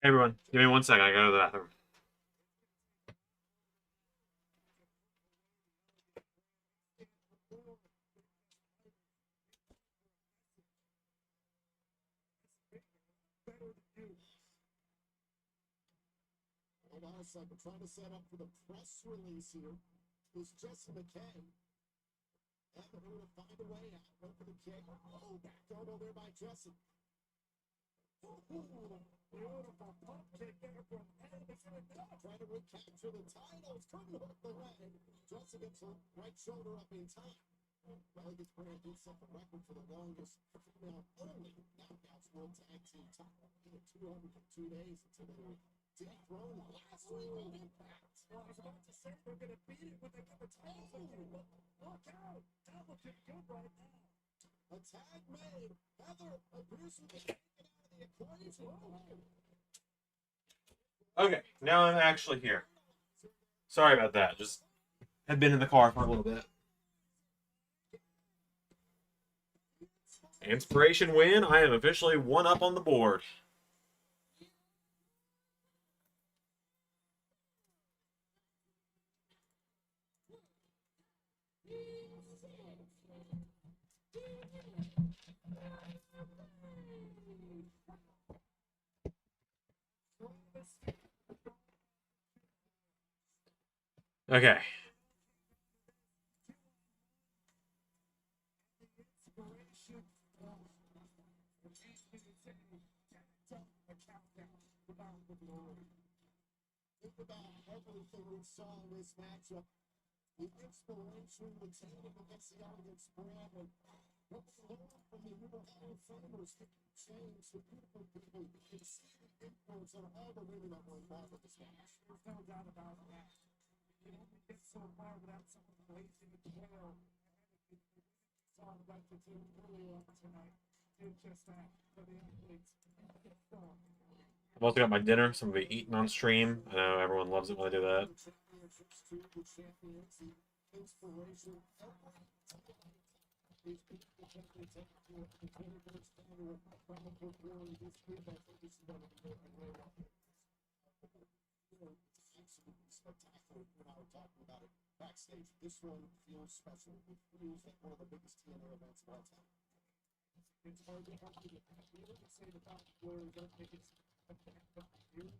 Hey everyone, give me 1 second. I gotta go to the bathroom. Hold on a second. Trying to set up for the press release here is Jesse McKay. And they're going to find a way out. Go for the kick. Oh, back elbow there by Jesse. Beautiful pump kick there from Anderson. Trying to recapture the titles. Couldn't hook the leg. Jesse gets the right shoulder up in time. Well, he gets brand new set the record for the longest female-only Knockouts World Tag Team title. 202 days until they were dethroned last week on Impact. Well, I was about to say they're going to beat it when they get the titles with you. Look out. That looking good right now. A tag made. Heather appears to be taken out of the equation. Okay, now I'm actually here. Sorry about that. Just had been in the car for a little bit. Inspiration win. I am officially one up on the board. Okay. Think about everything we saw in this matchup. The inspiration, the team against the audience brand, and what we learned from the New Hall of Famers, the change, the beautiful people, and see the influence on all the women that were involved in this match. There's no doubt about that. You only get so far without someone blazing the trail. Saw like the team earlier tonight. Did just that for the athletes. I've also got my dinner, so I'm going to be eating on stream. I know everyone loves it when I do that. Spectacular when I was talking about it backstage. This one feels special. It feels like one of the biggest TNA events of all time. It's hard to help you to say the fact where don't think it's a year.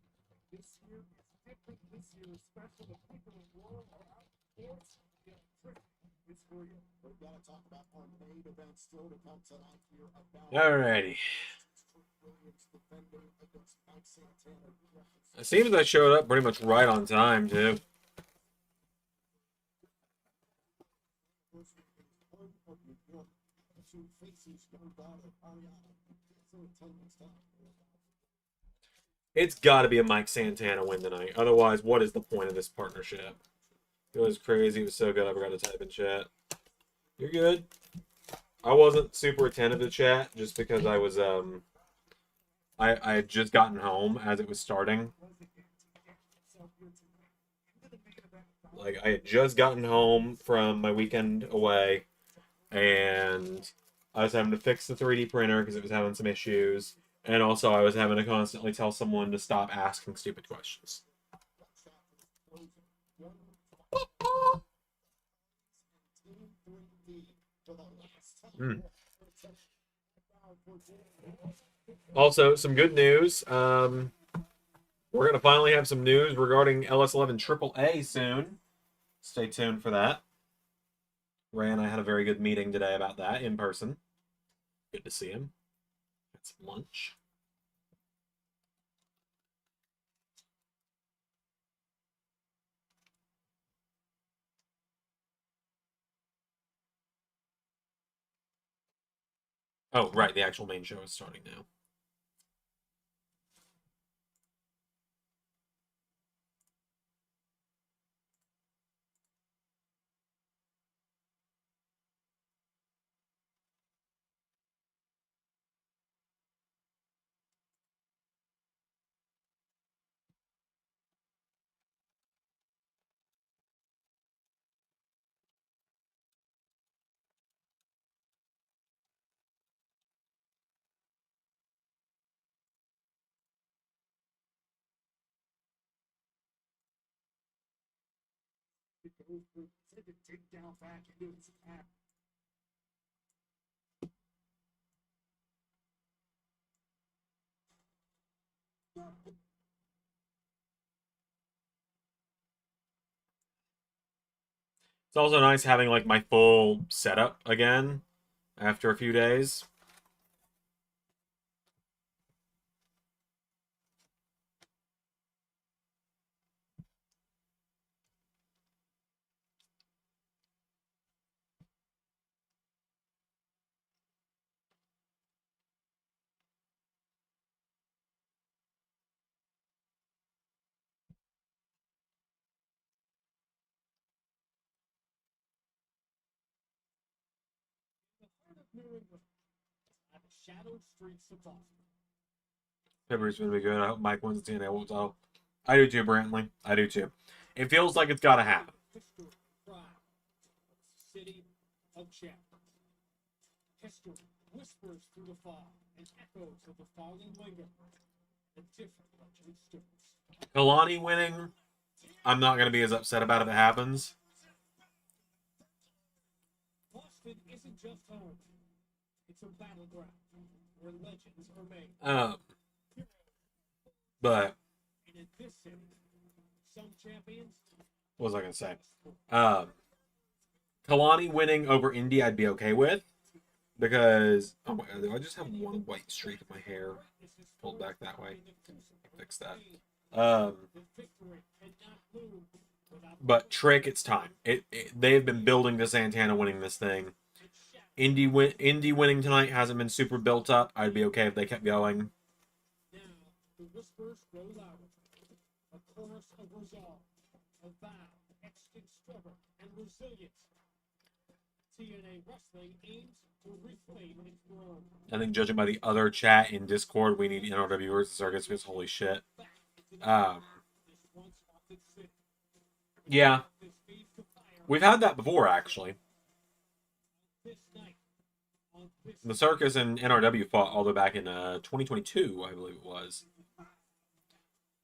This year is different. This year is special. The people in the world are out sports. The electricity is for you. We've got to talk about our main event still to come tonight here about Alrighty. Williams defending against Mike Santana. It seems I showed up pretty much right on time, too. It's got to be a Mike Santana win tonight. Otherwise, what is the point of this partnership? It was crazy. It was so good. I forgot to type in chat. You're good. I wasn't super attentive to chat just because I was I had just gotten home as it was starting. Like I had just gotten home from my weekend away, and I was having to fix the 3D printer because it was having some issues, and also I was having to constantly tell someone to stop asking stupid questions. Also, some good news. We're going to finally have some news regarding LS11 AAA soon. Stay tuned for that. Ray and I had a very good meeting today about that in person. Good to see him. Had some lunch. Oh, right. The actual main show is starting now. It goes for the takedown back into his attack. It's also nice having like my full setup again after a few days. New England on the shadowed streets of Boston. February's gonna be good. I hope Mike wins the TNA. Won't tell. I do too, Brantley. I do too. It feels like it's gotta happen. History, pride, city of champions. History whispers through the fog, and echoes of the fallen linger. A different legend stirs. Kalani winning, I'm not gonna be as upset about if it happens. Boston isn't just home. It's a battleground where legends are made. But And in this city, some champions. what was I gonna say? Kalani winning over Indy, I'd be okay with because oh my god, do I just have one white streak in my hair pulled back that way? Fix that. But Trick, it's time. They've been building to Santana winning this thing. Indy winning tonight hasn't been super built up. I'd be okay if they kept going. Now the whispers grow louder. A chorus of resolve, a vow etched in struggle and resilience. TNA Wrestling aims to reclaim its throne. I think judging by the other chat in Discord, we need NRW versus Circus because holy shit. Yeah. We've had that before, actually. The Circus and NRW fought all the way back in 2022, I believe it was.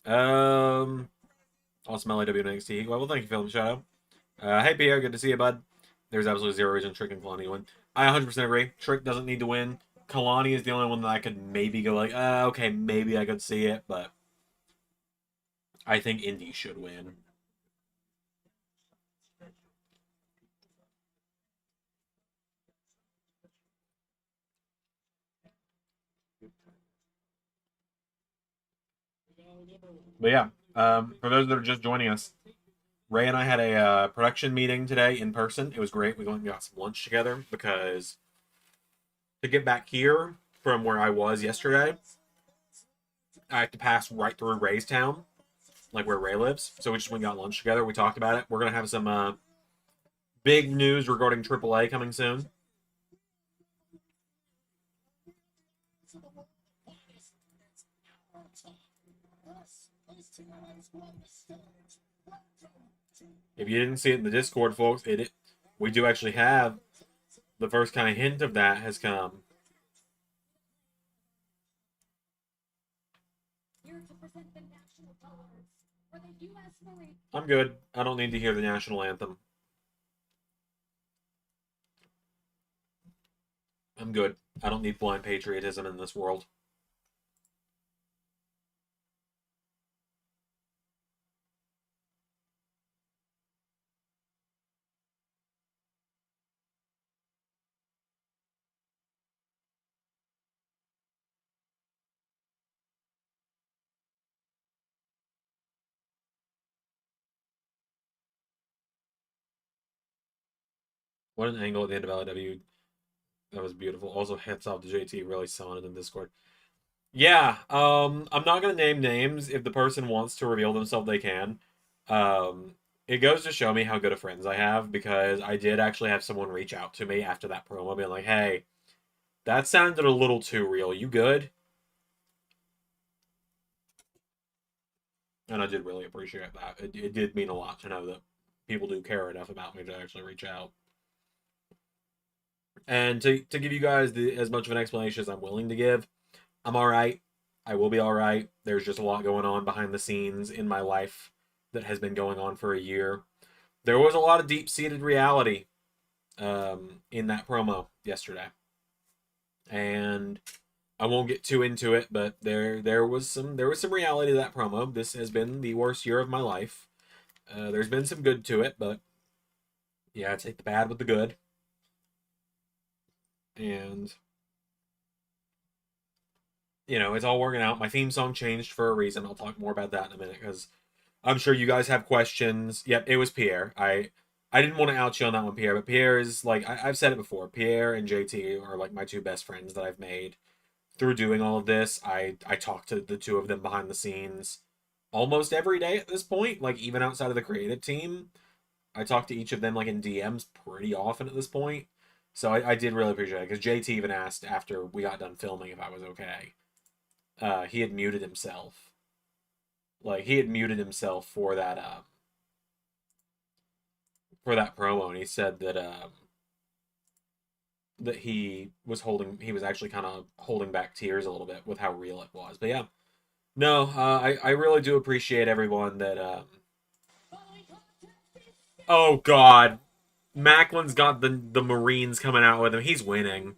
Awesome LAW and NXT. Well, thank you, Film Shadow. Hey, Pierre, good to see you, bud. There's absolutely zero reason Trick and Kalani win. I 100% agree. Trick doesn't need to win. Kalani is the only one that I could maybe go like, okay, maybe I could see it, but I think Indy should win. But yeah, for those that are just joining us, Ray and I had a production meeting today in person. It was great. We went and got some lunch together because to get back here from where I was yesterday, I have to pass right through Ray's town, like where Ray lives. So we just went and got lunch together. We talked about it. We're going to have some big news regarding AAA coming soon. If you didn't see it in the Discord, folks, we do actually have the first kind of hint of that has come. I'm good. I don't need to hear the national anthem. I'm good. I don't need blind patriotism in this world. What an angle at the end of LW. That was beautiful. Also, hats off to JT, really selling it in Discord. Yeah, I'm not gonna name names. If the person wants to reveal themselves, they can. It goes to show me how good of friends I have because I did actually have someone reach out to me after that promo, being like, "Hey, that sounded a little too real. You good?" And I did really appreciate that. It did mean a lot to know that people do care enough about me to actually reach out. And to give you guys as much of an explanation as I'm willing to give, I'm all right. I will be all right. There's just a lot going on behind the scenes in my life that has been going on for a year there was a lot of deep-seated reality in that promo yesterday, and I won't get too into it, but there was some reality to that promo. This has been the worst year of my life. There's been some good to it, but yeah, take the bad with the good. And you know, it's all working out. My theme song changed for a reason. I'll talk more about that in a minute because I'm sure you guys have questions. Yep, it was Pierre. I didn't want to out you on that one, Pierre, but Pierre is like I've said it before. Pierre and JT are like my two best friends that I've made through doing all of this. I talk to the two of them behind the scenes almost every day at this point. Like even outside of the creative team, I talk to each of them like in DMs pretty often at this point. So I did really appreciate it because JT even asked after we got done filming if I was okay. He had muted himself. Like he had muted himself for that promo, and he said that he was actually kind of holding back tears a little bit with how real it was. But yeah, no, I really do appreciate everyone that. Oh God, Macklin's got the Marines coming out with him. He's winning.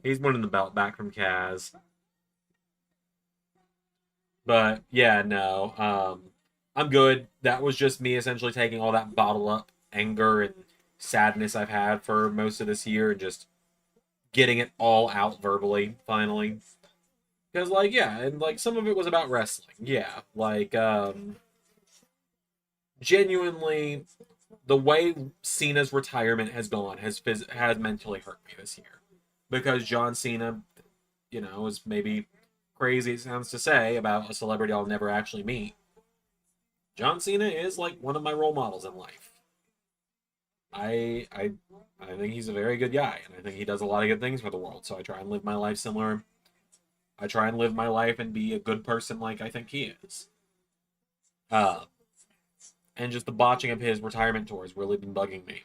He's winning the belt back from Kaz. But yeah, no, I'm good. That was just me essentially taking all that bottled up anger and sadness I've had for most of this year and just getting it all out verbally finally. Because like yeah, and like some of it was about wrestling. Yeah, like genuinely the way Cena's retirement has gone has mentally hurt me this year. Because John Cena, you know, is maybe crazy it sounds to say about a celebrity I'll never actually meet. John Cena is like one of my role models in life. I I I think he's a very good guy, and I think he does a lot of good things for the world. So I try and live my life similar. I try and live my life and be a good person like I think he is. Uh, and just the botching of his retirement tour has really been bugging me.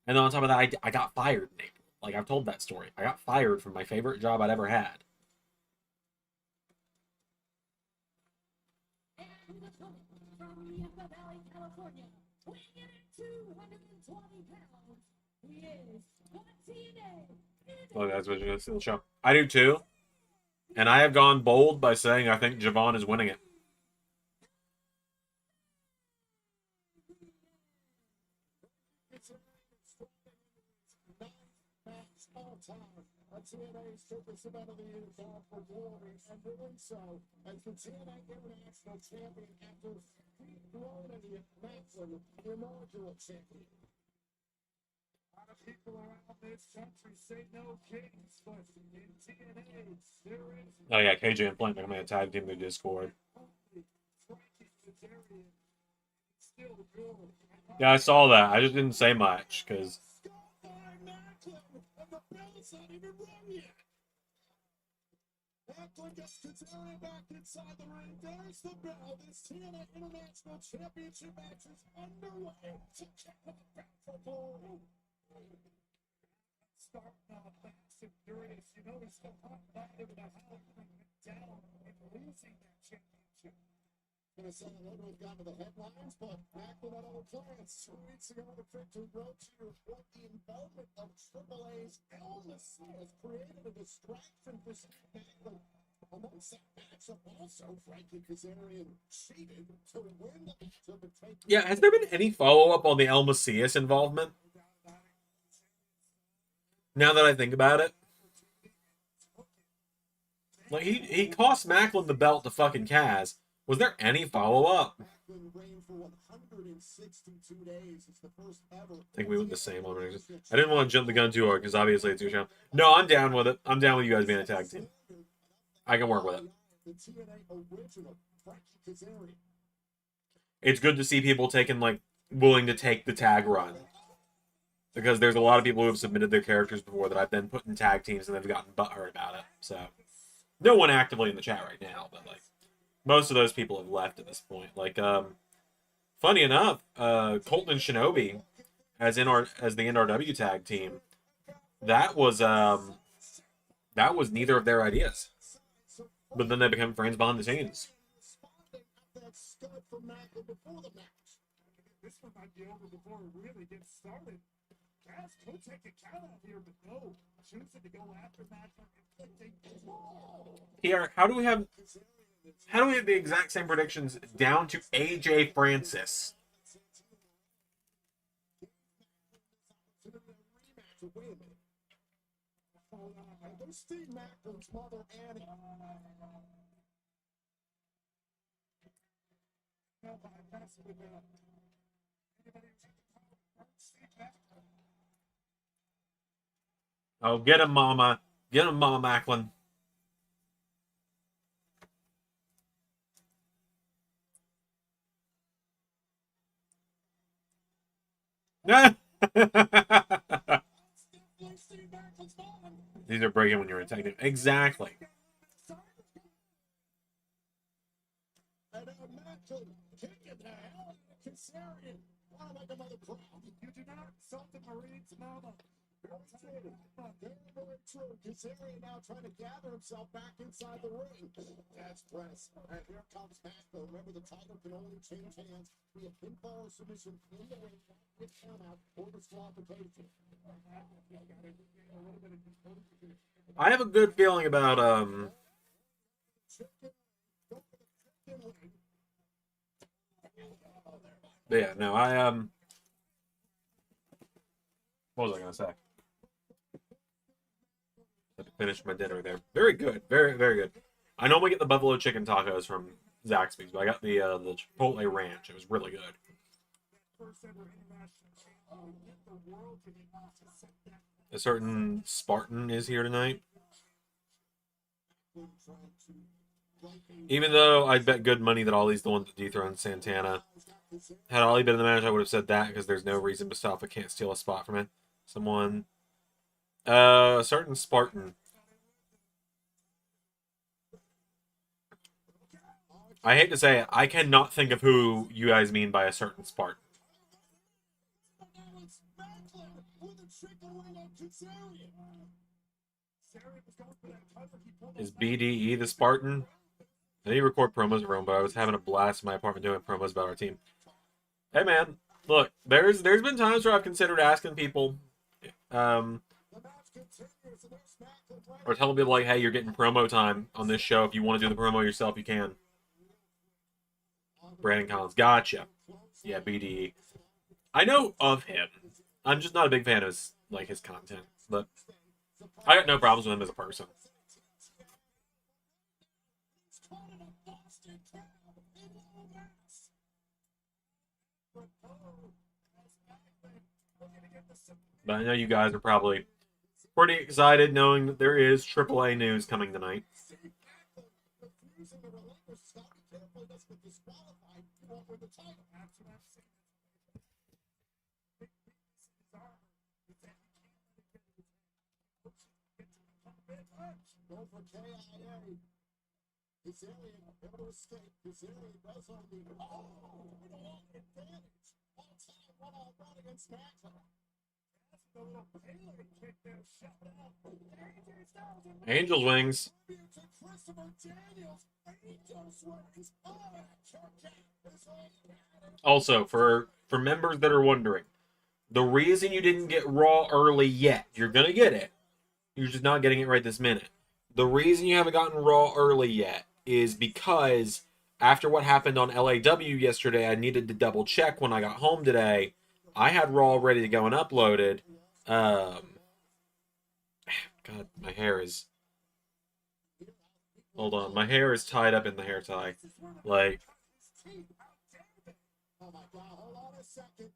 And then on top of that, I got fired in April. Like I've told that story. I got fired from my favorite job I'd ever had. Oh, that's what you're gonna see the show. I do too, and I have gone bold by saying I think Javon is winning it. A TNA Circus Event of the Year call for glory and doing so as the TNA International Champion after dethroning Macklin, the inaugural champion. A lot of people around this country say no kings, but in TNA there is. Oh yeah, KJ and Flint are gonna tag team the Discord. Yeah, I saw that. I just didn't say much because. Macklin gets Kazarian back inside the ring. There's the bell. This TNA International Championship match is underway. To check the back for glory. Starting off fast and furious. You notice the hot button of the house down and losing that championship. Gonna say I know we've gotten to the headlines, but Macklin had other plans. 2 weeks ago, the Victor wrote to report the involvement of AAA's illness has created a distraction for Macklin. Amongst that matchup, also Frankie Kazarian cheated to win the matchup and take. Yeah, has there been any follow up on the El Macias involvement? Now that I think about it, like he cost Macklin the belt to fucking Kaz. Was there any follow up? I think we went the same on. I didn't want to jump the gun too hard because obviously it's your show. No, I'm down with it. I'm down with you guys being a tag team. I can work with it. It's good to see people willing to take the tag run. Because there's a lot of people who have submitted their characters before that I've then put in tag teams and they've gotten butthurt about it. So, no one actively in the chat right now, but most of those people have left at this point. Funny enough, Colton and Shinobi as the NRW tag team, that was neither of their ideas. But then they become friends behind the scenes. This one might be over before it really gets started. Cass could take a count out here, but no. Choosing to go after Macklin. Here, how do we have the exact same predictions down to AJ Francis? Wait a minute. There's Steve Macklin's mother, Annie. Oh, get him, Mama. Get him, Mama Macklin. These are breaking when you're attacking. Exactly. And Macklin kicking the hell out of Kazarian. Wow, like a mother crowd. You do not insult the Marines, Mama. Very true. Kazarian now trying to gather himself back inside the ring. That's press. And here comes Macklin. Remember, the title can only change hands. We have pinfall or submission in the ring. With count out or disqualification. I have a good feeling about yeah, no, what was I gonna say? I finished my dinner there. Very good, very good. I normally get the buffalo chicken tacos from Zaxby's, but I got the Chipotle Ranch. It was really good. A certain Spartan is here tonight. Even though I bet good money that Ollie's the one that dethroned Santana. Had Ollie been in the match, I would have said that because there's no reason Mustafa can't steal a spot from it. Someone. A certain Spartan. I hate to say it, I cannot think of who you guys mean by a certain Spartan. Is BDE the Spartan? I need to record promos for him, but I was having a blast in my apartment doing promos about our team. Hey man, look, there's been times where I've considered asking people, or telling people like, hey, you're getting promo time on this show. If you want to do the promo yourself, you can. Brandon Collins, gotcha. Yeah, BDE. I know of him. I'm just not a big fan of his content, but I got no problems with him as a person. But I know you guys are probably pretty excited knowing that there is AAA news coming tonight. Kazarian able to escape. Kazarian does own the advantage. All-time one-on-one against Macklin. That's the little Bailey kick there. Shut out. Angels wings. Also, for members that are wondering, the reason you didn't get Raw early yet, you're gonna get it. You're just not getting it right this minute. The reason you haven't gotten Raw early yet is because after what happened on LAW yesterday, I needed to double check when I got home today. I had Raw ready to go and uploaded. God, my hair is... Hold on, my hair is tied up in the hair tie. Like... Oh my God, hold on a second.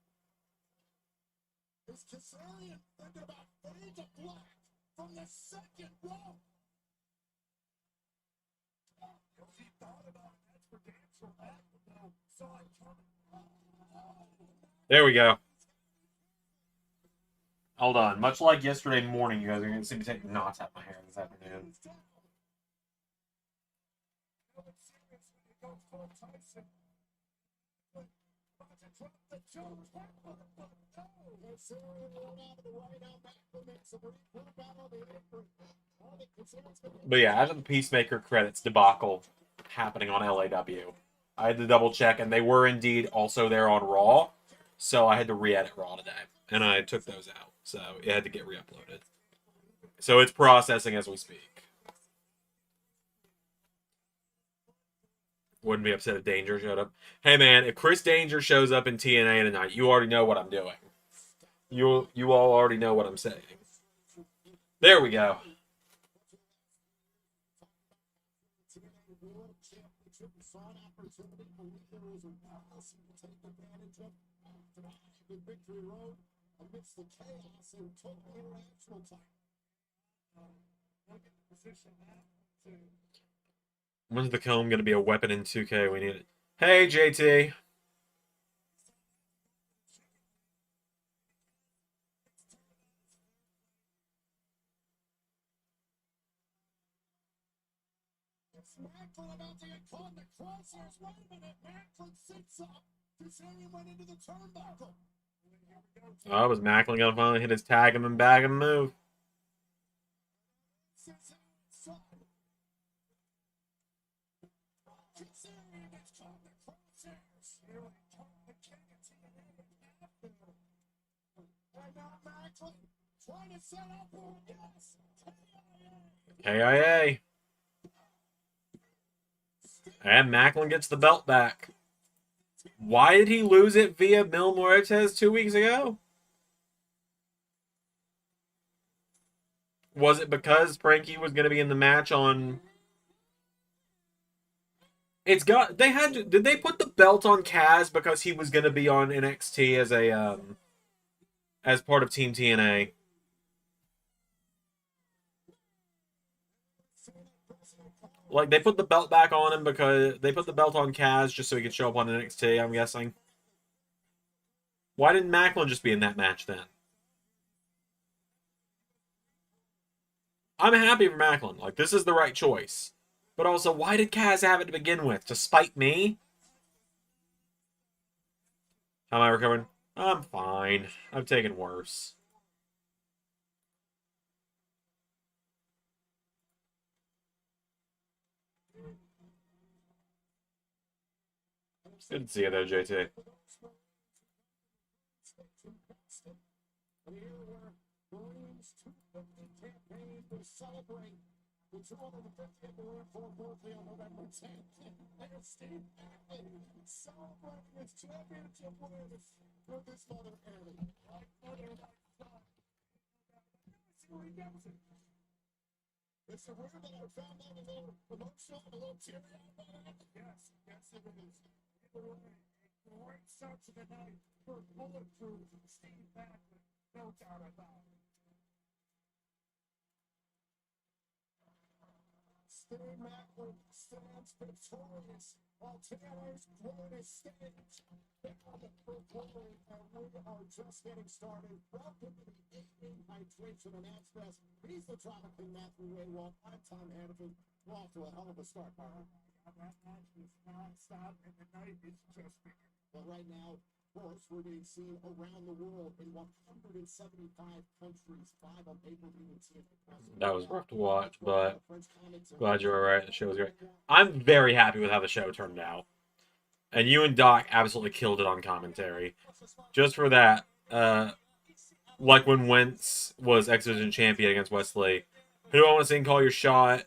Is Kazarian thinking about fade to black from the second row? He thought about that for dance for back, but saw it coming. There we go. Hold on. Much like yesterday morning, you guys are going to see me take knots out my hair this afternoon. But yeah, after the Peacemaker credits debacle happening on LAW, I had to double check, and they were indeed also there on Raw. so I had to re-edit Raw today, and I took those out, so it had to get re-uploaded. So it's processing as we speak. Wouldn't be upset if Danger showed up. Hey man, if Chris Danger shows up in TNA tonight, you already know what I'm doing. You all already know what I'm saying. There we go. When's the comb going to be a weapon in 2K? We need it. Hey, JT. Macklin about to get caught in the crosshairs. Wait a minute. Macklin sits up. Kazarian went into the turnbuckle. Oh, was Macklin going to finally hit his tag him and bag him move? Kazarian gets caught in the crosshairs. And now Macklin trying to set up for a guess. KIA. And Macklin gets the belt back. Why did he lose it via Mil Muertes 2 weeks ago? Was it because Frankie was going to be in the match on... It's got... They had to... Did they put the belt on Kaz because he was going to be on NXT as a... as part of Team TNA? Like, they put the belt back on him because... They put the belt on Kaz just so he could show up on NXT, I'm guessing. Why didn't Macklin just be in that match then? I'm happy for Macklin. Like, this is the right choice. But also, why did Kaz have it to begin with? To spite me? How am I recovering? I'm fine. I've taken worse. Good to see you there, JT. Celebrate the 250th World for Berkeley on November 10th. There's Steve Macklin celebrating his championship wins with his mother, Annie. Like mother, like son. See where he goes. It's a rumor that I found out a little emotional, a little teary-eyed about it. Yes, it is. A great start to the night for bulletproof Steve Macklin. No doubt about it. Steve Macklin stands victorious while TNA's greatest stage. We're playing and we are just getting started. Welcome to the evening hydration and express. He's the Drama King Matthew Waywalt. I'm Tom Hannaford. We're off to a hell of a start, Byron. That match is non-stop and the night is just beginning. But right now, course, we're being seen around the world in 175 countries, 5 on pay-per-view and TNA. That was rough to watch, but glad you were right. The show was great. I'm very happy with how the show turned out. And you and Doc absolutely killed it on commentary. Just for that, like when Wentz was X Division champion against Wesley. Who do I want to see and call your shot?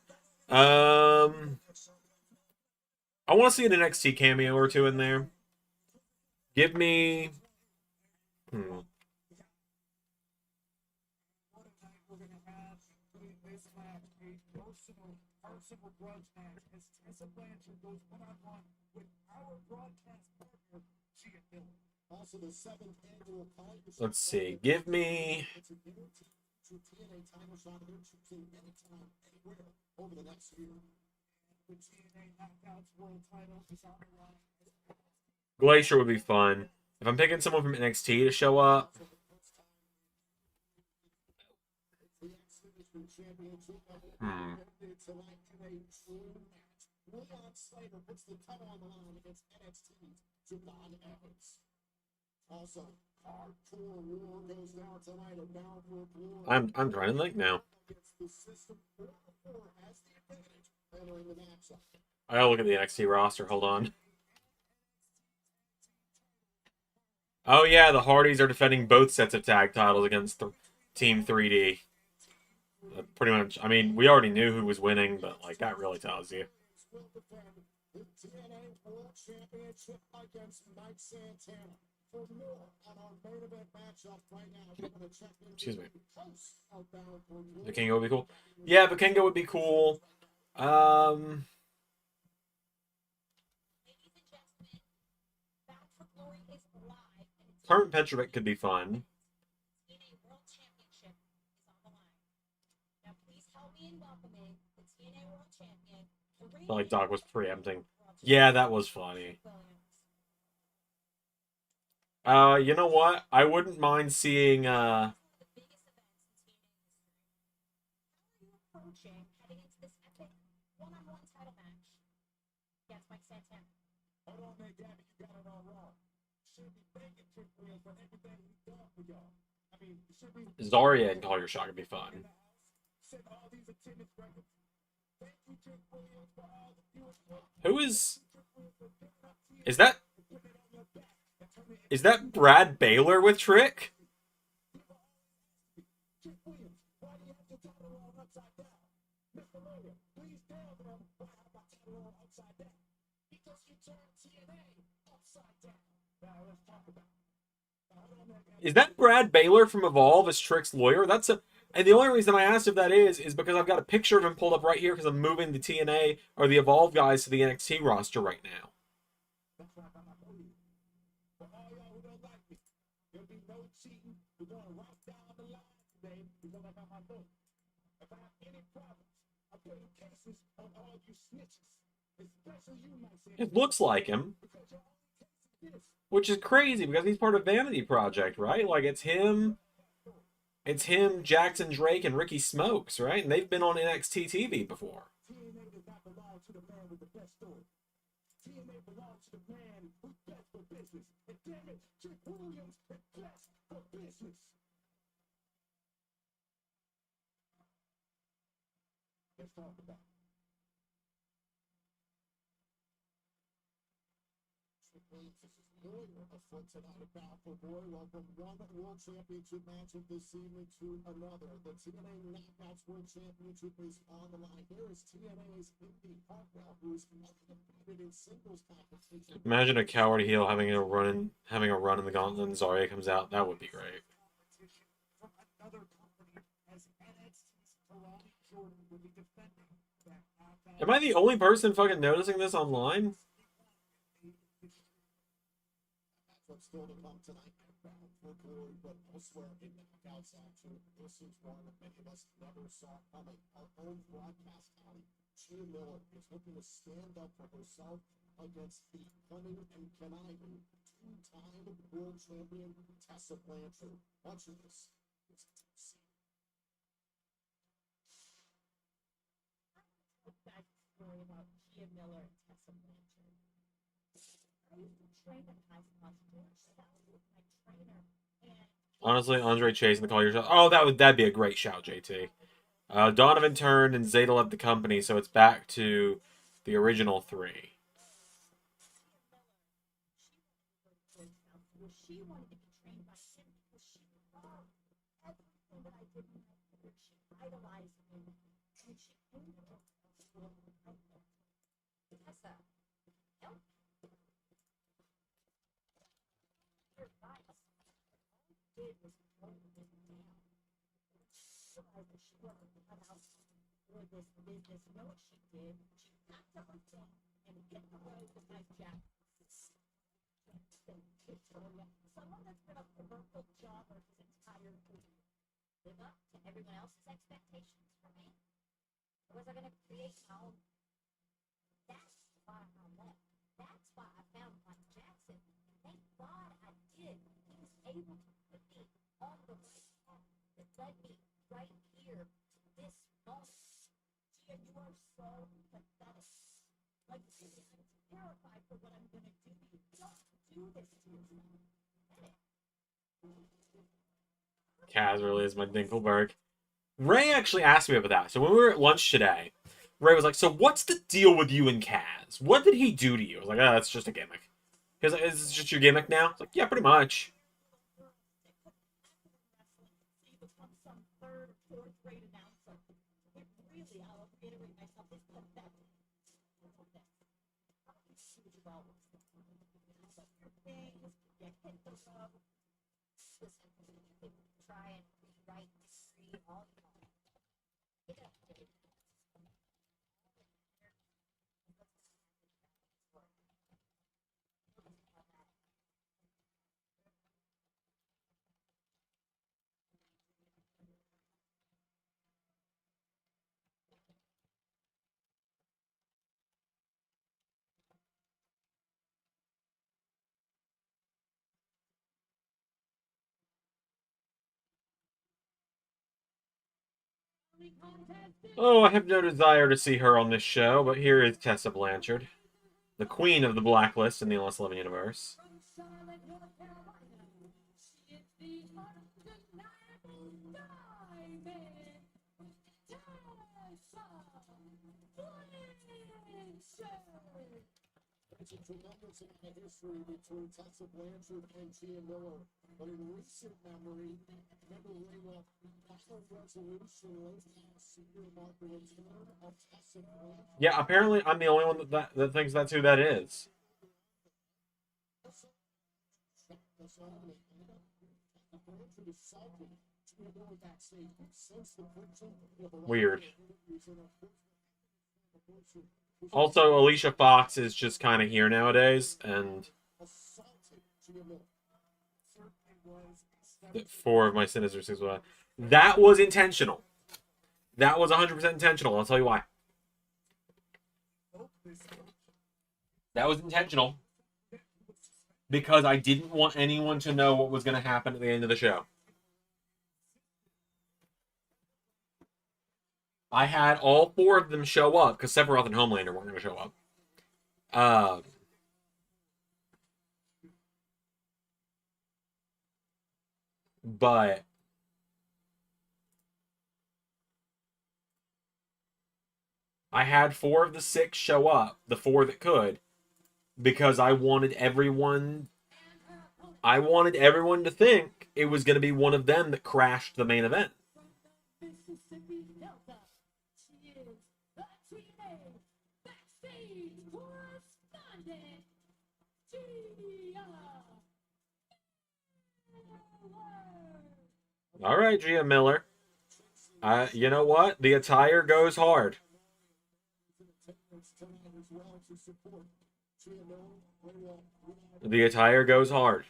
I want to see an NXT cameo or two in there. Give me... Let's see. Give me... Glacier would be fun. If I'm picking someone from NXT to show up... I'm trying to think now. I gotta look at the NXT roster. Hold on. Oh yeah, the Hardys are defending both sets of tag titles against Team 3D. Pretty much. I mean, we already knew who was winning, but like that really tells you. Will defend the TNA World Championship against Mike Santana. For more on our main event matchup right now, we're going to check in. Excuse me. Outbound for Vikingo would be cool. Yeah, Vikingo would be cool. Carmen Petrovic could be fun. But like Doc was preempting. Yeah, that was funny. You know what? I wouldn't mind seeing Zarya and Call Your Shot could be fun. Who is that Brad Baylor with Trick? Is that Brad Baylor from Evolve as Trick's lawyer? And the only reason I asked if that is because I've got a picture of him pulled up right here because I'm moving the TNA or the Evolve guys to the NXT roster right now. It looks like him. Which is crazy because he's part of Vanity Project, right? Like it's him, Jackson Drake, and Ricky Smokes, right? And they've been on NXT TV before. Let's talk about it. Afoot tonight at Battle for Royal from one World Championship matchup this evening to another. The TNA Knockouts World Championship is on the line. Here is TNA's Indy Hartwell, who is undefeated in singles competition. Imagine a coward heel having a run in the gauntlet and Zarya comes out. That would be great. Am I the only person fucking noticing this online? Still to come tonight at Battle for Glory, but elsewhere in Knockouts action, this is one that many of us never saw coming. Our own broadcast talent, Gia Miller, is looking to stand up for herself against the cunning and conniving two-time world champion Tessa Blanchard. Watch this. Story about Gia Miller and Tessa Blanchard. Honestly, Andre Chase and the Call Your Shot. Oh, that'd be a great shout, JT. Donovan turned and Zeta left the company, so it's back to the original three. Someone that's been a commercial jobber his entire career. Live up to everyone else's expectations for me? Or was I going to create my own? That's why I left. That's why I found Mike Jackson. Thank God I did. He was able to put me on the right path that led me right here to this moment. Gia, you are so pathetic. Like, I'm terrified for what I'm going to do to you. Don't do this to yourself. Kaz really is my Dinkelberg. Ray actually asked me about that. So when we were at lunch today, Ray was like, so what's the deal with you and Kaz? What did he do to you? I was like, oh, that's just a gimmick. He was like, is this just your gimmick now? I was like, yeah, pretty much. Oh, I have no desire to see her on this show, but here is Tessa Blanchard, the queen of the blacklist in the LS11 universe. It's a tremendous amount of history between Tessa Blanchard and Gia Miller. But in recent memory, remember when National Resolution late last year marked the return of Tessa Blanchard. Yeah, apparently I'm the only one that thinks that's who that is. Weird. Also, Alicia Fox is just kind of here nowadays, and 4 of my Sinister Six. That was intentional. That was 100% intentional. I'll tell you why. That was intentional because I didn't want anyone to know what was going to happen at the end of the show. I had all 4 of them show up because Sephiroth and Homelander weren't going to show up. But I had 4 of the 6 show up, the 4 that could, because I wanted everyone to think it was going to be one of them that crashed the main event. All right, Gia Miller. You know what? The attire goes hard. The attire goes hard.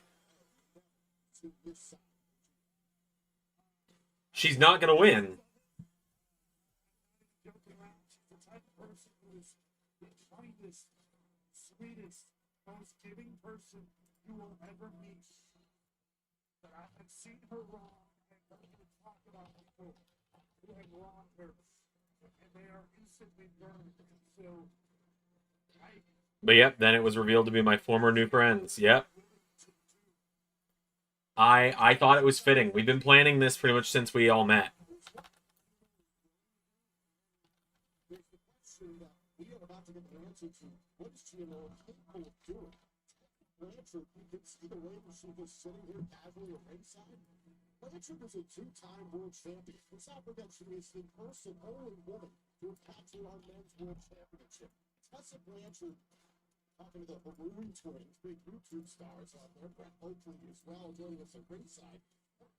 She's not going to win. Sweetest, most giving person you will ever meet. But I have seen her wrong and heard her talk about people who have wronged her, and they are instantly burned. So, but yep, then it was revealed to be my former new friends. Yep. I thought it was fitting. We've been planning this pretty much since we all met. What is Gyllenhaal capable of doing? Blanchard, you can see the way that she was sitting here casually at ringside. Blanchard is a 2-time world champion. Let's not forget she is the first and only woman to have captured our men's world championship. Tessa Blanchard, talking to the Maroon Twins, big YouTube stars out there, Brett Oakley as well, joining us at ringside.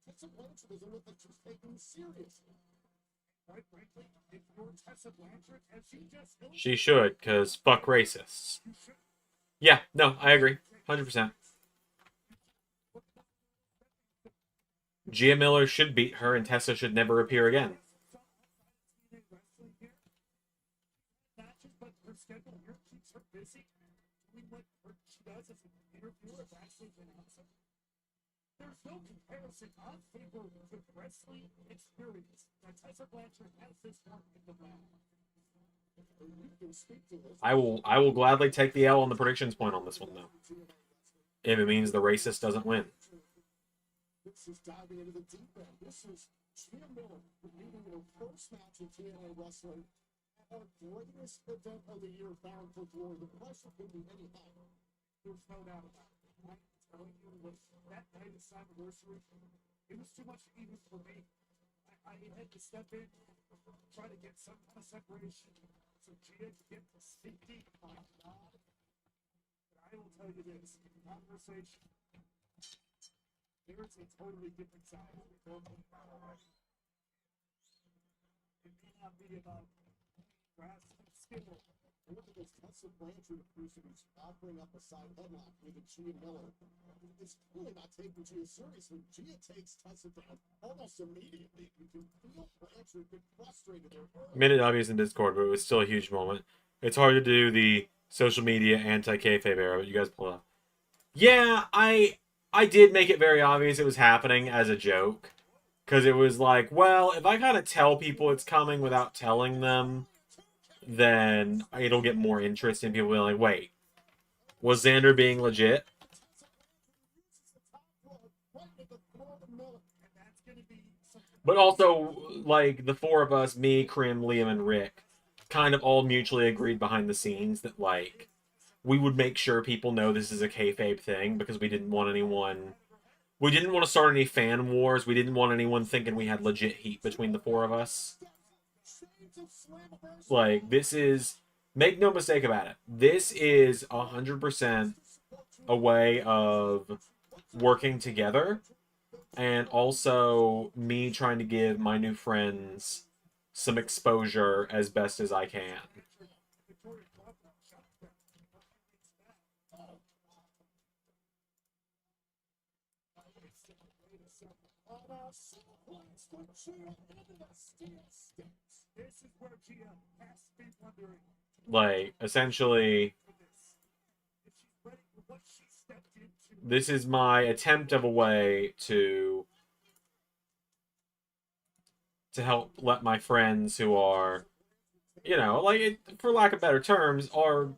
Tessa Blanchard doesn't look like she's taking this seriously. Quite frankly, if you're Tessa Blanchard, as she just She should, because fuck racists. Yeah, no, I agree. 100%. Gia Miller should beat her, and Tessa should never appear again. There's no comparison on paper with wrestling experience that Tessa Blanchard has this one in the bag. I will gladly take the L on the predictions point on this one, though. If it means the racist doesn't win. This is diving into the deep end. This is Gia Miller leading her first match in TNA wrestling at our greatest event of the year, Bound for Glory. The pressure could be any higher. There's no doubt about it. I'm telling you, with that night of anniversary, it was too much even for me. I had to step in, try to get some kind of separation. So Gia can get the sneaky. My God. But I will tell you this: conversation. There's a totally different side of the world. It may not be about grasping skill. Look at this Tessa Blanchard person who's offering up a side headlock with a Gia Miller. It's clearly not taking Gia seriously. Gia takes Tessa down almost immediately. You can feel Blanchard get frustrated there. Made it obvious in Discord, but it was still a huge moment. It's hard to do the social media anti-kayfabe era, but you guys pull up. Yeah, I did make it very obvious it was happening as a joke. Because it was like, well, if I kind of tell people it's coming without telling them, then it'll get more interest in people being like, wait, was Xander being legit? But also, like, the four of us, me, Krim, Liam, and Rick, kind of all mutually agreed behind the scenes that, like, we would make sure people know this is a kayfabe thing because we didn't want anyone... We didn't want to start any fan wars. We didn't want anyone thinking we had legit heat between the four of us. Like, this is... Make no mistake about it. This is 100% a way of working together. And also me trying to give my new friends some exposure as best as I can. Like, essentially, this is my attempt of a way to help let my friends who are, you know, like, for lack of better terms, are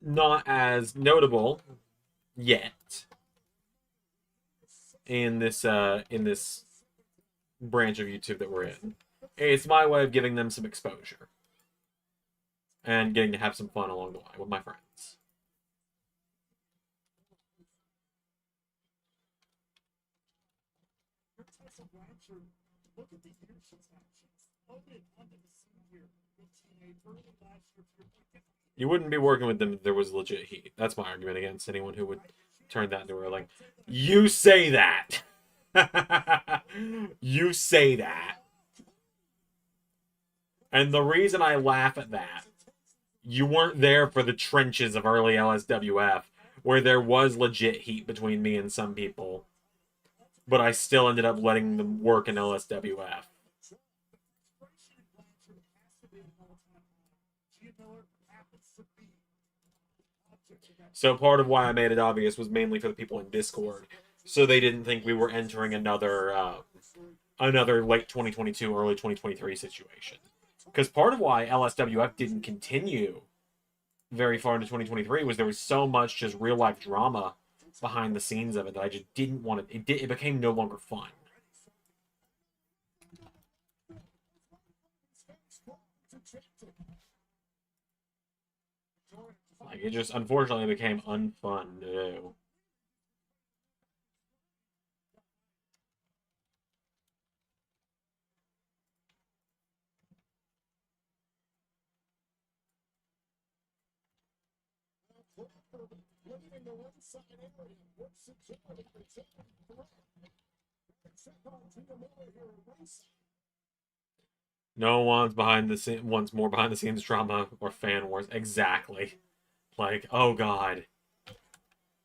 not as notable yet in this branch of YouTube that we're in. It's my way of giving them some exposure and getting to have some fun along the way with my friends. Look at the year she's had. She's loaded onto the scene here with TNA early last year. You wouldn't be working with them if there was legit heat. That's my argument against anyone who would turn that into a like, you say that. You say that. And the reason I laugh at that, you weren't there for the trenches of early LSWF, where there was legit heat between me and some people. But I still ended up letting them work in LSWF. So part of why I made it obvious was mainly for the people in Discord, so they didn't think we were entering another late 2022, early 2023 situation. Because part of why LSWF didn't continue very far into 2023 was there was so much just real life drama behind the scenes of it that I just didn't want it. It became no longer fun. Like, it just unfortunately became unfun to do. No one's wants more behind the scenes drama or fan wars. Exactly. Like, oh god.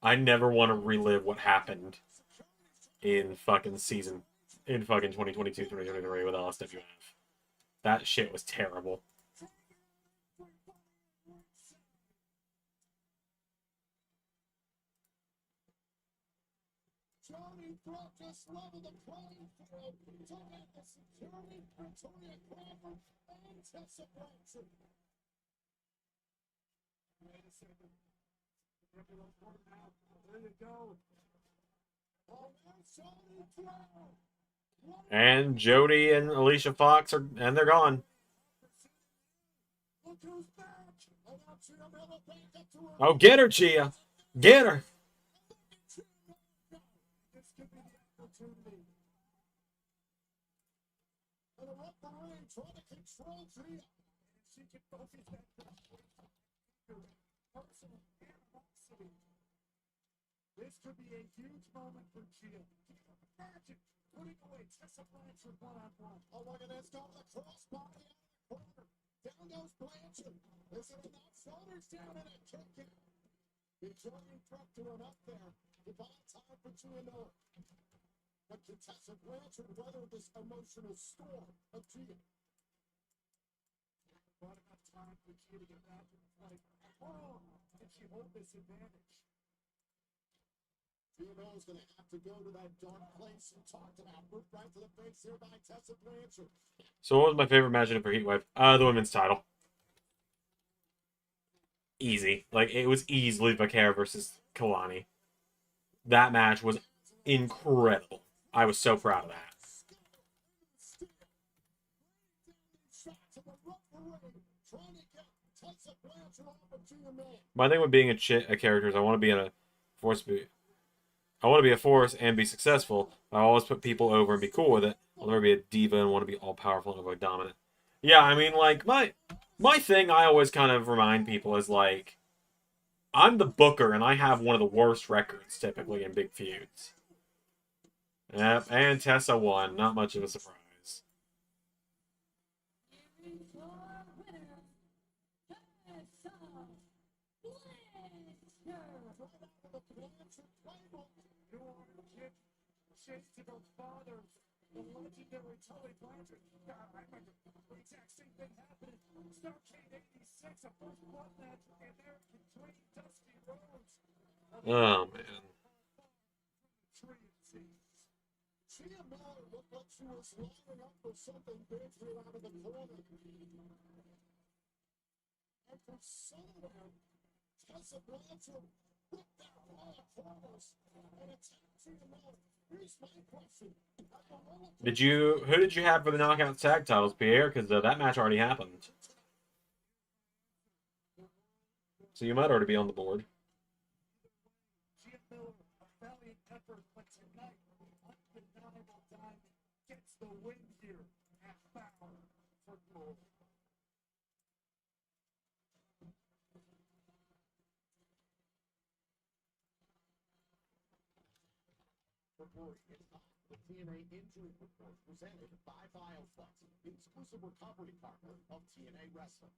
I never want to relive what happened in fucking 2022, 2023 with LSWF. That shit was terrible. Johnny Brock just leveled the playing field to get the security, Victoria Crawford, and Tessa Blanchard. Wait a second. There you go. Oh, there's Johnny Brock. And Jody and Alicia Fox and they're gone. Look who's back. And now Chia Miller back up to her. Oh, get her, Chia. Get her. This could be the opportunity. up the ring, trying to control Gia. She can focus that personal animosity. This could be a huge moment for Gia. Imagine putting away Tessa Blanchard one-on-one. Oh, look at this, going the crossbody out of the corner. Down goes Blanchard. Is it enough? Shoulders down and a kick out. The Jordan threat to him up there. Divine time for Gia Miller. But can Tessa Blanchard weather this emotional storm of Gia? Not enough time for Gia to get back in the fight. Oh, can she hold this advantage? Gia Miller's going to have to go to that dark place you talked about. Moved right to the face here by Tessa Blanchard. So what was my favorite match for Heatwave? The women's title. Easy. Like, it was easily Vaquera versus Kalani. That match was incredible. I was so proud of that. My thing with being a character is I want to be in a force. I want to be a force and be successful. I always put people over and be cool with it. I'll never be a diva and want to be all powerful and avoid dominant. Yeah, I mean, like, my thing I always kind of remind people is, like, I'm the booker and I have one of the worst records typically in big feuds. Yep, and Tessa won. Not much of a surprise. To her father, the legendary Tully Blanchard. God, I remember the exact same thing happened in Starrcade '86, a first blood match in there between Dusty Rhodes. Oh, man. Gia Miller looked like she was lining up for something big here out of the corner. And for somewhere, Tessa Blanchard whipped out all corners and attacked Gia Miller. Here's my question. Who did you have for the knockout tag titles, Pierre? Because that match already happened. So you might already be on the board. Gia Miller, a valiant effort, but tonight, undeniable diamond gets the win here at Bound for Glory. The TNA injury report presented by BioFlex, the exclusive recovery partner of TNA Wrestling.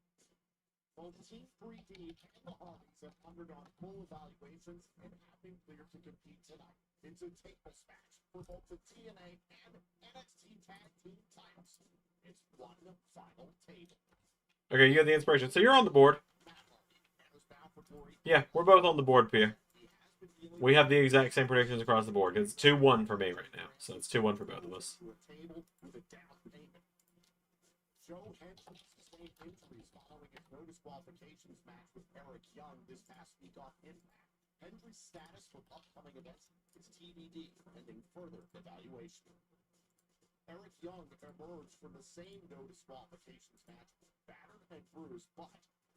Both Team 3D and the Hardys have undergone full evaluations and have been cleared to compete tonight. It's a tables match for both the TNA and NXT Tag Team titles. It's one final table. Okay, you got the inspiration. So you're on the board. Yeah, we're both on the board, Pierre. We have the exact same predictions across the board. It's 2-1 for me right now. So it's 2-1 for both of us. Joe Henson sustained injuries following his no disqualifications match with Eric Young this past week on Impact. Henry's status for upcoming events is TBD, pending further evaluation. Eric Young emerged from the same no disqualifications match, battered and bruised, but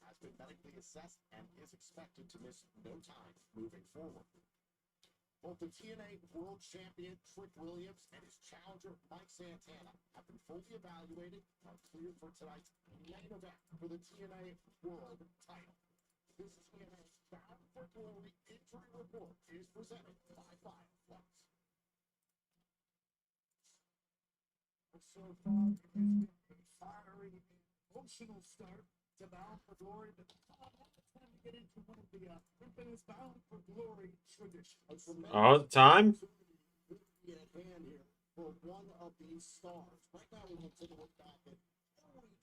has been medically assessed and is expected to miss no time moving forward. Both the TNA World Champion Trick Williams and his challenger Mike Santana have been fully evaluated and are cleared for tonight's main event for the TNA World title. This TNA Bound for Glory injury report is presented by BioFlex. So far, it has been a fiery, emotional start to Bound for Glory, but now it's time to get into one of the infamous Bound for Glory traditions. Oh, time? At hand here for one of these stars. Right now, we're going to take a look back at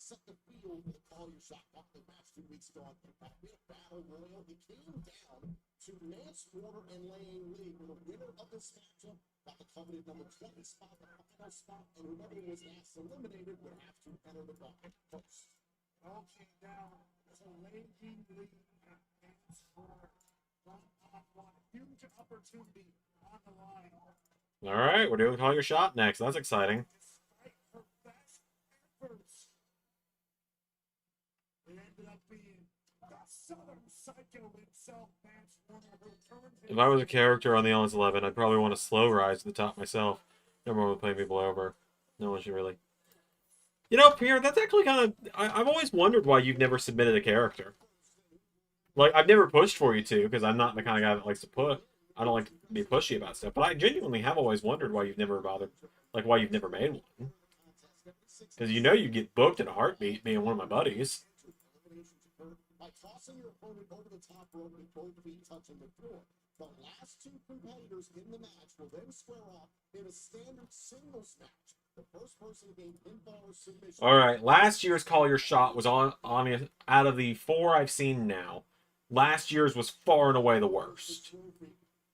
set the field with a Call Your Shot Buckley match 2 weeks ago on Impact. We had Battle Royal. It came down to Nance Warner and Lang Lee, where the winner of this matchup got the coveted number 20 spot, the final spot, and whoever was last eliminated would have to enter the bucket first. It all came down to Lang Lee and Nance Warner. One huge opportunity on the line. All right, we're doing Call Your Shot next. That's exciting. Despite her best efforts, it ended up being the Southern Psycho himself, Nance Warner, who turned If I was a character on the LS11, I'd probably want to slow rise to the top myself. Never want to play people over. No one should really. You know, Pierre, that's actually kind of... I've always wondered why you've never submitted a character. Like, I've never pushed for you to, because I'm not the kind of guy that likes to put. I don't like to be pushy about stuff. But I genuinely have always wondered why you've never bothered... Like, why you've never made one. Because you know you get booked in a heartbeat being one of my buddies. By tossing your opponent over the top rope with both feet touching the floor. The last two competitors in the match will then square off in a standard singles match. The first person to gain pinfall or submission. All right, last year's Call Your Shot was on out of the 4 I've seen now. Last year's was far and away the worst.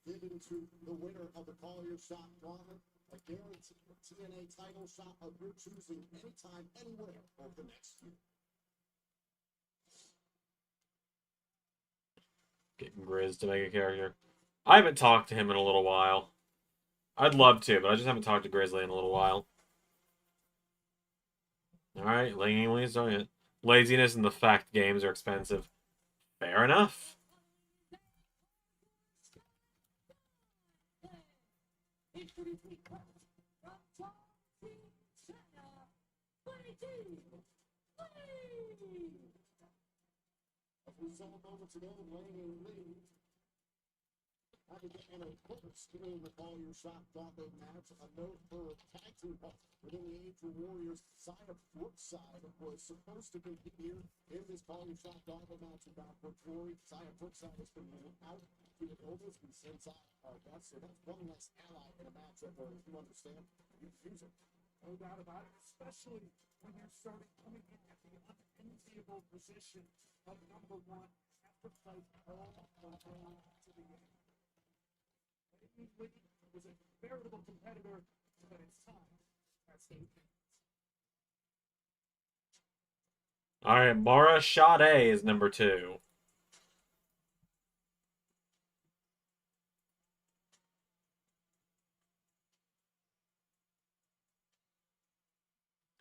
Given to the winner of the Call Your Shot gauntlet, a guaranteed TNA title shot of your choosing anytime, anywhere over the next year. Getting Grizz to make a character. I haven't talked to him in a little while. I'd love to, but I just haven't talked to Grizzly in a little while. Alright, laziness and the fact games are expensive. Fair enough. Several moments ago, Wayne Lee had to get in a close during the Call Your Shot gauntlet match. A note for tag team within the Age of Warriors. Saya Brookside was supposed to compete here in this Call Your Shot gauntlet match about Brooke Glory. Saya Brookside has been out to the Ovals and since that, so that's one less ally in a matchup where you understand you use it. No doubt about it, especially when you're starting coming in at the unenviable position of number one, have to fight all the way to the end. Lee was a veritable competitor, but it's time. That's the Alright, Mara Sade is number 2.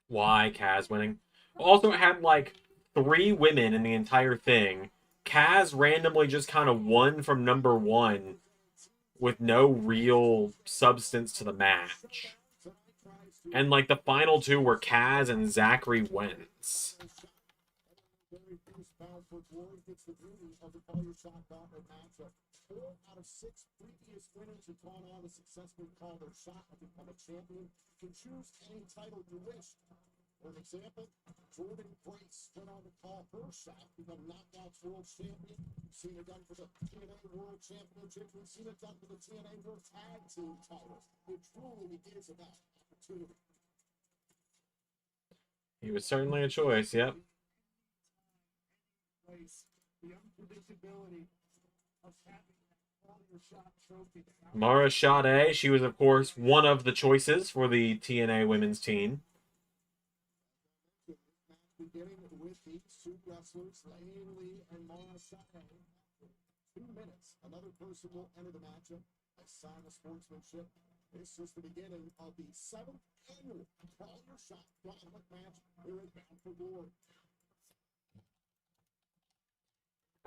Why Kaz winning? Also, it had like 3 women in the entire thing. Kaz randomly just kind of won from number 1 with no real substance to the match. And like the final 2 were Kaz and Zachary Wentz. Four out of 6 previous winners have gone on to successfully call their shot and become a champion. You can choose any title you wish. For example, Jordan Grace went on to call her shot, become Knockouts World Champion. We've seen it done for the TNA World Championship. We've seen it done for the TNA World Tag Team titles. It truly is about opportunity. He was certainly a choice, yep. The unpredictability of having your shot trophy. Mara Sade, she was, of course, one of the choices for the TNA women's team. Beginning with these 2 wrestlers, Lane Lee and Mara Sade. 2 minutes. Another person will enter the matchup. A sign of sportsmanship. This is the beginning of the 7th annual Call Your Shot gauntlet match here at Bound for Glory.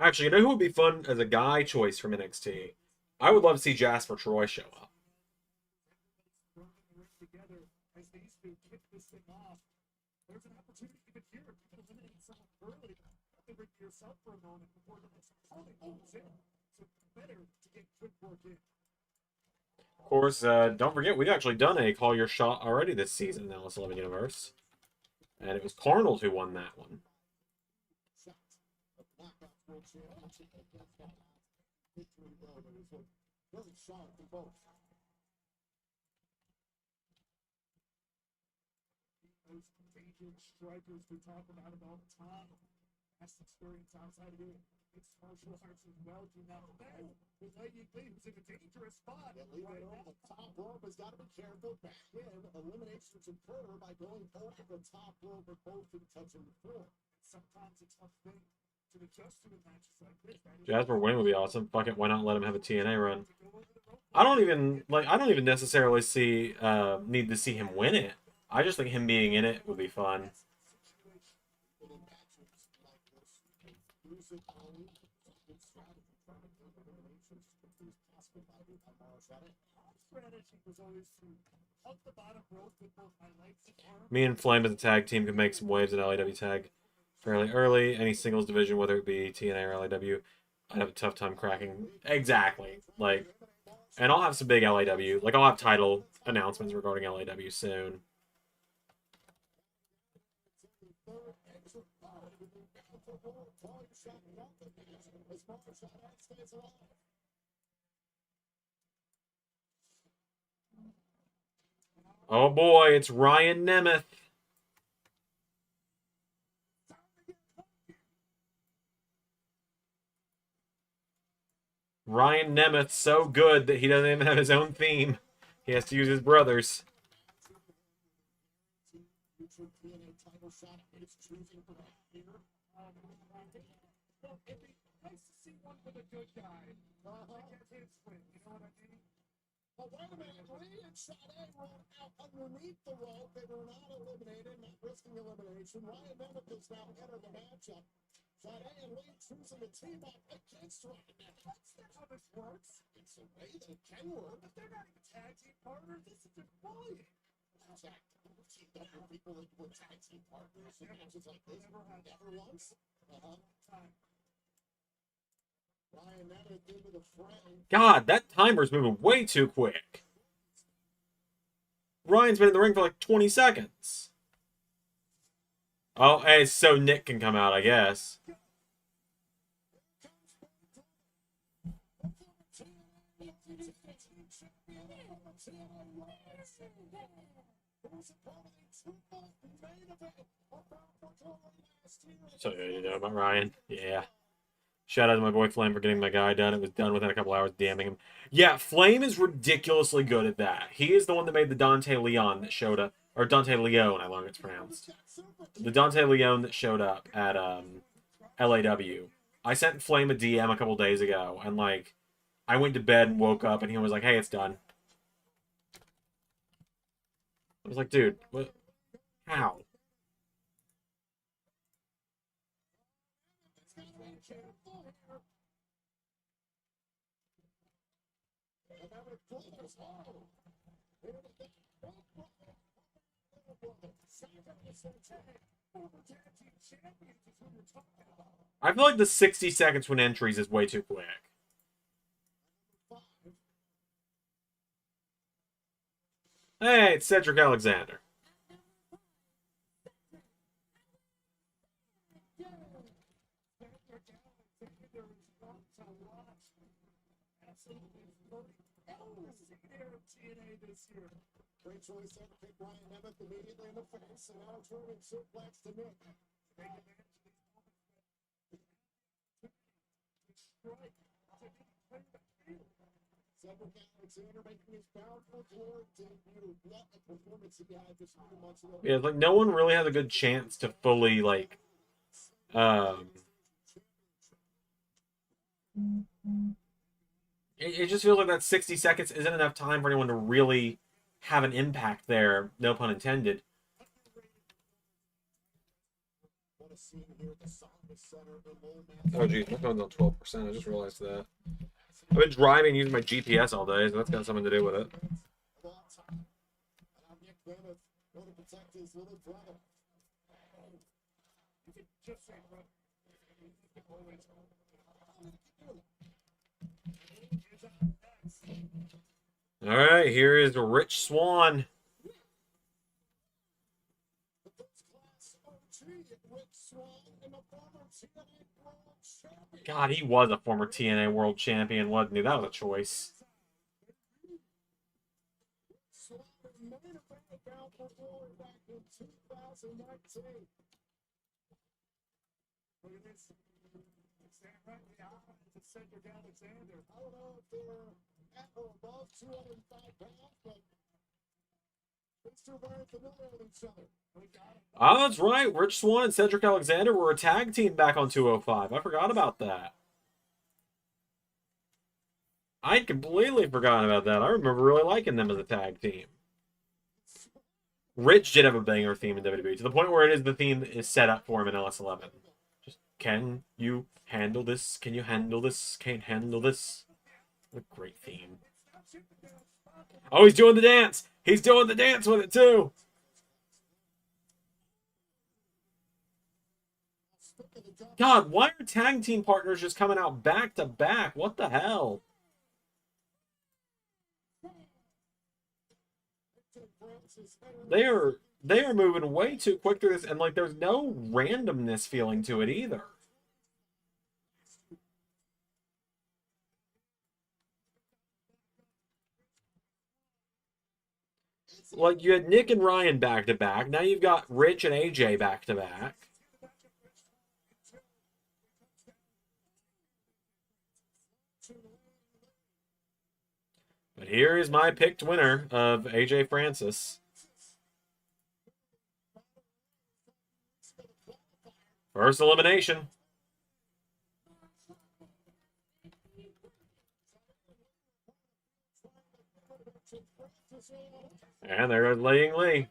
Actually, you know who would be fun as a guy choice from NXT? I would love to see Jasper Troy show up. Together as these 2 kick this thing off. There's an opportunity even here. You can eliminate someone early. You have to yourself for a moment before the next opponent moves in. So better to get quick work in. Of course, don't forget, we've actually done a Call Your Shot already this season in the LS11 universe. And it was Carnold who won that one. Very sharp for both. Those aging strikers we talk about it all the time. Best experience outside of it. It's martial arts as well. Do not fail. With Lady Lee, who's in a dangerous spot. And leaving it on the top rope has got to be careful. Back in, eliminations occur by going over the top rope with both feet touching the floor. Sometimes it's a tough thing to adjust to in matches like this. Jasper winning would be awesome. Fuck it, why not let him have a TNA run? I don't even necessarily see need to see him win it. I just think him being in it would be fun. use it early. Good strategy, trying to do eliminations as quickly as possible by Saturday. Our strategy was always to up the bottom rope with both my legs and arms. Me and Flame as a tag team could make some waves at LAW tag fairly early. Any singles division, whether it be TNA or LAW, I'd have a tough time cracking. Exactly. Like, and I'll have some big LAW. Like, I'll have title announcements regarding LAW soon. Oh boy, it's Ryan Nemeth. Ryan Nemeth's so good that he doesn't even have his own theme. He has to use his brother's. Well, it'd be nice to see one with a good guy. Get his win, you know what I mean? Oh, wait a minute. Lee and Sade rolled out underneath the rope. They were not eliminated, not risking elimination. Ryan Nemeth is now entered the matchup. Sade and Lee choosing to team up against Ryan Nemeth. That's not how this works. It's a way that it can work. But they're not even tag team partners. This is just bullying. Jack, teamed up with people that were tag team partners in matches like this. Never once. Time. Ryan Nemeth into the fray. God, that timer's moving way too quick. Ryan's been in the ring for like 20 seconds. Oh, hey, so Nick can come out, I guess. So, you know about Ryan? Yeah. Shout out to my boy Flame for getting my guy done. It was done within a couple hours, damning him. Yeah, Flame is ridiculously good at that. He is the one that made the Dante Leon that showed up. Or Dante Leon, I learned it's pronounced. The Dante Leon that showed up at LAW. I sent Flame a DM a couple days ago, and like, I went to bed and woke up, and he was like, "Hey, it's done." I was like, "Dude, what? How?" I feel like the 60 seconds when entries is way too quick. Hey, it's Cedric Alexander. Great choice there to pick Ryan Nemeth immediately in the face, and now turning suplex to Nick. Cedric Alexander making his powerful glory debut. What a performance he had just a few months ago. Yeah, like no one really has a good chance to fully like it just feels like that 60 seconds isn't enough time for anyone to really have an impact there, no pun intended. Oh geez, my phone's on 12%. I just realized that. I've been driving using my GPS all day, so that's got something to do with it. All right, here is Rich Swann. God, he was a former TNA World Champion, wasn't he? That was a choice. Look at this. Stand right in the eye to Cedric Alexander. I don't know if they're at or above 205 pounds, but these two very familiar with each other. Oh, that's right. Rich Swann and Cedric Alexander were a tag team back on 205. I forgot about that. I'd completely forgotten about that. I remember really liking them as a tag team. Rich did have a banger theme in WWE, to the point where it is the theme that is set up for him in LS11. Just Can you handle this? Can you handle this? Can't handle this. What a great theme. Oh, he's doing the dance. He's doing the dance with it, too. God, why are tag team partners just coming out back to back? What the hell? They are moving way too quick through this, and like there's no randomness feeling to it either. Like you had Nick and Ryan back to back. Now you've got Rich and AJ back to back. But here is my picked winner of AJ Francis. First elimination. And there goes Laying Lee.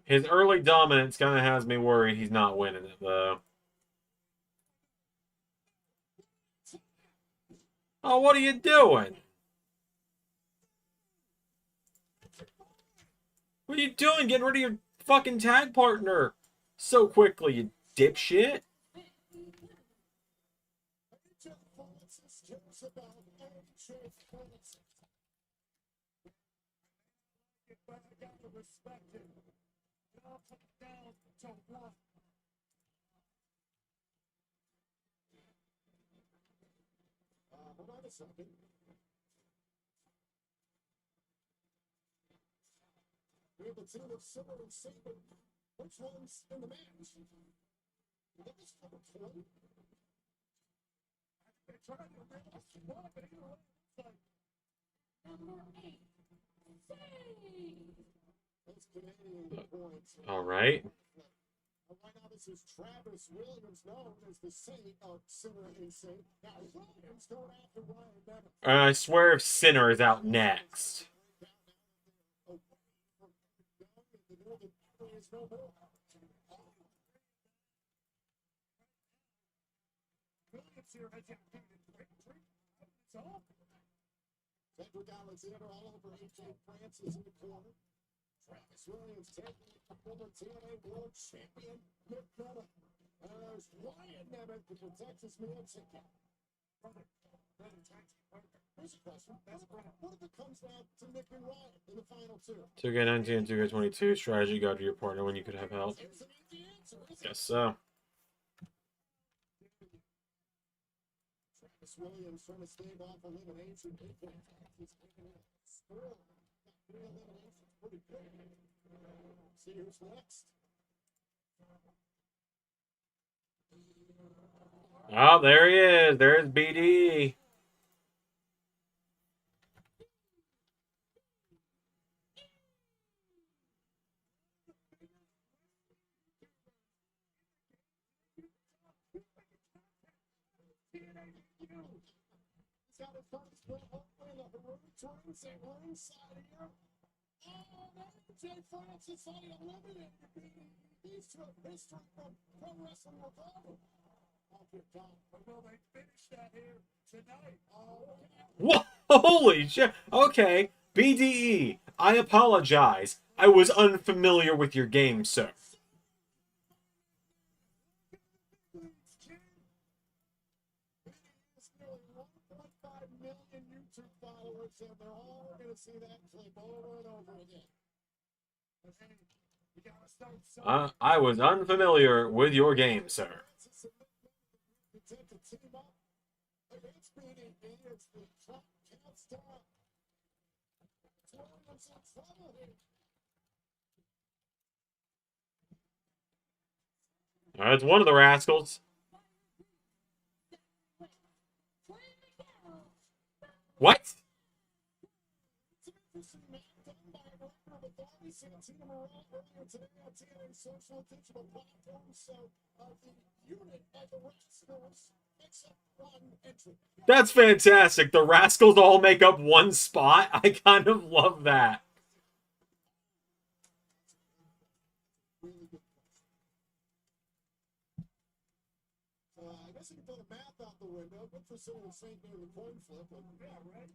His early dominance kind of has me worried he's not winning it, though. Oh, what are you doing? What are you doing? Getting rid of your fucking tag partner so quickly, you dipshit. Hold on a second. We have a team of Silver and Saber. Which one's in the match? That was number 20. They're trying to realize what, but you know, it's like number 8. Those Canadian points. All right. Right now, this is Travis Williams, known as the Saint of Sinner and Saint. Now, Williams going after Ryan Neville. I swear if Sinner is out next. Cedric Alexander all over AJ Francis in the corner. Travis Williams taking the former TNA World Champion Nick Miller. There's Ryan Nemeth to protect his man ticket. Here's a question. What if it comes down to Nick and Ryan in the final two? 2K19 and 2K22 strategy go to your partner when you could have help. Guess so. Travis Williams trying to stave off elimination. He's taking it. Score. Three eliminations. Pretty good. See who's next. Oh, there he is. There's BD. Got his buddies put over in the heroic twins at ringside here. AJ Francis on the eliminated. These two have history from Pro Wrestling Revolver. Oh, good God. Will they finish that here tonight? Oh, Whoa, holy shit. Okay, BDE, I apologize. I was unfamiliar with your game, sir. YouTube followers, and they're all going to see that clip over and over again. I was unfamiliar with your game, sir. It's one of the rascals. What? That's fantastic. The Rascals all make up one spot. I kind of love that. Easy to throw the math out the window. Good for sitting in St. during the coin flip. Yeah, right?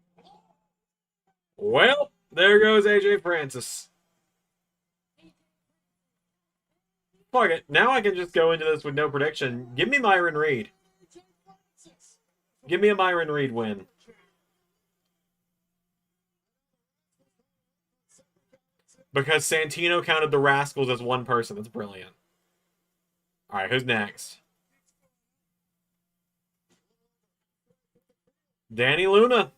Well, there goes AJ Francis. Fuck it. Now I can just go into this with no prediction. Give me Myron Reed. Give me a Myron Reed win. Because Santino counted the Rascals as one person. That's brilliant. Alright, who's next? Danny Luna.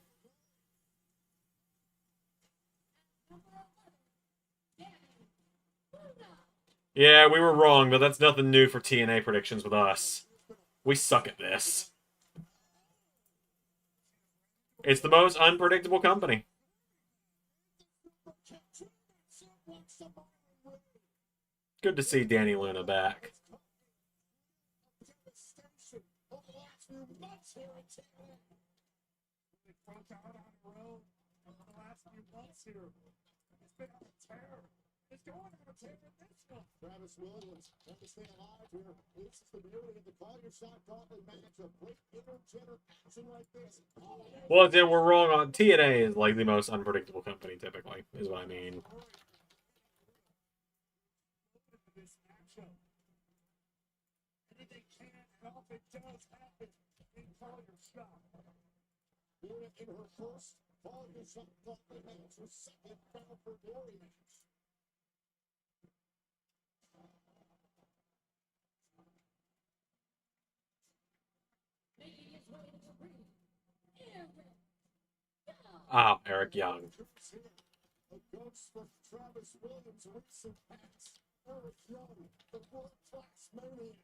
Yeah, we were wrong, but that's nothing new for TNA predictions with us. We suck at this. It's the most unpredictable company. Good to see Danny Luna back. Travis Williams, trying to stay alive here. This is the beauty of the Call Your Shot Gauntlet match. A great intergender action like this. Well, then we're wrong on TNA is like the most unpredictable company typically, is what I mean. In her first Call Your Shot Gauntlet match, her second Bound for Glory match. Ah, Eric Young. A ghost for Travis Williams' recent pass. Eric Young, the world-class maniac.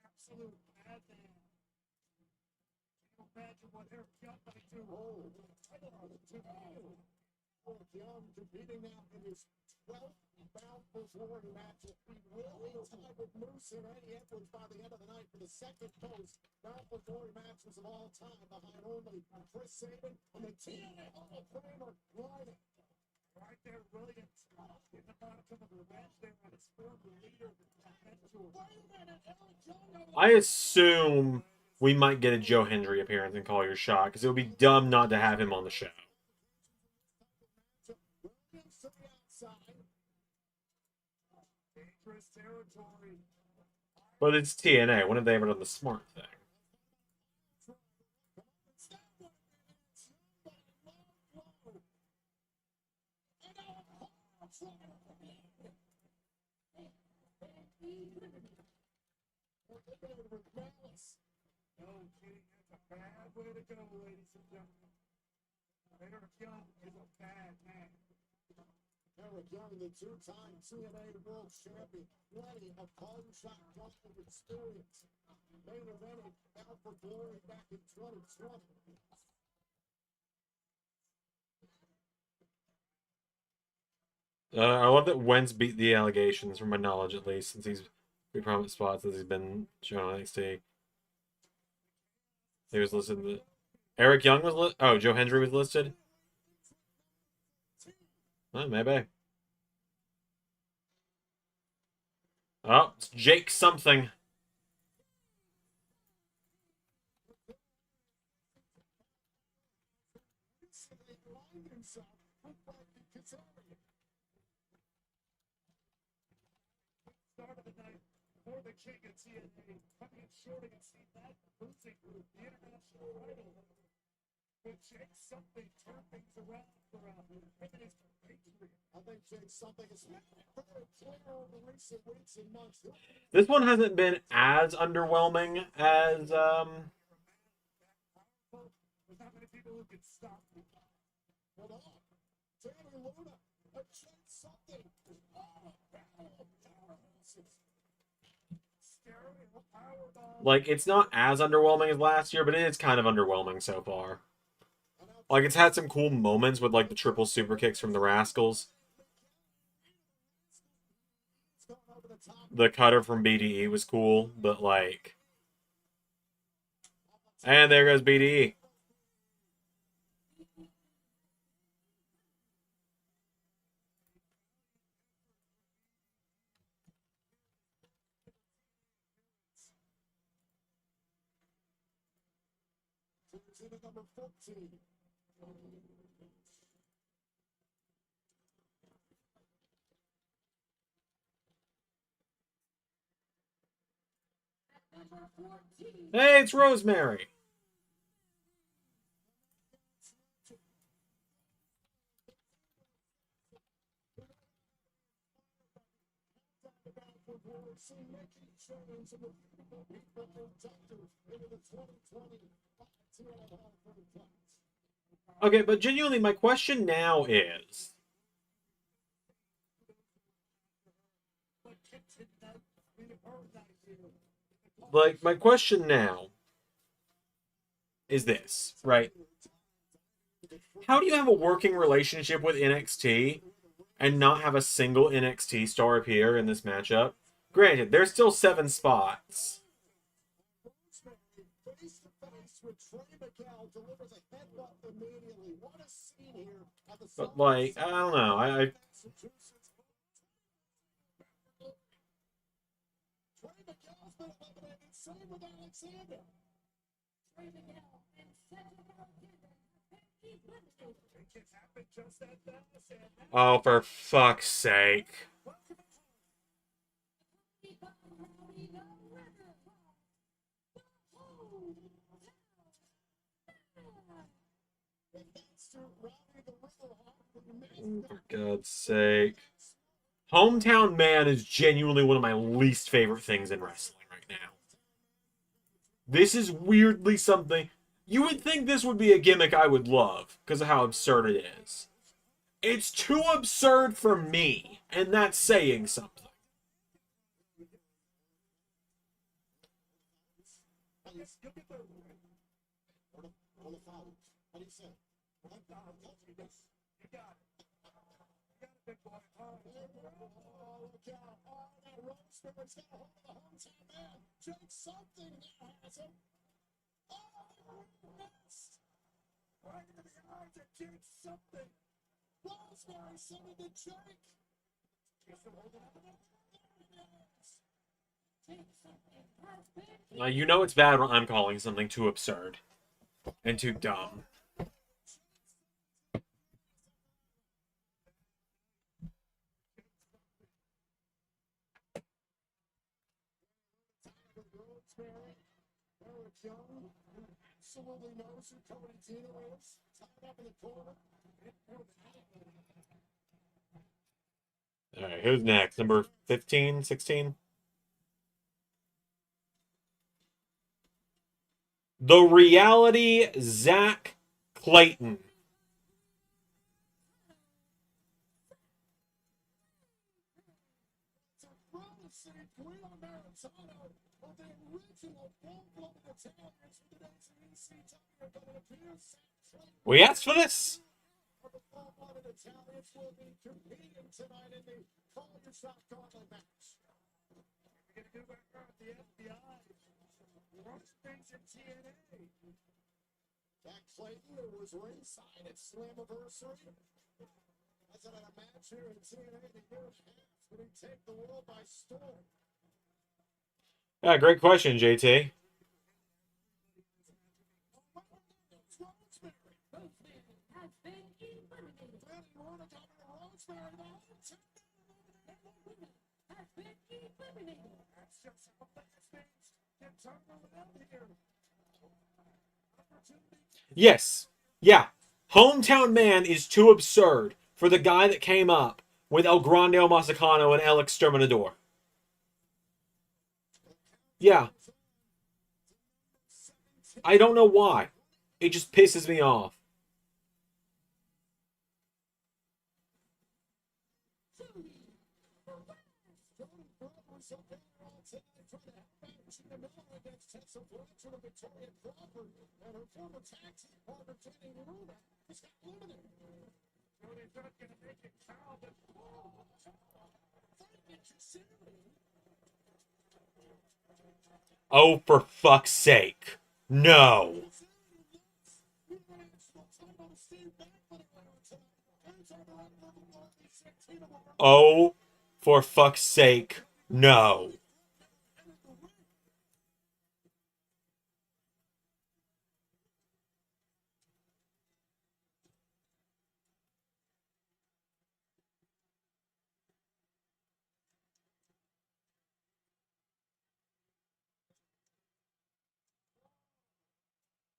Absolute madman. Imagine what Eric Young might do. Oh, Eric Young competing now in his 12th Bound for Glory match. He will be tied with Moose and Eddie Edwards by the end of the night for the second most Bound for Glory matches of all time, behind only Chris Sabin and the TNA Hall of Famer lineup. Right there, brilliant. In the bottom of the match there on his former leader. I assume we might get a Joe Hendry appearance in Call Your Shot, because it would be dumb not to have him on the show. But it's TNA. When have they ever done the smart thing? No kidding, that's a bad way to go, ladies and gentlemen. Eric Young is a bad man. Eric Young, the two-time TNA World Champion, plenty of Call Your Shot Gauntlet experience. Main evented Bound for Glory back in 2020. I love that Wentz beat the allegations, from my knowledge at least, since he's pretty prominent spots as he's been shown on NXT. He was listed. Eric Young was listed. Oh, Joe Hendry was listed. Oh, maybe. Oh, it's Jake something. Start of the night for the king of TNA, coming in short against that losing the international title. But Jake something turned things around for him and his compatriot. I think Jake something is very clear over recent weeks and months. This one hasn't been as underwhelming as There's not many people who can stop me. Hold on. Danny Luna, a Jake something. like it's not as underwhelming as last year, but it is kind of underwhelming so far. Like it's had some cool moments with like the triple super kicks from the Rascals. The cutter from BDE was cool, but like, and there goes BDE. jersey to number 14. Number 14. Hey, it's Rosemary. Okay, but genuinely, my question now is, like, my question now is this, right? How do you have a working relationship with NXT and not have a single NXT star appear in this matchup? Granted, there's still 7 spots. But, like, I don't know. I Oh, for fuck's sake. For God's sake. Hometown Man is genuinely one of my least favorite things in wrestling right now. This is weirdly something... You would think this would be a gimmick I would love, because of how absurd it is. It's too absurd for me, and that's saying something. You know it's bad when I'm calling something too absurd and too dumb. Alright, who's next? Number 15, 16? The Reality Zach Clayton. We asked for this. Jack Clayton was ringside at Slammiversary. I said, at a match here in TNA in a year and a half, would he take the world by storm? Yeah, great question, JT. Yes. Yeah. Hometown Man is too absurd for the guy that came up with El Grande Masacano and El Exterminador. Yeah. I don't know why. It just pisses me off. Oh, for fuck's sake. No. Oh, for fuck's sake. No.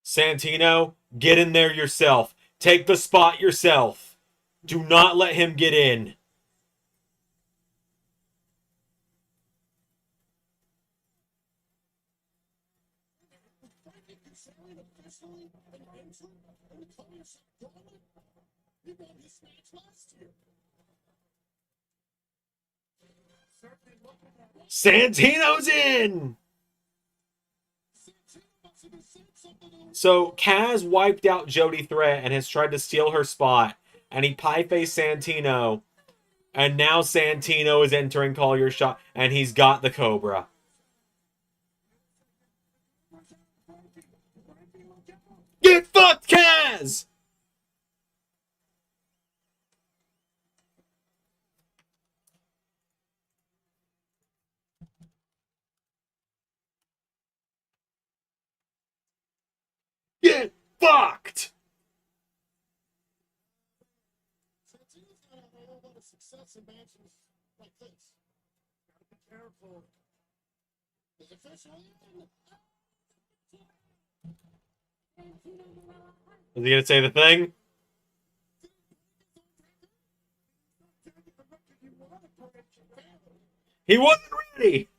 Santino, get in there yourself. Take the spot yourself. Do not let him get in. Santino's in! So Kaz wiped out Jody Threat and has tried to steal her spot. And he pie-faced Santino. And now Santino is entering Call Your Shot. And he's got the Cobra. Get fucked, Kaz! Get fucked! Santino's got a whole lot of success in matches like this. Gotta be careful. The official in. Is he gonna say the thing? He wasn't ready!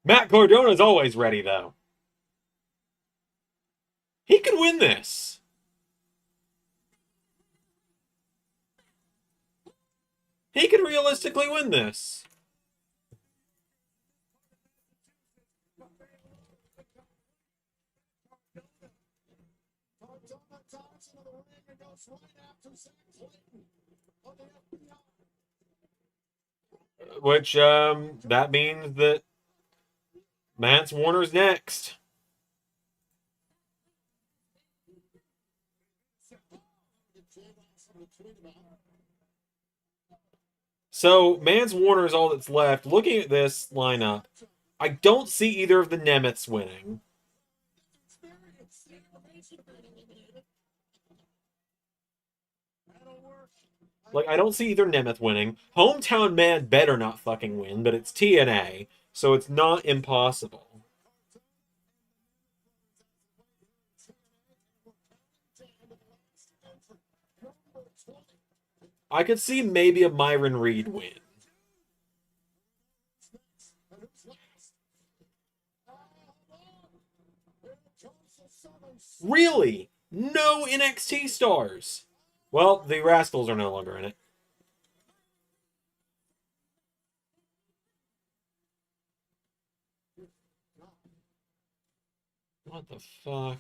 Matt Cardona's always ready, though. He could win this. He could realistically win this. Which, that means that Mance Warner's next. So, Mance Warner is all that's left. Looking at this lineup, I don't see either of the Nemeths winning. Like, I don't see either Nemeth winning. Hometown Man better not fucking win, but it's TNA, so it's not impossible. I could see maybe a Myron Reed win. Really? No NXT stars. Well, the Rascals are no longer in it. What the fuck?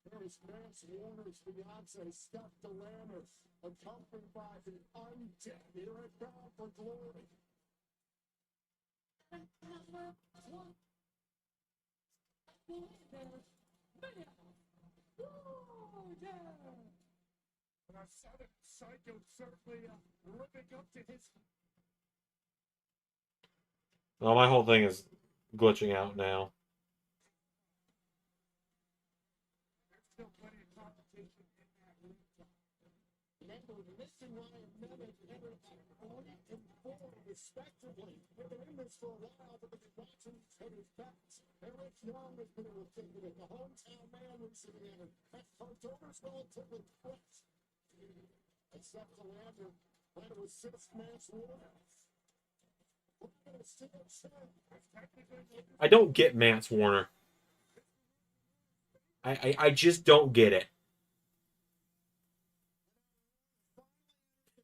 There's Mance Warner's fiance, Steph Delanis, accompanied by the Undead. Here it Bound for Glory. And our Southern Psycho certainly living up to his. Well, my whole thing is glitching out now. There's still plenty of competition in that league. Remember, missing Ryan Nemeth entered at 40 and 4 respectively. They've been in this for a while, but they've been watching each other's backs. Eric Young has been able to take it. The hometown man recently entered. That Cardona's relatively fresh. Except the lander, trying to assist Mance Warner. I don't get Mance Warner. I just don't get it.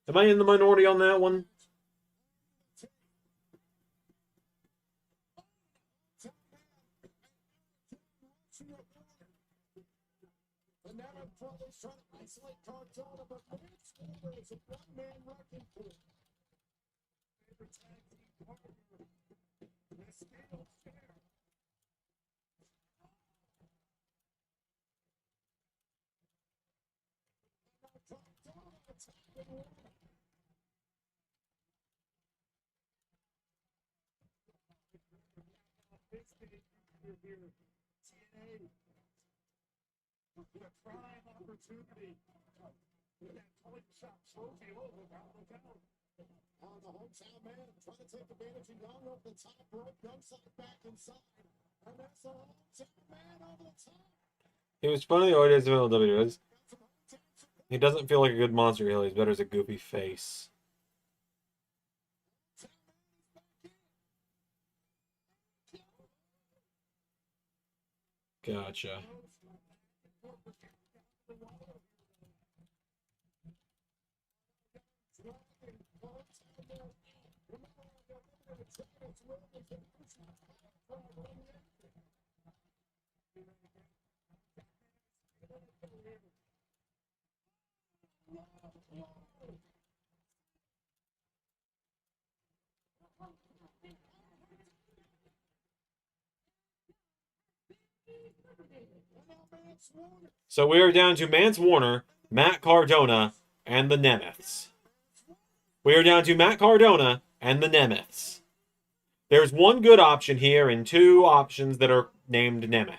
Am I in the minority on that one? And now I'm probably trying to isolate Cardona, but Mance Warner is a one-man wrecking crew. Favorite tag team partner. The scale fair. Cardona attacking Warner. This big here, TNA a prime opportunity. With that Cashapp trophy, oh, look out, look out. On the hometown man, trying to take advantage of Young over the top rope, Young side back inside. And that's the hometown man over the top. He was fun in the early days of LW. He doesn't feel like a good monster heel. He's better as a goofy face. Gotcha. So we are down to Mance Warner, Matt Cardona, and the Nemeths. We are down to Matt Cardona and the Nemeths. There's one good option here and two options that are named Nemeth.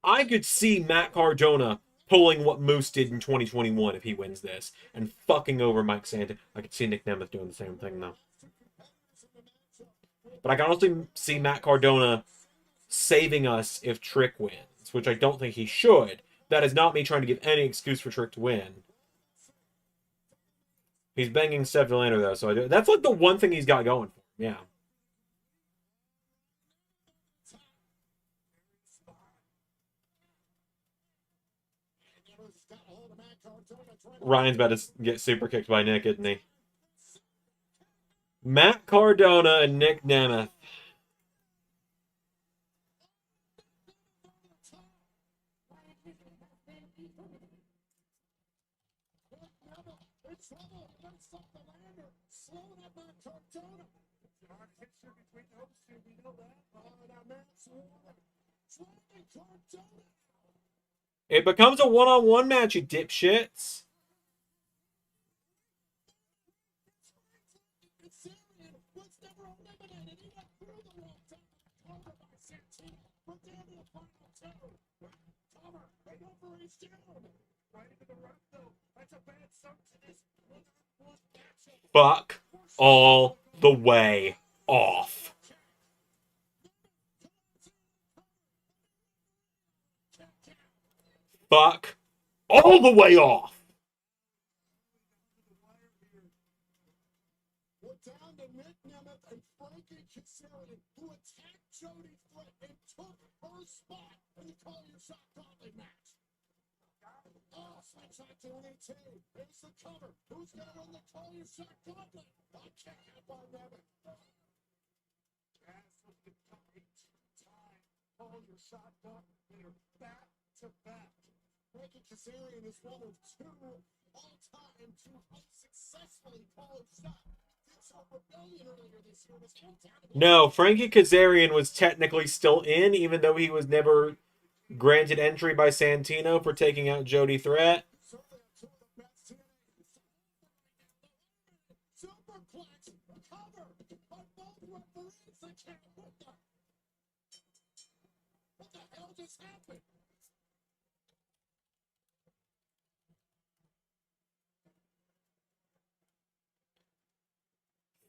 I could see Matt Cardona pulling what Moose did in 2021 if he wins this and fucking over Mike Santana. I could see Nick Nemeth doing the same thing though. But I can also see Matt Cardona saving us if Trick wins, which I don't think he should. That is not me trying to give any excuse for Trick to win. He's banging Steph Delander though, so that's like the one thing he's got going for him. Yeah. Ryan's about to get super kicked by Nick, isn't he? Matt Cardona and Nick Nemeth. It becomes a one-on-one match, you dipshits. Fuck all the way off. Fuck all the way off. We're down to Nick Nemeth and Frankie Cashapp, who attacked Jody Threat and took her spot in the Call Your Shot gauntlet match. Oh, slingshot to an 18. Here's the cover. Who's going to win the Call Your Shot gauntlet? I can't get by Nemeth. As with the 18-time Call Your Shot gauntlet winner, back to back. Frankie Cashapp is one of two all-time to unsuccessfully call a shot. No, Frankie Kazarian was technically still in, even though he was never granted entry by Santino for taking out Jody Threat. What the hell just happened?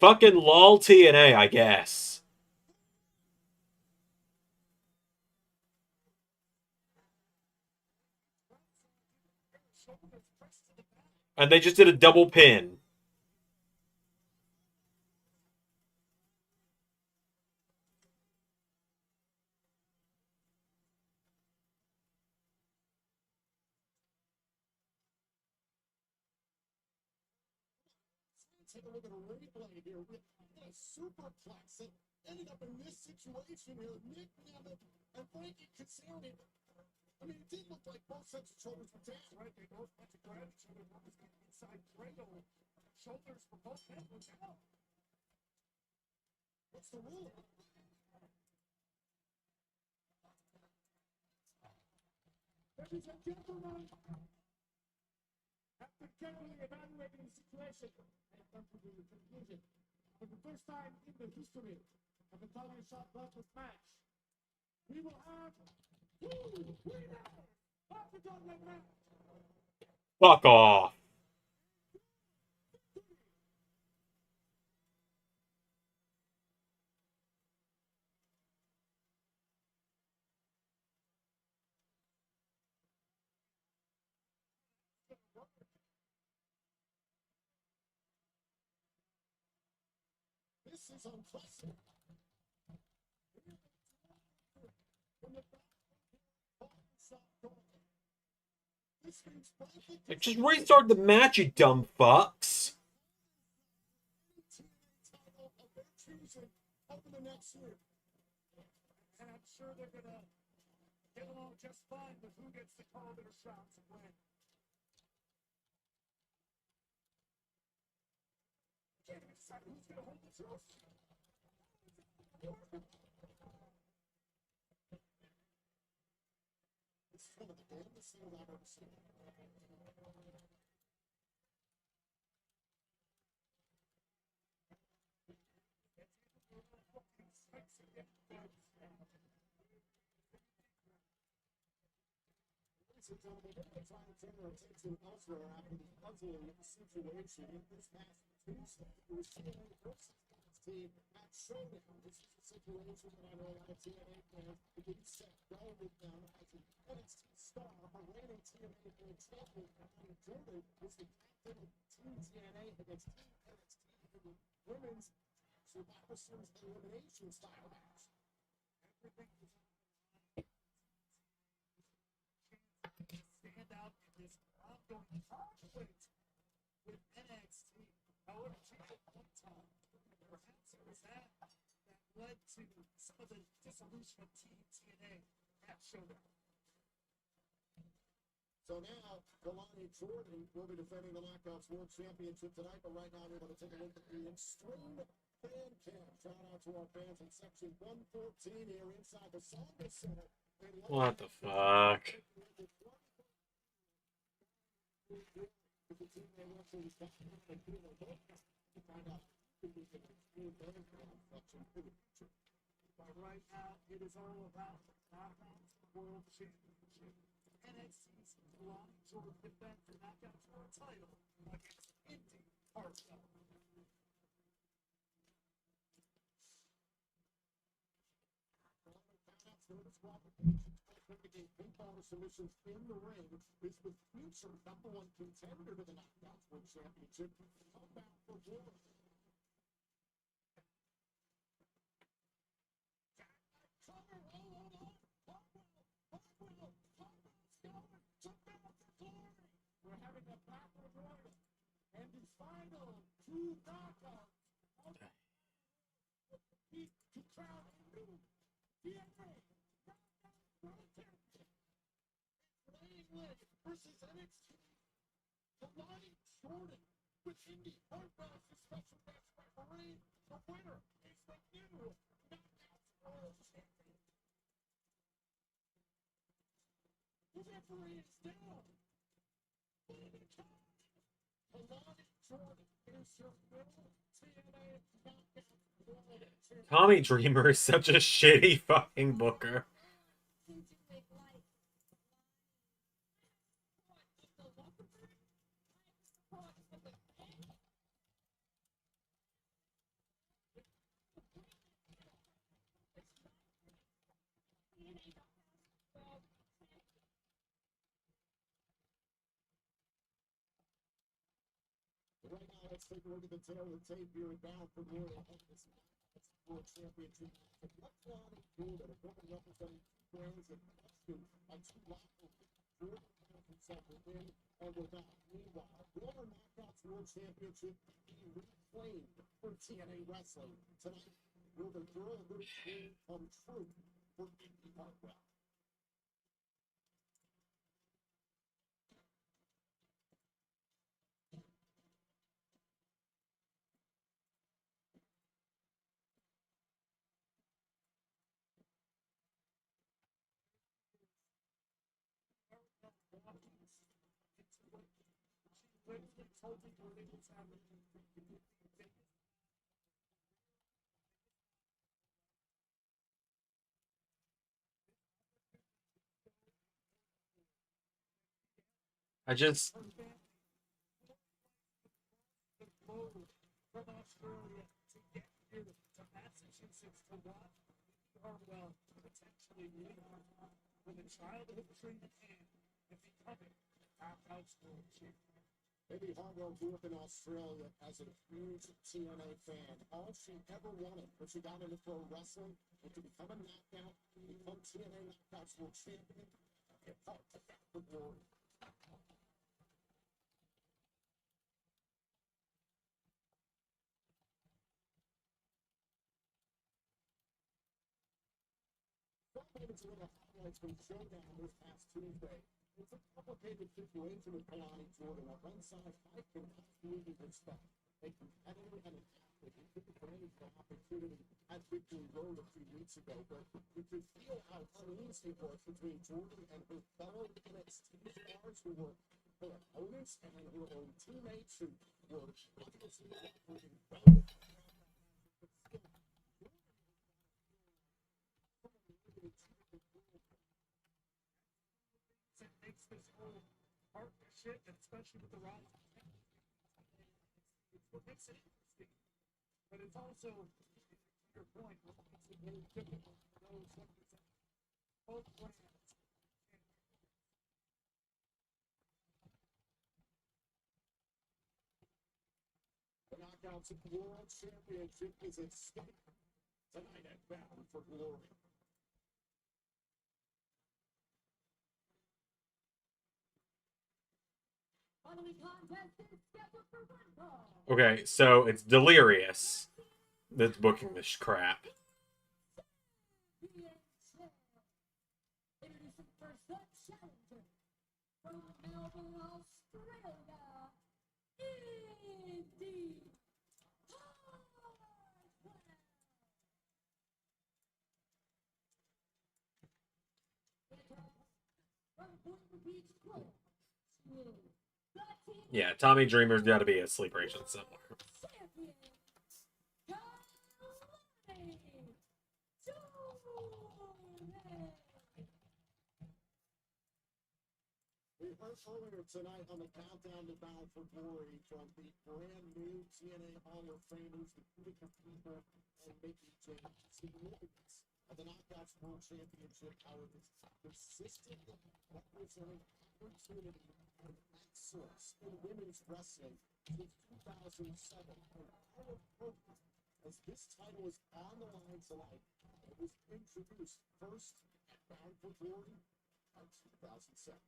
Fucking lol TNA, I guess. And they just did a double pin. Take a look at a replay here. We had a superplex that ended up in this situation here. Nick Nemeth and Frankie Cashapp. I mean, it did look like both sets of shoulders were down. Right, they both had to grab each other. One was getting inside cradle. Shoulders for both men were down. What's the rule? Ladies and gentlemen, After carefully evaluating the situation and comfortably with conclusion, for the first time in the history of the Color Shot Brothers match, we will have two winners of the tournament match. Fuck off. This is unprecedented. Just restart the match, you dumb fucks. And I'm sure they're gonna get along just fine with who gets to call their shots and when. Can't even decide who's gonna hold the trophy. This is one of the damnedest things I've ever seen. Ladies and gentlemen, we're going to try and turn our attention elsewhere after the puzzling situation in this past Tuesday. It was TNA versus this team at Showdown. This is a situation that I know a lot of TNA fans didn't set well with them as an NXT star, a reigning TNA World Champion, and Jordan was the captain of Team TNA against Team NXT in the Women's Survivor Series elimination style match. Everything was stand out in this ongoing conflict with NXT. However, at one time, perhaps it was that led to some of the dissolution of Team TNA at Showdown. So now, Kalani Jordan will be defending the Knockouts World Championship tonight, but right now we're going to take a look at the Extreme Fan Cam. Shout out to our fans in section 114 here inside the Saga Center. What the fuck? But right now, it is all about the Knockouts World Championship. NXT's Kalani Jordan defends the Knockouts World title against Indy Hartwell. Pinfall submissions in the ring is the future #1 contender to the Knockouts World Championship. Come back for more. We're having a battle royal and the final two knockouts to crown a new TNA Knockout World Champion. Laying leg versus NXT. Kalani Jordan with Indy Hartwell as the special guest referee. The winner is the new Knockouts World Champion. The referee is down. Kalani Jordan is your new TNA Knockouts World Champion. Tommy Dreamer is such a shitty fucking booker. Right now, let's take a look at the tail of the tape here and bound for glory of this World Championship. But what's Kalani Jordan, a woman representing two brands and questioned by two rivals, Jordan found himself within and without. Meanwhile, former Knockouts World Championship being reclaimed for TNA Wrestling. Tonight, will the girl of this dream come true for Indy Hartwell? I just From Australia to get here to Massachusetts to watch Harwell potentially leave with a childhood dream in hand and becoming a knockout world champion. Maybe Harwell grew up in Australia as a huge TNA fan. All she ever wanted when she got into pro wrestling was to become a knockout, become TNA Knockouts World Champion, and get part of that for glory. Moments of the highlights from Showdown this past Tuesday. It's a complicated situation with Kalani Jordan. On one side, I can absolutely respect a competitor and an athlete who took advantage of the opportunity at Victory Road a few weeks ago. But you could feel how uneasy it was between Jordan and her fellow NXT stars who were her opponents and her own teammates who were obviously operating well. That makes this whole partnership, and especially with the rise of it's what makes it interesting. But it's also, to your point, what makes it very difficult for those that present both brands. The Knockouts World Championship is at stake tonight at Bound for Glory. okay. So it's Delirious that's booking this crap. Yeah, Tommy Dreamer's got to be a sleeper agent somewhere. We heard earlier tonight on the Countdown to Bound for Glory from the brand new TNA Hall of Famers, the beautiful people, and Mickey James. Significance of the Knockouts World Championship, how it is consistently representing opportunity and excellence in women's wrestling since 2007. And our purpose, as this title is on the line tonight, it was introduced first at Bound for Glory in 2007.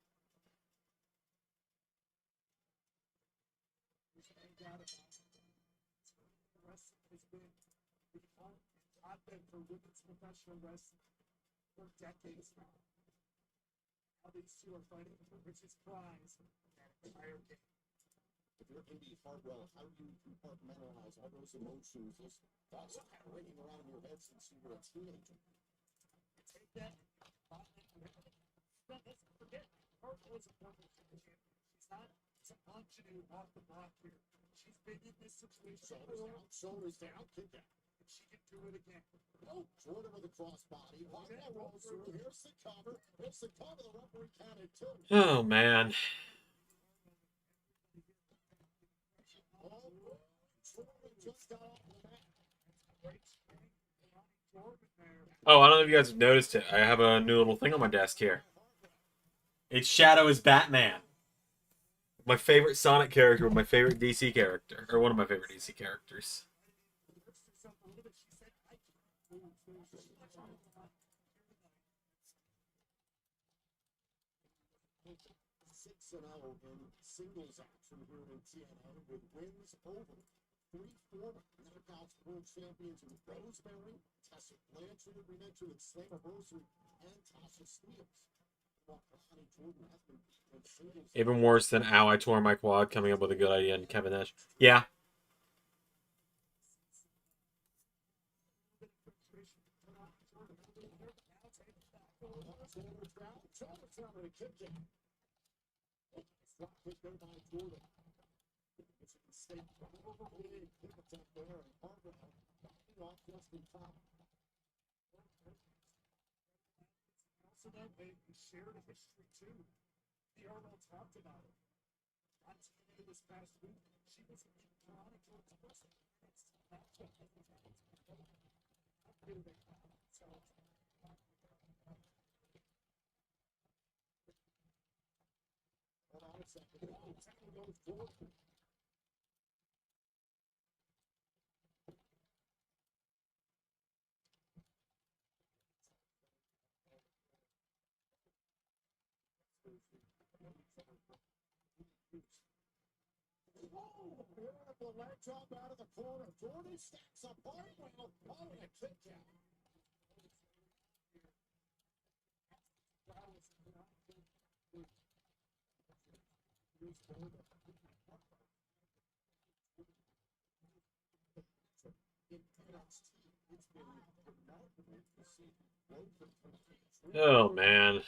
Wrestling has been the hotbed for women's professional wrestling for decades now. Now these two are fighting for Rich's prize that entire game. If you're Indy Hartwell, how do you compartmentalize all those emotions, those thoughts that are ringing around in your head since you were a teenager? You take that, let's forget, Hartwell is a former champion. She's not some ingenue off the block here. She's been in this situation. Shoulders down, kick out. And she can do it again. Oh, Jordan with a crossbody. Hartwell rolls through. Here's the cover. Here's the cover. The referee counted two. Oh man. Jordan just got off the mat. Oh, I don't know if you guys have noticed it. I have a new little thing on my desk here. It's Shadow as Batman. My favorite Sonic character, my favorite DC character, or one of my favorite DC characters. 6-0 in singles action here in TNA with wins over three former Knockouts World Champions in Rosemary, Tessa Blanchard, we mentioned, and Slammiversary, and Tasha Steeles. Even worse than "Ow, I tore my quad," coming up with a good idea and Kevin Nash. Yeah. It's a mistake. Big pivot up there, and Harbaugh backing off just in time. Also, that they shared a history too. PR talked about it. On TNA this past week, she was in Toronto for the first matchup. So, hold on a second. Oh, technically goes forward. The leg drop out of the corner. Jordan stacks up Barnwell. Oh, and a kick out. Oh man.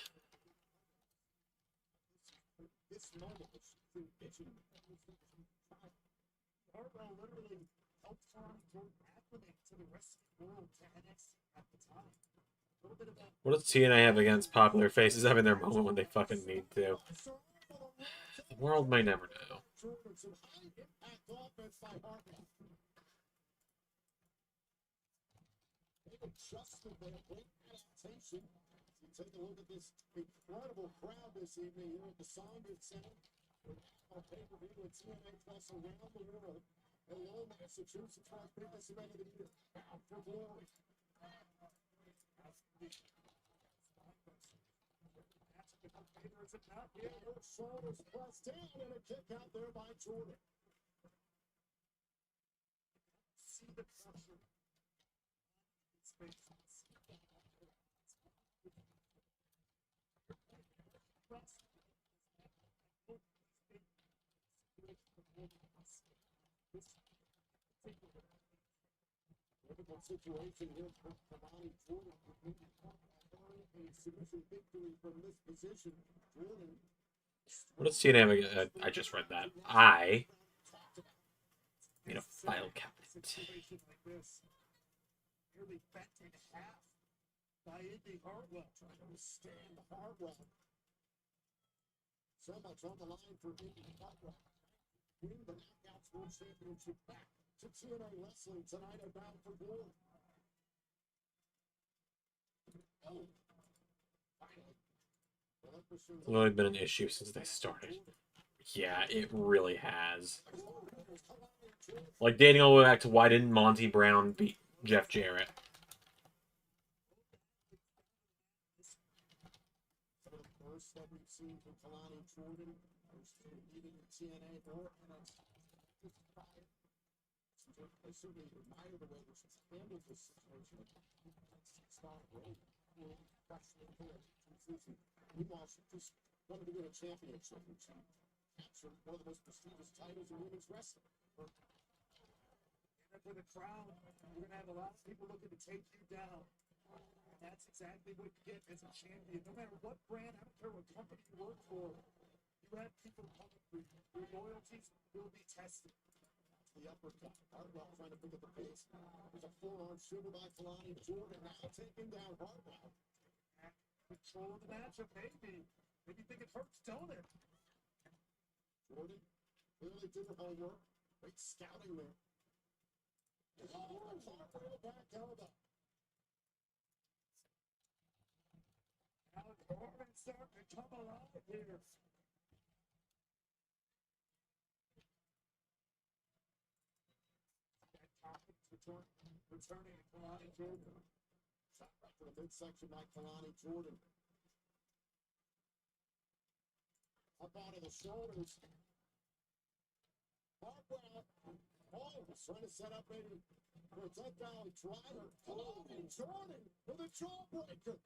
This moment was Harbaugh literally helped Toronto acclimate to the rest of the world to NXT at the time. A little bit of that. What does TNA have against popular faces having their moment when they fucking need to? The world may never know. Adjustment there, great adaptation. You take a look at this incredible crowd this evening here at the Saunders Center. On pay-per-view with TNA Plus around the world. Hello, Massachusetts, for our biggest event of the year. Bound for glory. Shoulders pressed down and a kick out there by Jordan. See the pressure. Difficult situation here for Kamani Jordan. A significant victory from this position. Jordan. What does TNA have against? I just read that. I need a file cabinet. Situation like this, nearly bent in half by Indy Hartwell, trying to withstand Hartwell. So much on the line for Indy Hartwell. Win the Knockouts World Championship back to TNA Wrestling tonight at Bound for Glory. Oh, finally. It's only been an issue since they started. Yeah, it really has. Like, dating all the way back to why didn't Monty Brown beat Jeff Jarrett? First that we've seen from Kalani Jordan, first meeting in TNA or NXT. I certainly admire the way that she's handled this situation. It's not great. Meanwhile, she just wanted to win a championship, and she captured one of the most prestigious titles in women's wrestling. And for the crowd, you're going to have a lot of people looking to take you down. And that's exactly what you get as a champion. No matter what brand, I don't care what company you work for, you have people coming for you. Your loyalties will be tested. The uppercut. Hartwell trying to pick up the pace. There's a forearm shooter by Kalani Jordan. Now taking down Hartwell. Control of the matchup, maybe. Maybe you think it hurts, don't it? Jordan clearly did her homework. Great scouting there. Hartwell back elbow. Now Jordan's starting to come alive here. Returning to Kalani Jordan. Shot right to the midsection by Kalani Jordan. Up out of the shoulders. Hartwell. Oh, he's trying to set up maybe for a Death Valley driver. Kalani Jordan with a jawbreaker.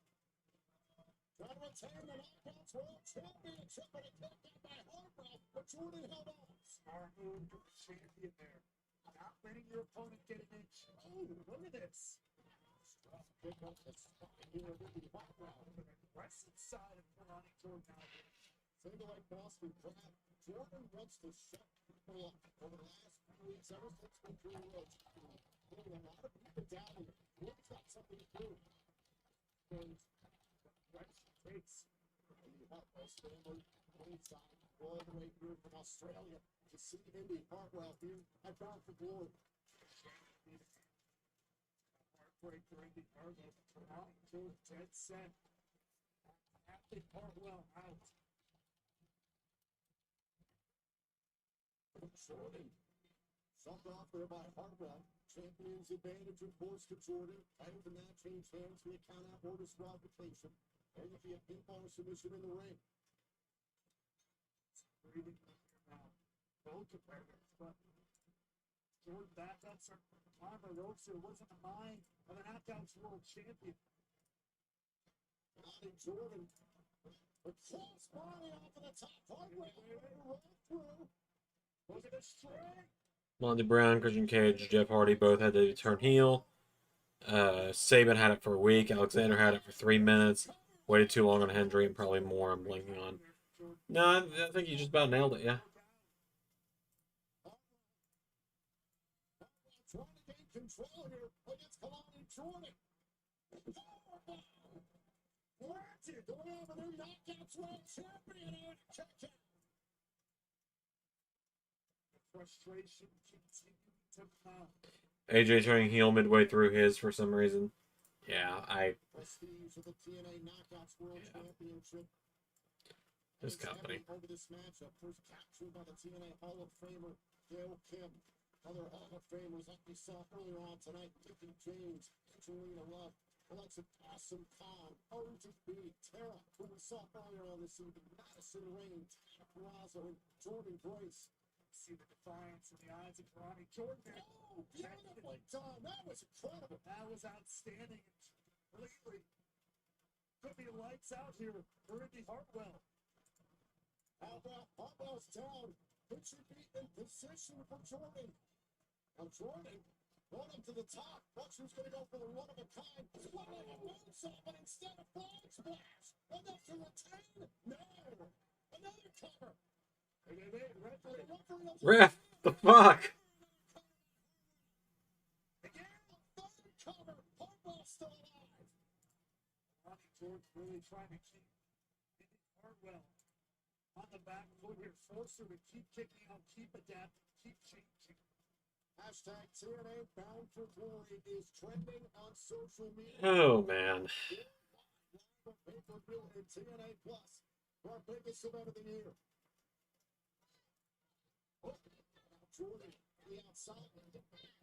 Trying to retain the Knockouts World Championship, but a kick by Hartwell, but Jordan held on. Smart move for the champion there. Not letting your opponent get an inch. Oh, look at this. Pick up the spot here with the Hartwell. Aggressive side of Kalani Jordan out here. Single leg Boston crab. Jordan wants to shut Over the last few weeks, ever since we drew a lot of people down here. He's got something to prove. And what she takes. Indy Hartwell's family, ringside, all the way here from Australia to see Indy Hartwell here at Bound for Glory. Heartbreak for Indy Hartwell. Toronto dead set. Indy Hartwell out. Jordan. Sucked off there by Hartwell. Champion's advantage, of course, to Jordan. Title to match changed hands via count out or disqualification. And if you have pinfall or submission in the ring. Breathing in your mouth. Both competitors, but Jordan backups are on the ropes. It wasn't the mind of an Knockouts World Champion. Not in Jordan. A cross body off of the top. Hartwell rolled through. Look at the strength. Monty Brown, Christian Cage, Jeff Hardy both had to turn heel. Saban had it for a week. Alexander had it for 3 minutes. Waited too long on Hendry and probably more I'm blinking on. No, I think you just about nailed it, yeah. Trying to gain control here against Kalani Jordan. Granted, the way over there, Knockouts World Champion on check. Frustration continuing to mount. AJ turning heel midway through his for some reason. Yeah, Prestige of the TNA Knockouts World Championship. This company. Over this matchup, first captured by the TNA Hall of Famer Gail Kim. Other Hall of Famers like we saw earlier on tonight: Dickie James, Angelina Love, Alexa Awesome Khan, ODB, Tara, who we saw earlier on this evening, Madison Rain, Tana Peraza, and Jordan Grace. See the defiance in the eyes of Ronnie Jordan. Oh, beautiful time. That was incredible. That was outstanding. Completely. Could be lights out here for Indy Hartwell. Hartwell's down. It should be in position for Jordan. Now Jordan going up to the top. Watch who's going to go for the one of a kind. Swelling a moonsault, but instead of frog splash. Enough to retain? No. Another cover. Ref, the fuck? Again, third cover. Hartwell still alive. Ronnie George really trying to keep Indy Hartwell on the back foot here. Force her to keep kicking out, keep adapting, keep changing. Hashtag TNA Bound for Glory is trending on social media. Oh, man. Pay-per-view and TNA Plus for our biggest event of the year. Jordan, the outside.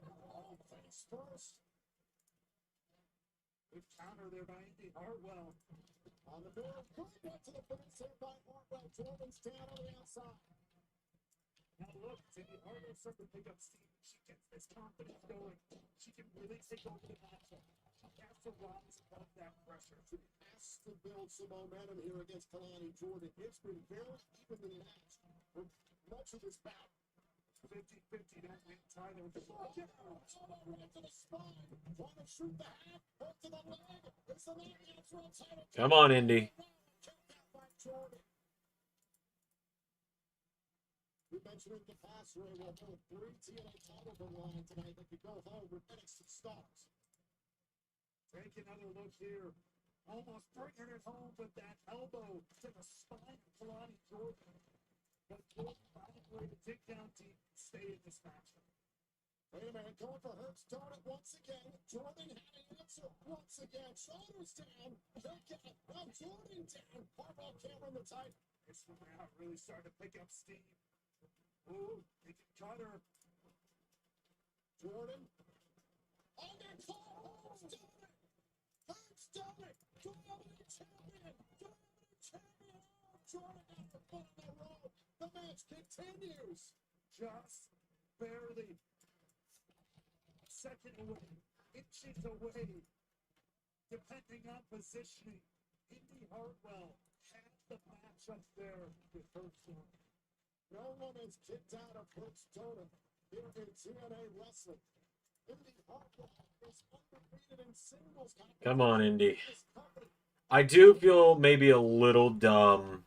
Oh, face first. Good counter there by Indy Hartwell. On the door, going back to the finish here by Hartwell. Jordan's down on the outside. Now look, Indy Hartwell starting to pick up steam. She gets this confidence going. She can really take over the matchup. She has to rise above that pressure. She has to build some momentum here against Kalani Jordan. It's been very evenly matched for much of this bout. 50-50, don't win title. Right to the spine. Trying to shoot the half. Hook to the leg. It's the Knockouts World title. Come on, Indy. We mentioned in the past, Ray, we'll hold 3 TNA titles on the line tonight that could go home with NXT stars. Take another look here. Almost bringing it home with that elbow to the spine of Kalani Jordan. But Jordan finding a way to dig down deep and stay in this matchup. Wait a minute, going for Herb's donut once again. Jordan had an answer once again. Shoulders down. Kick out. Now Jordan down. Hartwell can't win the title. This one out really starting to pick up steam. Ooh, they can cut her. Jordan. Underclaw. Herb's done it. Herb's done it. Jordan champion. Jordan champion. Jordan got the foot in the road. The match continues. Just barely. Second away. Inches away. Depending on positioning. Indy Hartwell had the match up there with Herb's. No one is kicked out of Herb's Donut here in TNA Wrestling. Indy Hartwell is undefeated in singles. Come on, Indy. I do feel maybe a little dumb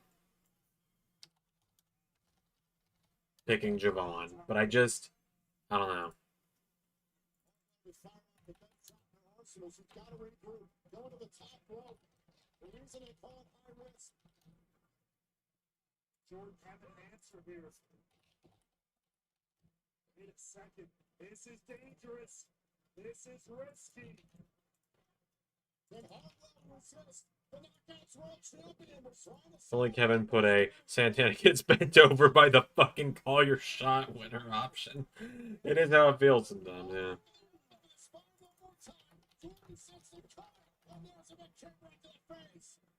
picking Javon, but I don't know. They fire off the best shot in their arsenals. You've got to regroup. Go to the top rope. The reason they call it high risk. Jordan having an answer here. Wait a second. This is dangerous. This is risky. Then Hartwell resists. The Knockouts World Champion was trying to Only Kevin put a Santana gets bent over by the fucking call your shot winner option. It is how it feels sometimes, yeah.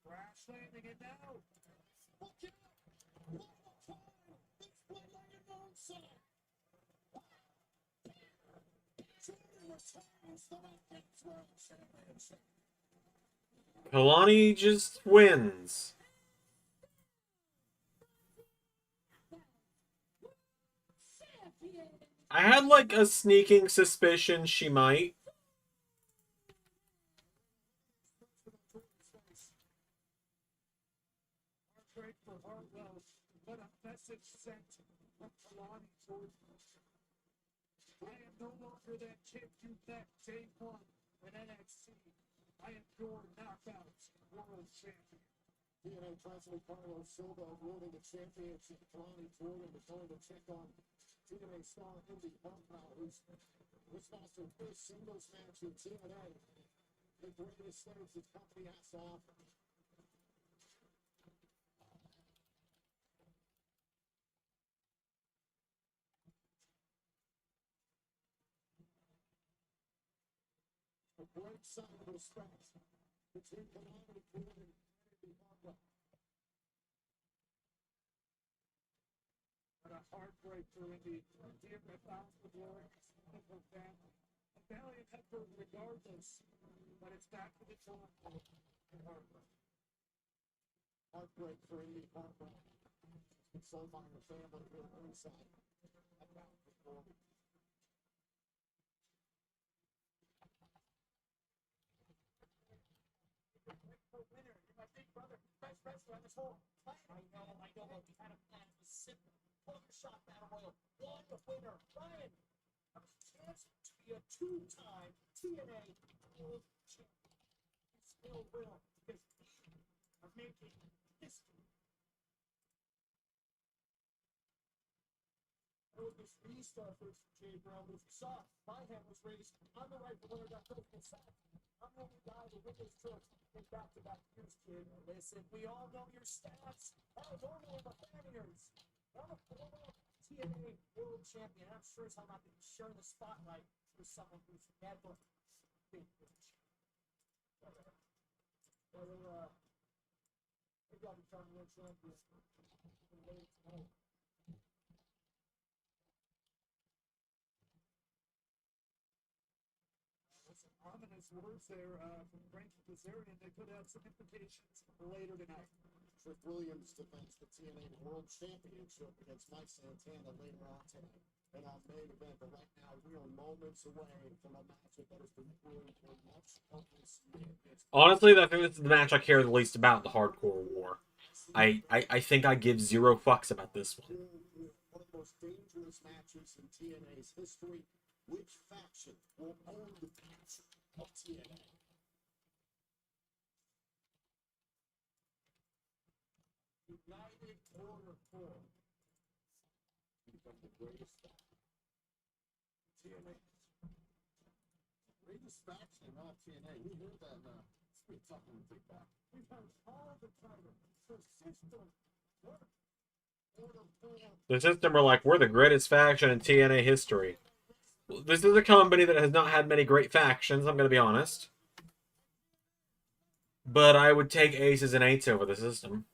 Crash landing it now. Kalani just wins. I had like a sneaking suspicion she might. Heartbreak for Hartwell. What a message sent from Kalani towards I am no longer that kid you met day one in NXT. I am your knockout world champion. TNA President Carlos Silva awarding the championship to Kalani Jordan is going to check on TNA star Indy Hartwell, who's lost her first singles match in TNA. The greatest stage his company has to offer. A great sign of respect between Kalani Jordan and Indy Hartwell. What a heartbreak for Indy. Dear without the glory of her family. A valiant effort regardless, but it's back to the drawing board in Hartwell. Heartbreak for Indy Hartwell. Consoled by her family here at ringside. About the glory. Winner, you're my big brother, best wrestler on this whole planet. I know, but we had a plan. It was simple. Pull your shot, Battle Royal. One winner, Ryan. A chance to be a two-time TNA World Champion. You still will, because we are making history. It was restart first for Jay Brown, but as you saw, my hand was raised. I'm the rightful winner, got broken inside. I'm the only guy that win this church in back-to-back years, kid. Listen, we all know your stats. Hell, normally the banners. I'm a former TNA World Champion. I'm sure as hell not to be sharing the spotlight with someone who's never been rich. Well, maybe I'll become world champion later tonight. Ominous words there from Frank Kazarian. They could have some implications later tonight. Trick Williams defends the TNA World Championship against Mike Santana later on tonight. And our main event, but right now we are moments away from a matchup that has been brewing for much of this year. Honestly, I think this is the match I care the least about, the Hardcore War. I think I give zero fucks about this one. One of the most dangerous matches in TNA's history. Which faction will own the future of TNA? United Order 4. Become the greatest faction. TNA. Greatest faction in all TNA. We heard that it's pretty tough when we take back. We've heard all the time. The system. Order 4. The System are like, we're the greatest faction in TNA history. This is a company that has not had many great factions, I'm going to be honest. But I would take aces and eights over the System.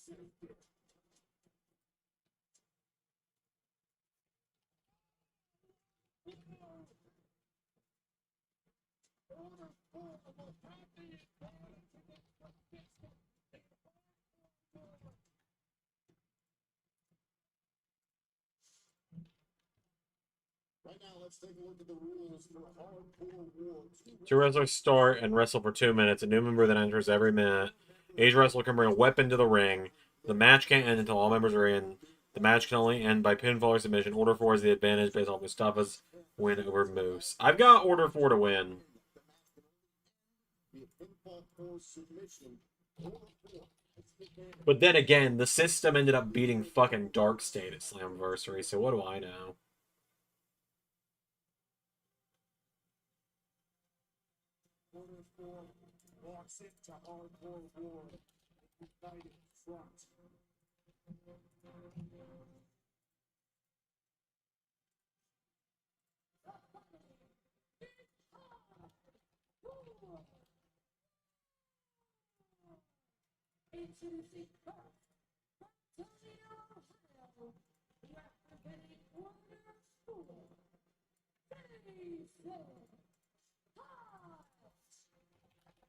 Right now, let's take a look at the rules for Hardcore War. Two wrestlers start and wrestle for 2 minutes. A new member that enters every minute. Each wrestler can bring a weapon to the ring. The match can't end until all members are in. The match can only end by pinfall or submission. Order 4 is the advantage based on Mustafa's win over Moose. I've got Order 4 to win. But then again, the system ended up beating fucking Dark State at Slammiversary, so what do I know? Order 4 walks into Hardcore War. United front.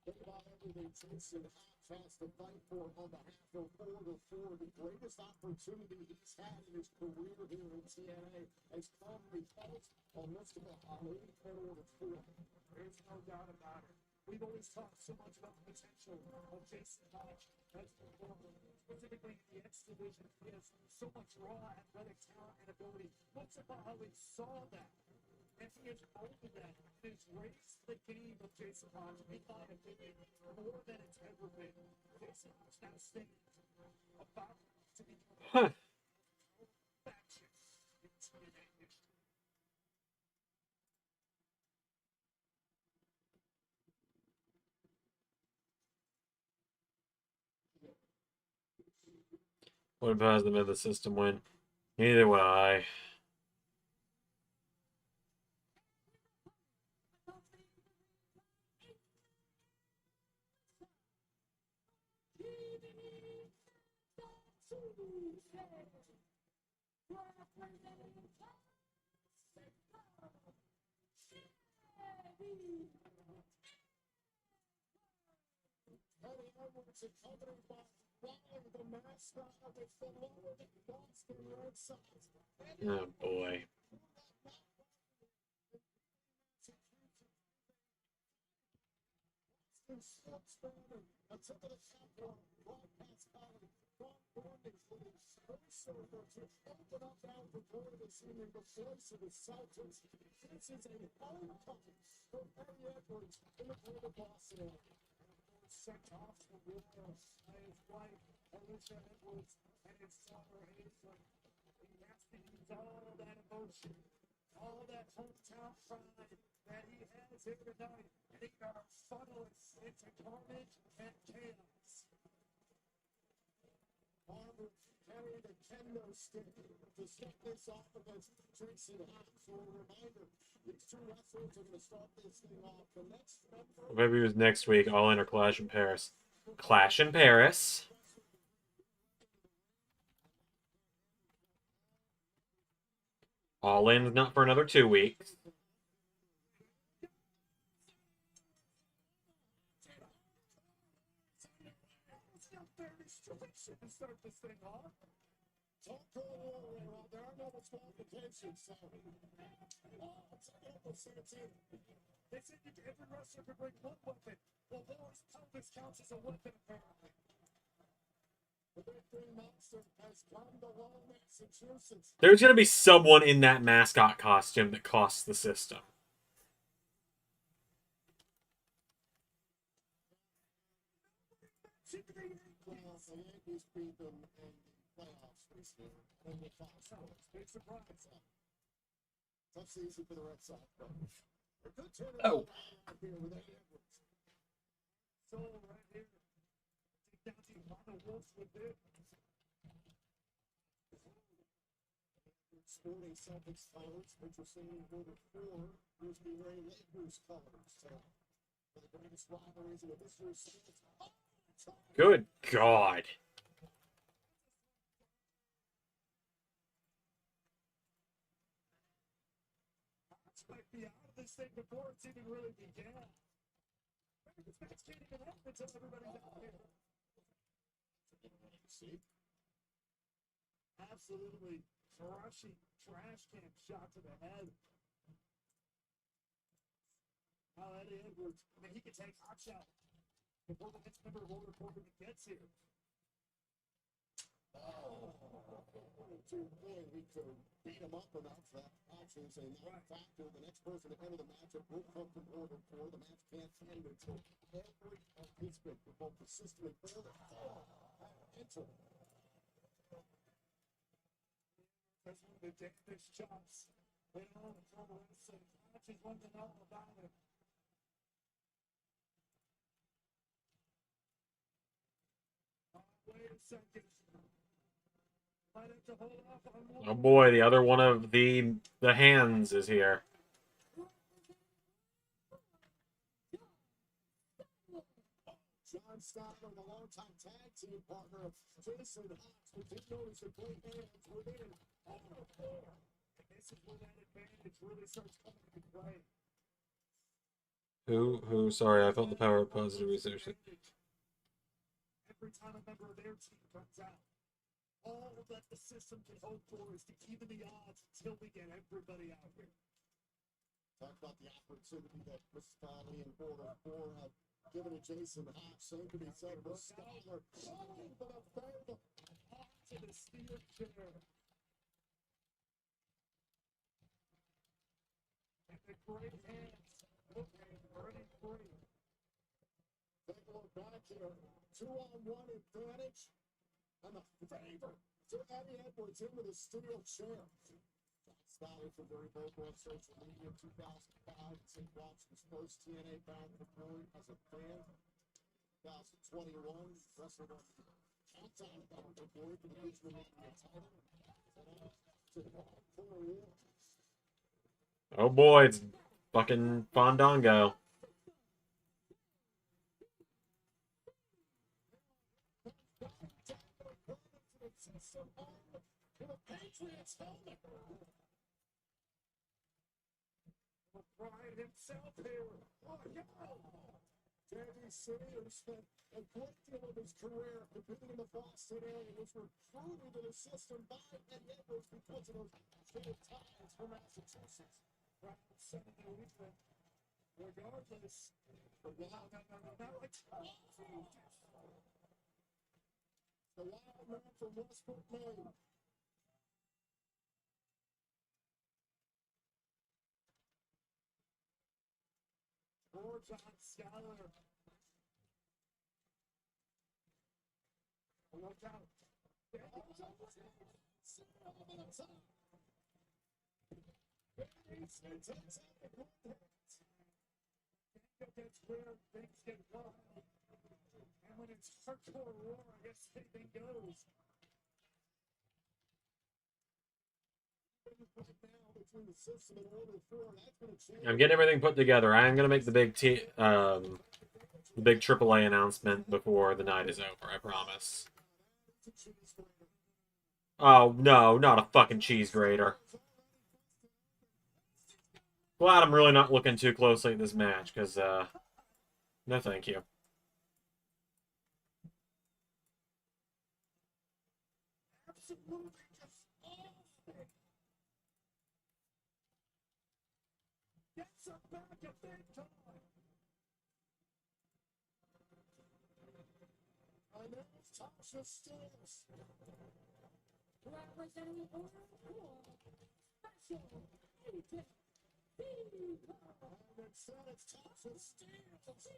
Think about everything Jason has to fight for on behalf of Order 4. The greatest opportunity he's had in his career here in TNA has come because of Mustafa Ali and Order 4. There's no doubt about it. We've always talked so much about the potential of Jason Hodge as performer, specifically in the X division. He has so much raw athletic talent and ability. Mustafa Ali saw that. And he has molded that and has raised the game of Jason Hodge, in my opinion, more than it's ever been. Jason Hodge now stands about to be faction in TNA history. What about the mid the system win? Neither would I. Eddie Edwards accompanied by Ryan, the mascot of the beloved Boston Red Sox. Oh boy. Until the top broadcast column, Ron Gordon for the voiceover to open up now the door this evening, the voice of the Celtics. This is a homecoming for Eddie Edwards in the greater Boston area. Sent off to the Royals by his wife, Alicia Edwards, and his daughter, Asa. He has to use all that emotion, all that hometown pride that he has here tonight, and he got to funnel it into carnage and chaos. Barber carrying a kendo stick to start this off against Jason Hodge. So a reminder, these two wrestlers are going to start this thing off. The next member. Maybe it was next week. All in or Clash in Paris. Clash in Paris. All in not for another 2 weeks. To start this thing off. Talk to a warrior. Well, there are no disqualifications, so. Oh, it's a Santana. They said that every wrestler could bring one weapon. Well, Lawrence Pelvis counts as a weapon, apparently. The Big Green Monster has come to Lowell, Massachusetts. There's going to be someone in that mascot costume that costs the system. Well, the Yankees beat them in the playoffs recently. And the Fox. Big surprise. Tough season for the Red Sox. A good turnaround right here with Eddie Edwards. So right here, take down the Mono Wolves with it. Sporting Celtics colors, interesting in Order 4, used to be wearing Lakers colors. So, for the greatest rivalries in the history of sports. Good God. thing before it's even really began. This match can't even end until everybody's out here. See? Absolutely crushing trash can shot to the head. Now Eddie Edwards, I mean, he can take hot shot before the next member of Order 4 gets here. He could beat him up enough that actually is a non-factor. The next person to enter the matchup will come from Order 4. The match can't end until every participant for both the system and Order 4 enter. That's one of the damnedest chops later on in the wrestling. Match is one to know about it. Wait a second. Might have to hold off on one. Oh boy, the other one of the hands is here. John Stockton, the longtime tag team partner of Jason Hawks, who didn't notice the great hands within Order 4. And this is where that advantage really starts coming into play. Who? Sorry, I felt the power of positive research. Every time a member of their team comes out, all that the system can hope for is to even the odds until we get everybody out here. Talk about the opportunity that Pasquale and Order 4 have given to Jason Hawks. Same could be said for Skyler. Oh, but a fair To the steel chair. And the great hands looking pretty free. Take a look back here. 2-on-1 advantage. And a favor to Eddie Edwards into the steel chair. Skyler from very vocal on social media in 2005. St. Watson's first TNA bound for glory as a fan. 2021, wrestled on the Countdown bound for glory for the Regional Media title. To the War. Oh boy, it's fucking Fandango. Brian himself here. Oh, no! JVC, who spent a great deal of his career competing in the Boston area, was recruited to the system by Eddie Edwards because of those shared ties from Massachusetts. Right, sending the weekend. Regardless. No, it's the wild man from Westport, Maine. poor John Skyler. Look out. That's where things get rough. And when it's hardcore war, I guess anything goes. I'm getting everything put together. I am gonna make the big the big AAA announcement before the night is over. I promise. Oh no, not a fucking cheese grater. Glad I'm really not looking too closely at this match, because no thank you. Absolutely just awful. Gets up back at big time. I know Tasha Steels. Representing Order 4, Special Agent And instead it's Tasha Steels.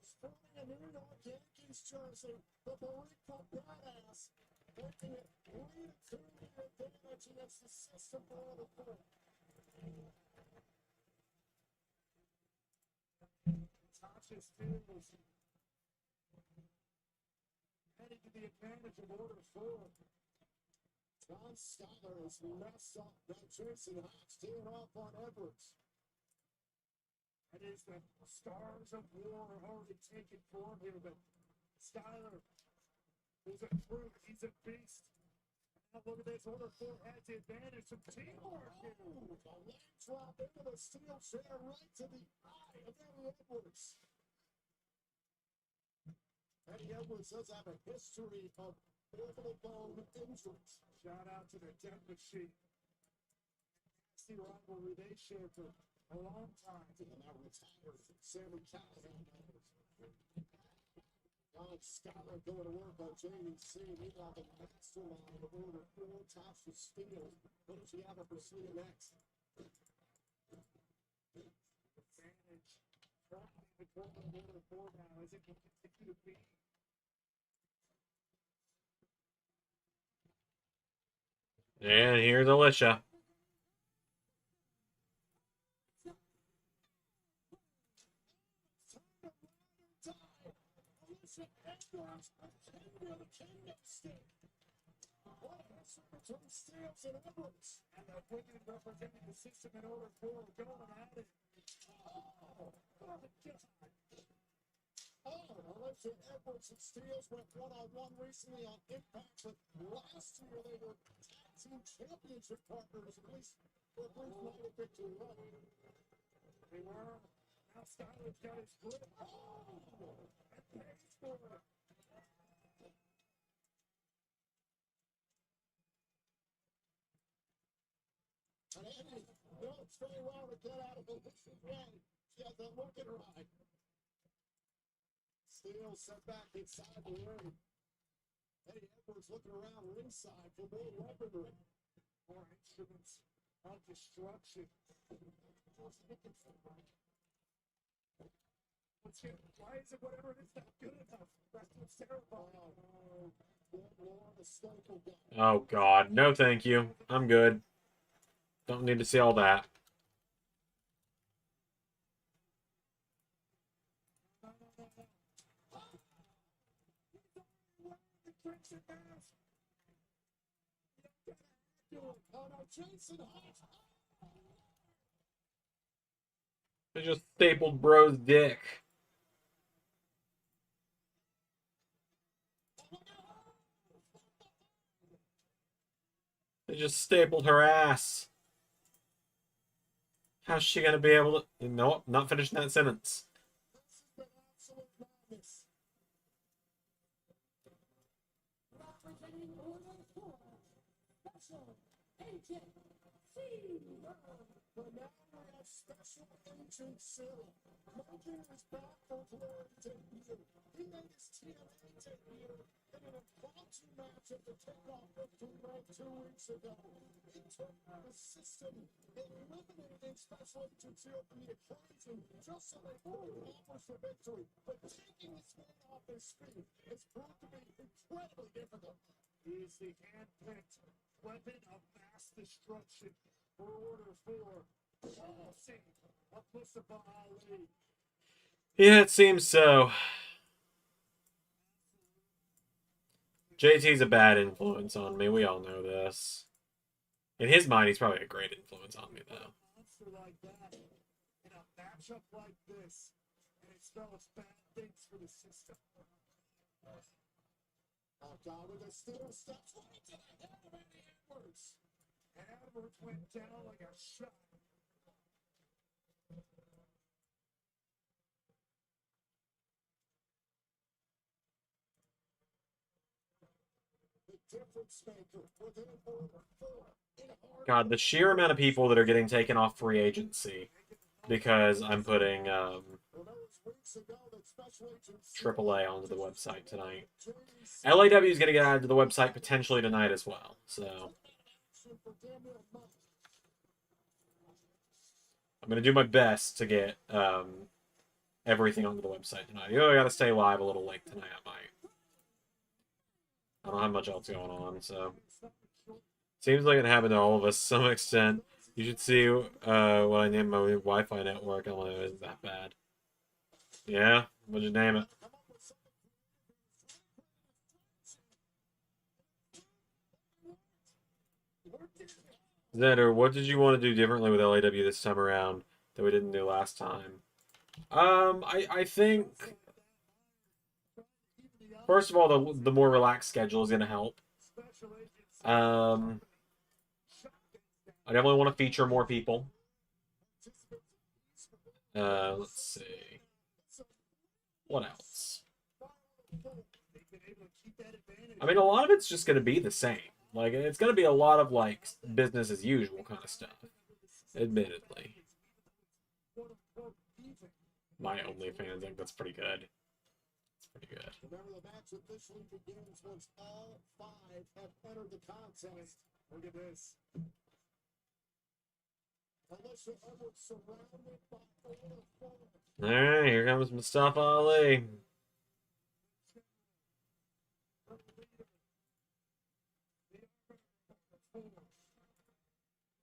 Sporting a New York Yankees jersey, the Boricua Badass. Making it 3-2 advantage against the system for Order 4. Tasha Steels heading to the advantage of Order 4. John Skyler has messed up that Jason Hawks teeing off on Edwards. That is the stars of war are already taken form here, but Skyler is a brute. He's a beast. Look at this. Order 4 has the advantage. Some teamwork here. A leg drop into the steel chair right to the eye of Eddie Edwards. Eddie Edwards does have a history of orbital bone injuries. Shout out to the death machine. Nasty rivalry they shared for a long time. And now retired Sammy Callahan. Scotland going to work on JDC. Meanwhile, the mastermind of Order 4 tops the steel. What does he have up his sleeve next? Advantage. Probably the corner of Order 4 now. Is it going to continue to be? And here's Alicia. Between Steels and Edwards. And the women representing the system in Order 4 going at it. Oh, God. Alicia Edwards and Steels went one-on-one recently on Impact, but last year they were tag team championship partners, at least for a brief night of victory. They were. Now Styles got his foot. Oh, and pays for it. And Eddie knows very well to get out of Alicia's way. She has that look in her eye. Steele set back inside the ring. Eddie Edwards looking around ringside for more weaponry. More instruments of destruction. Why is it whatever it is not good enough? That's what's terrifying. Oh, God. No, thank you. I'm good. Don't need to see all that. They just stapled bro's dick. They just stapled her ass. How's she gonna be able to... Nope, not finishing that sentence. Representing Order 4, Special Agent But now we have Special Agent Cyril. Making his back for glory debut. He made his TNA debut in an impromptu match at the Takeoff Victory Road 2 weeks ago. He took the system, eliminating Special Agent Cyril from the equation just so they could accomplish the victory. But taking his man off his feet has proved to be incredibly difficult. He is the hand-picked weapon of mass destruction for Order 4. Policy of Mustafa Ali. Yeah, it seems so. JT's a bad influence on me. We all know this. In his mind, he's probably a great influence on me, though. Monster like that, in a matchup like this, and it spells bad things for the system. Oh, God, with a still steps right to the head of Eddie Edwards. And Edwards went down like a shot. God, the sheer amount of people that are getting taken off free agency because I'm putting AAA onto the website tonight. LAW is going to get added to the website potentially tonight as well. So I'm going to do my best to get everything onto the website tonight. You know, I got to stay live a little late tonight. I might. I don't have much else going on, so seems like it happened to all of us to some extent. You should see what I named my Wi-Fi network. I'm like, it isn't that bad. Yeah, what'd you name it? Xander, what did you want to do differently with LAW this time around that we didn't do last time? I think first of all, the more relaxed schedule is going to help. I definitely want to feature more people. Let's see. What else? I mean, a lot of it's just going to be the same. Like, it's going to be a lot of, like, business as usual kind of stuff. Admittedly. My OnlyFans, I think that's pretty good. It's pretty good. Remember, the match officially begins once all 5 have entered the contest. Look at this. Alicia Edwards surrounded by all 4. Alright, here comes Mustafa Ali.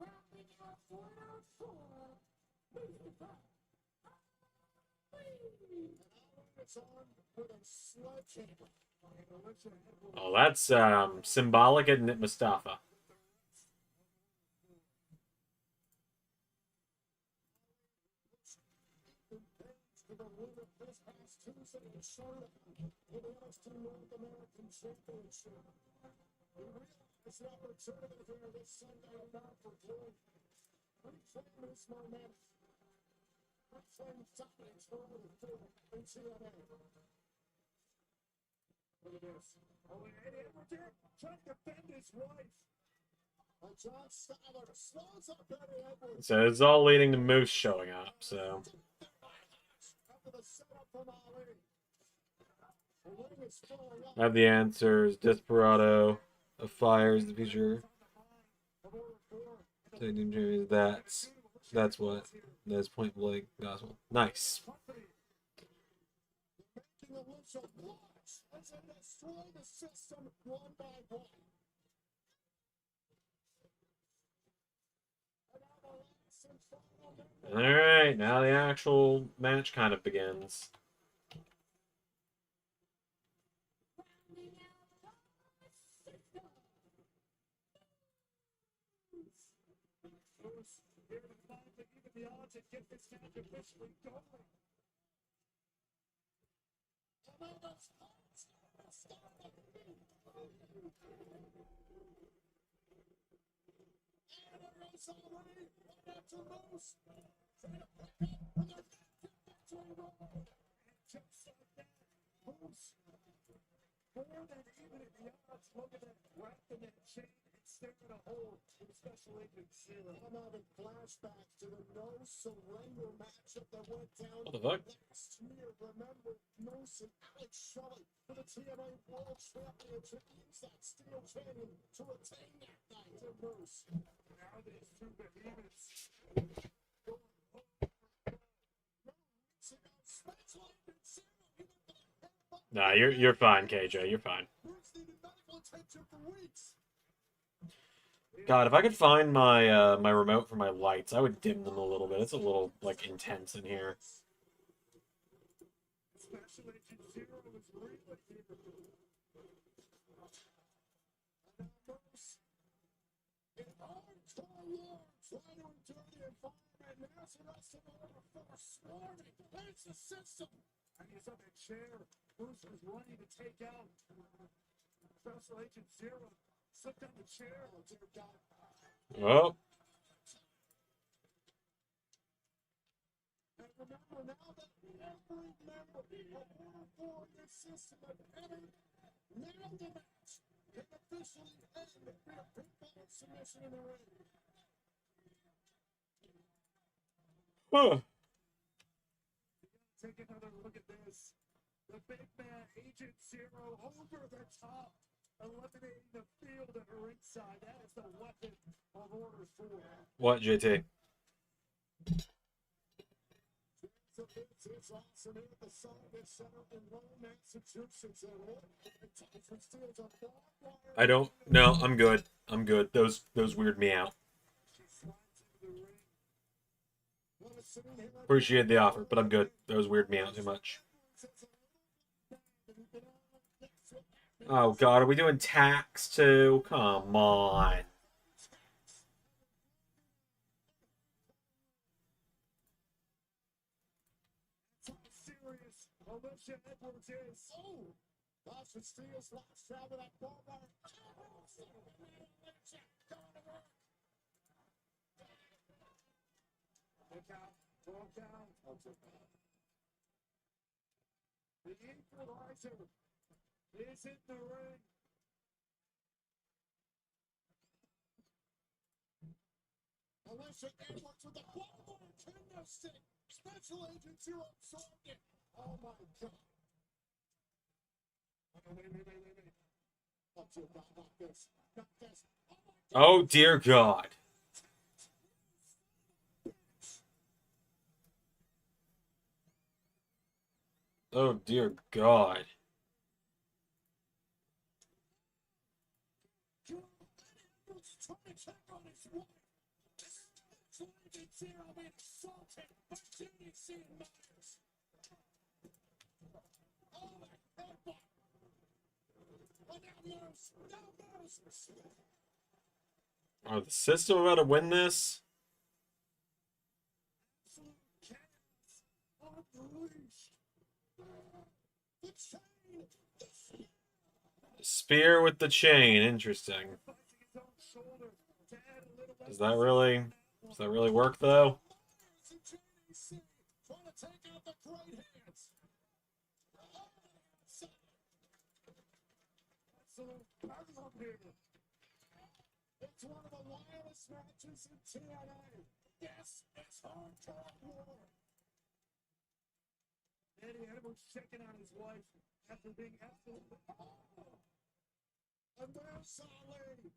Rounding out corner 4. Mustafa Ali. It's on with a sledgehammer. Oh, that's symbolic, isn't it, Mustafa? To the winner this past Tuesday in Charlotte for the NXT North American Championship. We realize the opportunity here this Sunday night for Blue. Reclaim this momentum. Reclaim dominance for all the 4 in TNA. Look at this. Oh, and Eddie Edwards here trying to defend his wife. And John Styler slows up Eddie Edwards. So it's all leading to Moose showing up, so. After the setup from Ali. The ring is filling up. I have the answers. Desperado fires the future. That's what. That's point blank gospel. Nice. Making a list of blocks as they destroy the system one by one. And now the last and final member. Alright, now the actual match kind of begins. Rounding out the system. Moose here to find to even the odds and get this match officially going. Amanda's hearts start to beat. And it is already right after Moose. Trying to pick up and they're back to roll. And just like that, Moose more than even at the odds. Look at that wrap in that chain and staring a hole in Special Agent Zero. I'm having flashbacks to the no surrender matchup that went down What the fuck? last year. Remember Moose and Alex Shelley for the TNA World Championship. Use that steel chain to retain that night to Moose. Now these 2 behemoths going Special Agent Zero. Nah, you're fine, KJ. You're fine. God, if I could find my my remote for my lights, I would dim them a little bit. It's a little like intense in here. Special Agent Zero is really here. In hardcore yards, right into the environment. Now's the rest of the order for swarming. There's the system. And he's on the chair. Bruce was running to take out Special Agent Zero. Slipped on the chair. Oh, dear God. Oh, And remember now that every member of Order 4 in this system have entered, now the match can officially end via pinfall submission in the ring. huh. Take another look at this. The big man, Agent Zero, over the top, eliminating the field at ringside. That is the weapon of Order 4. What, JT? It's awesome here at the Sullivan Center in Lowell, Massachusetts. And Tyson steals a barbed wire. I don't. No, I'm good. I'm good. Those weird me out. She slides into the ring. What a scene here at Appreciate the offer, but I'm good. Those weird me out too much. Oh God, are we doing tax too? Come on. That's how serious Alicia Edwards is. Oh, Boston steals last shot with that ball by look out, ball down. The equalizer is in the ring. Alicia Edwards with the ball by a kendo stick. Special Agent Zero absorbed it. Oh my God. Wait. Up to about not this. Not this. Oh my God. Oh, dear God. Oh, dear God. Trying to check on his wife. Special Agent Zero being assaulted by Judy C. Myers. Oh my God. Are the System about to win this? Spear with the chain. Interesting. Does that really work though? It's one of the wildest matches in TNA. Yes, it's hardcore war. Eddie Edwards checking on his wife after being absolutely. And there's Ali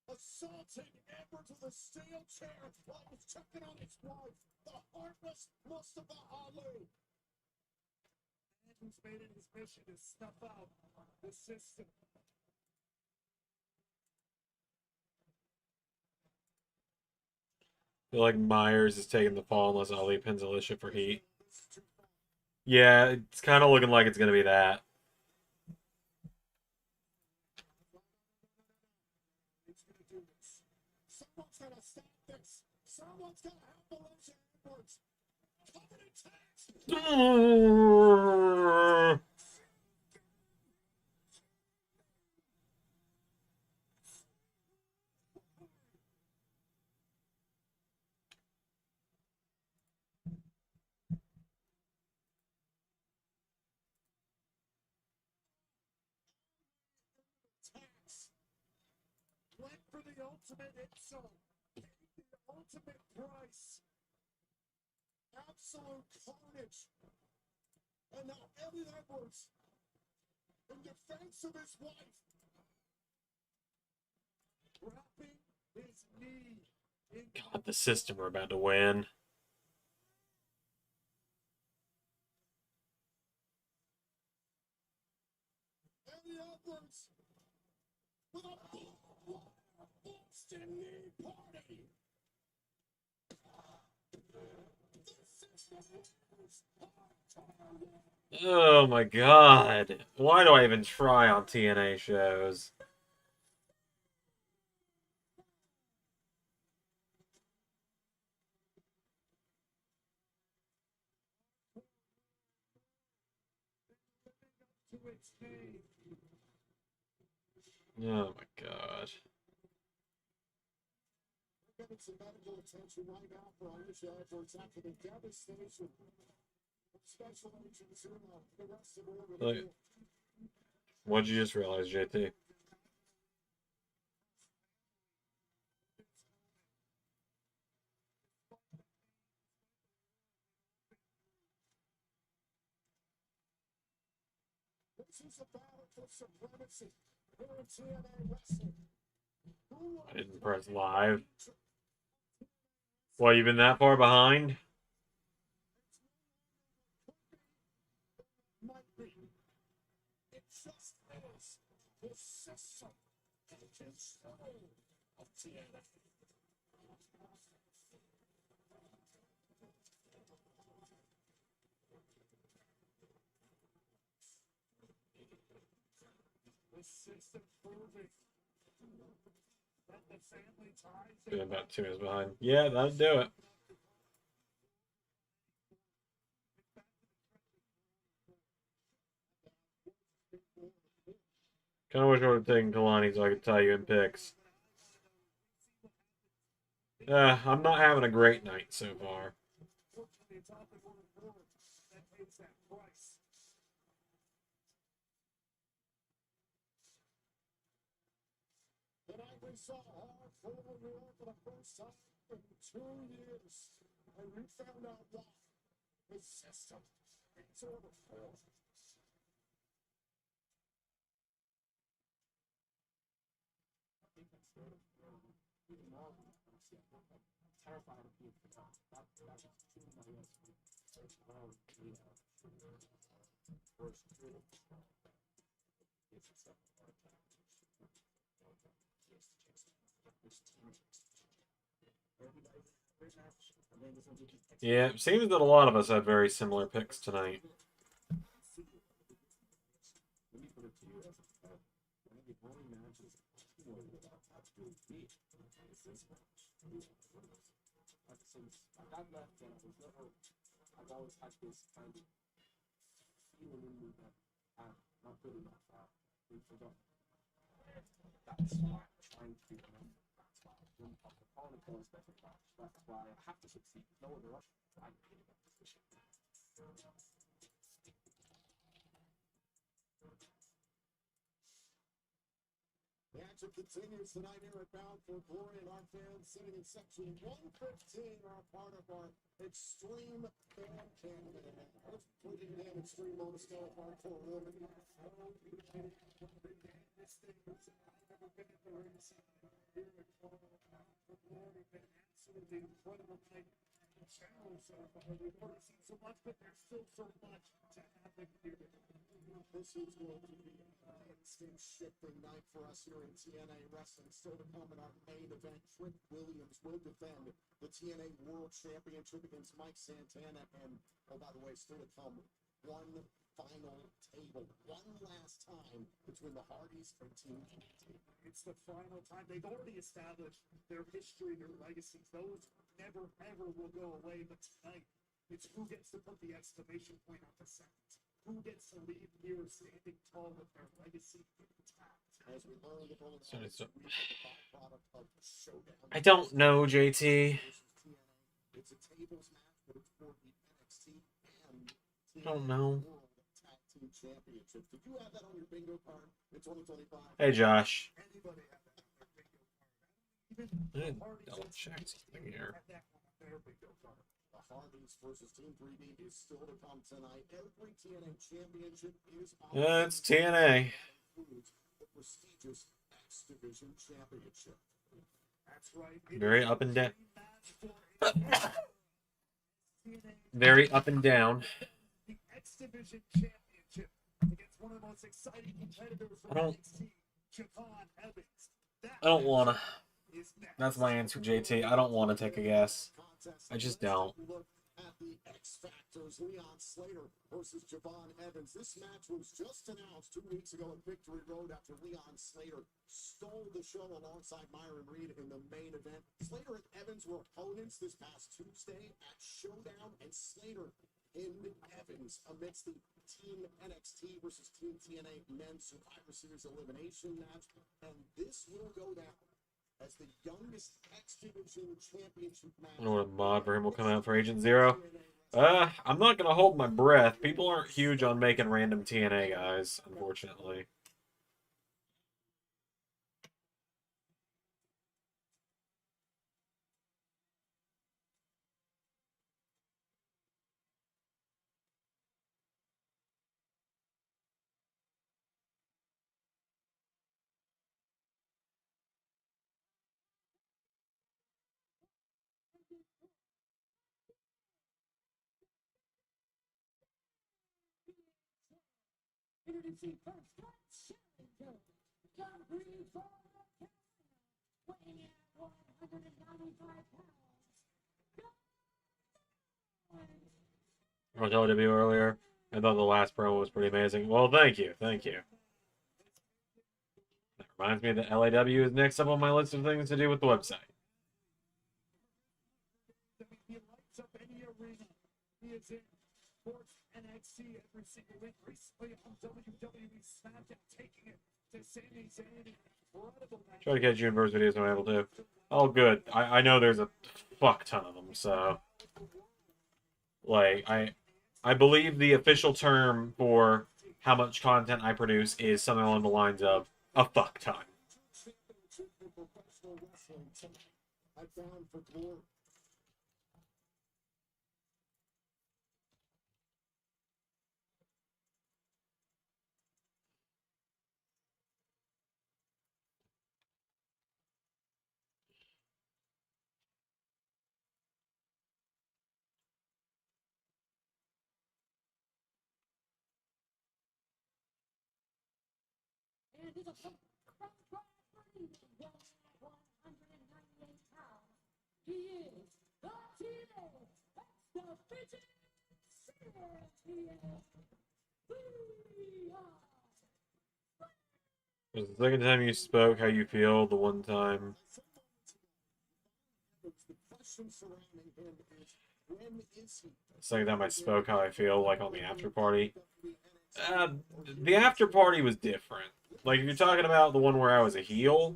assaulting Edwards with a steel chair while he's checking on his wife. The heartless Mustafa Ali. Edwards made it his mission to snuff out the System. I feel like Myers is taking the fall unless Ali pins Alicia for heat. Yeah, it's kind of looking like it's going to be that. Someone's got to stop this. Someone's got to help Alicia Edwards. Covered in tags. Went for the ultimate insult. Paid the ultimate price. Absolute carnage. And now Eddie Edwards, in defense of his wife, dropping his knee. God, the System are about to win. Eddie Edwards with a Boston knee party. Oh my God. Why do I even try on TNA shows? Oh my God. Getting some medical attention right now for Alicia Edwards after the devastation of Special Agent Zero. The rest of the order. What'd you just realize, JT? This is a battle for supremacy here in TNA wrestling. I didn't press live. Well, you've been that far behind? Might be. It just is the System and control of TNA. The System proving that the family ties. Been about 2 minutes behind. Yeah, that'll do it. Kind of wish I would have taken Kalani so I could tie you in picks. I'm not having a great night so far. Tonight we saw hard forward war for the first time in 2 years. And we found out why. The system. It's over for. Terrified of being Yeah, it seems that a lot of us had very similar picks tonight. I've always had this kind of feeling in me that I'm not good enough. That's why I'm trying to be enough. That's why I'm doing the opponent goes better. That's why I have to succeed. No other option. I'm in that position. The action continues tonight here at Bound for Glory, and our fans sitting in section 115 are part of our extreme fan candidate. Let's put it in extreme on the scale of hardcore woman. This thing is never been at the ringside here at Bound for Glory. Been absolutely incredible night. Channel so far. We've already seen so much, but there's still so much to happen here. This is going to be a shifting night for us here in TNA Wrestling. Still to come in our main event, Trick Williams will defend the TNA World Championship against Mike Santana. And, oh, by the way, still to come, one final table, one last time between the Hardys and Team NXT. It's the final time. They've already established their history, their legacies. Those never, ever will go away. But tonight, it's who gets to put the exclamation point on the second. Who gets to leave here standing tall with their legacy intact? As we learn the byproduct of the showdown. I don't know, JT. It's a tables match, but it's for the NXT and I don't know. World Tag Team Championships. Did you have that on your bingo card in 2025? Hey, Josh. Anybody have that on their bingo card? I didn't double check something here. The Hardys versus Team 3D is still to come tonight. Every TNA championship is on. It's TNA. The prestigious X Division Championship. That's right. Very up and down. Very up and down. The X Division Championship against one of the most exciting competitors from NXT, Javon Evans. I don't wanna. That's my answer, JT. I don't want to take a guess. I just don't. Look at the X Factors, Leon Slater versus Javon Evans. This match was just announced 2 weeks ago at Victory Road after Leon Slater stole the show alongside Myron Reed in the main event. Slater and Evans were opponents this past Tuesday at Showdown, and Slater pinned Evans amidst the Team NXT versus Team TNA Men's Survivor Series elimination match, and this will go down as the youngest X Division Championship match. I don't know what a mod for him will come out for Agent Zero. I'm not gonna hold my breath. People aren't huge on making random TNA guys, unfortunately. Introducing first class challenger, Concrete for Canada, weighing in at 195 pounds. I told you earlier. I thought the last promo was pretty amazing. Well, thank you. Thank you. That reminds me that LAW is next up on my list of things to do with the website. He lights up any arena. He is in sports NXT every single week recently on WWE SmackDown, taking it to Sami Zayn. Incredible match. Try to catch Universe videos when I'm able to. Oh, good. I know there's a fuck ton of them, so like I believe the official term for how much content I produce is something along the lines of a fuck ton. Professional wrestling tonight at Bound for Glory. And there's a from 198 pounds. He is the TNA X-Division Champion. Was the second time you spoke how you feel, the one time. The question surrounding him is, when is he? The second time I spoke how I feel, like on the after party. The after party was different. Like, if you're talking about the one where I was a heel,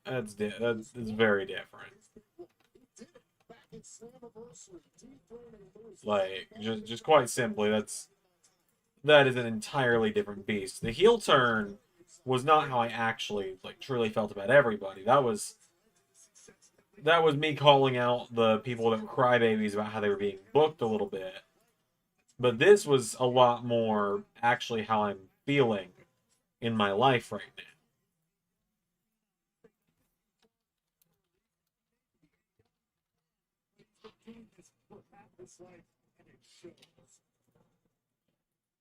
that's very different. Like, just quite simply, that is an entirely different beast. The heel turn was not how I actually, like, truly felt about everybody. That was me calling out the people that were crybabies about how they were being booked a little bit. But this was a lot more actually how I'm feeling in my life right now.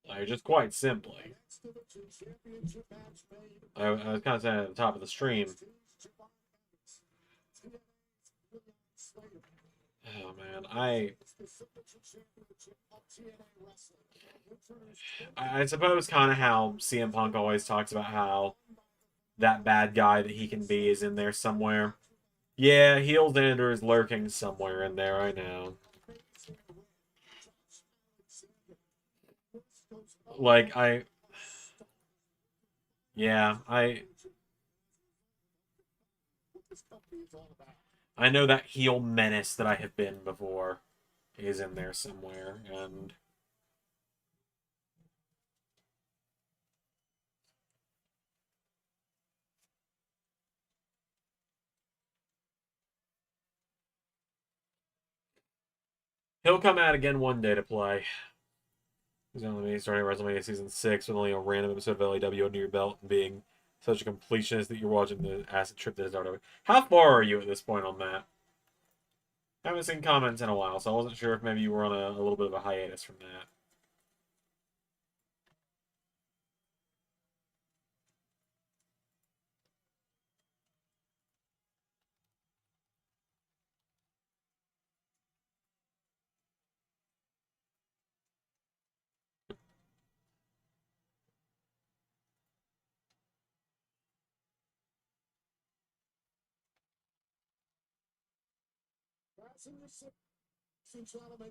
Like, just quite simply. I was kind of saying at the top of the stream. Oh man, I suppose kind of how CM Punk always talks about how that bad guy that he can be is in there somewhere. Yeah, heel Xander is lurking somewhere in there, I know. Like, yeah, I know that heel menace that I have been before is in there somewhere, and he'll come out again one day to play. He's only me starting WrestleMania Season 6 with only a random episode of LAW under your belt and being such a completionist that you're watching the acid trip that is already over. How far are you at this point on that? I haven't seen comments in a while, so I wasn't sure if maybe you were on a little bit of a hiatus from that. Ladies and gentlemen,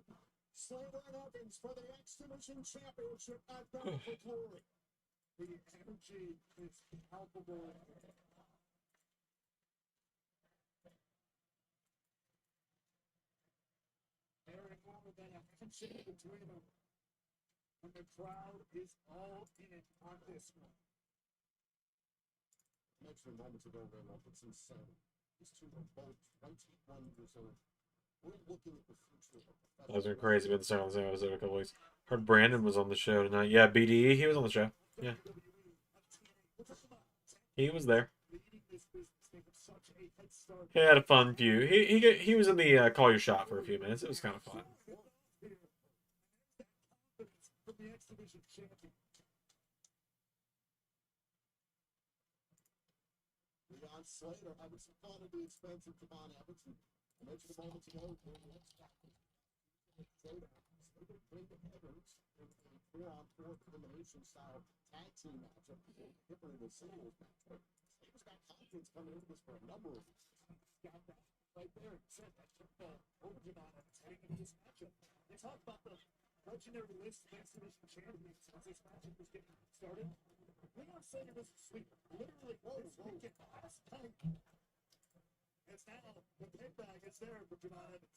Slater and Evans for the X-Division Championship at Bound for Glory. The energy is palpable. There ain't more than a handshake between them. And the crowd is all in on this one. I mentioned moments ago, Randolph, it's insane. These two are both 21 years old. We're looking at the future of professional. Those are crazy, been saying on the same episode a couple weeks. Heard Brandon was on the show tonight. Yeah, BDE, he was on the show. Yeah. He was there. He had a fun few. He was in the Call Your Shot for a few minutes. It was kind of fun. Leon Slater having some fun at the expense of Devon Evans. I mentioned a moment ago, Slater bring the Evans in a 4-on-4 elimination style tag team matchup. Hipper in the singles match. Slater's got confidence coming into this for a number of years. Got that right there. Said that took the origin on it heading into this matchup. They talk about the legendary list of exhibition champions as this matchup was getting started. Leon Slater was asleep. Literally, this weekend, last night. It's now, the pig bag is there for Jamal Evans.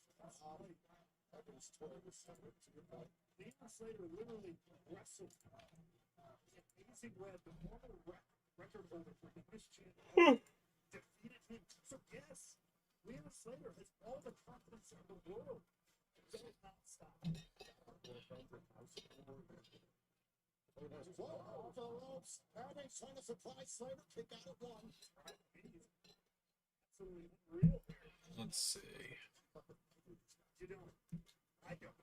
Evans 12 to 7 to your point. Leon Slater literally wrestled the amazing red, the former record holder for the Miss Champion, defeated him. So yes, Leon Slater has all the confidence in the world. Does not stop. Off the ropes. Evans trying to supply Slater. Kick out at one. Absolutely unreal. Let's see. You don't. I don't.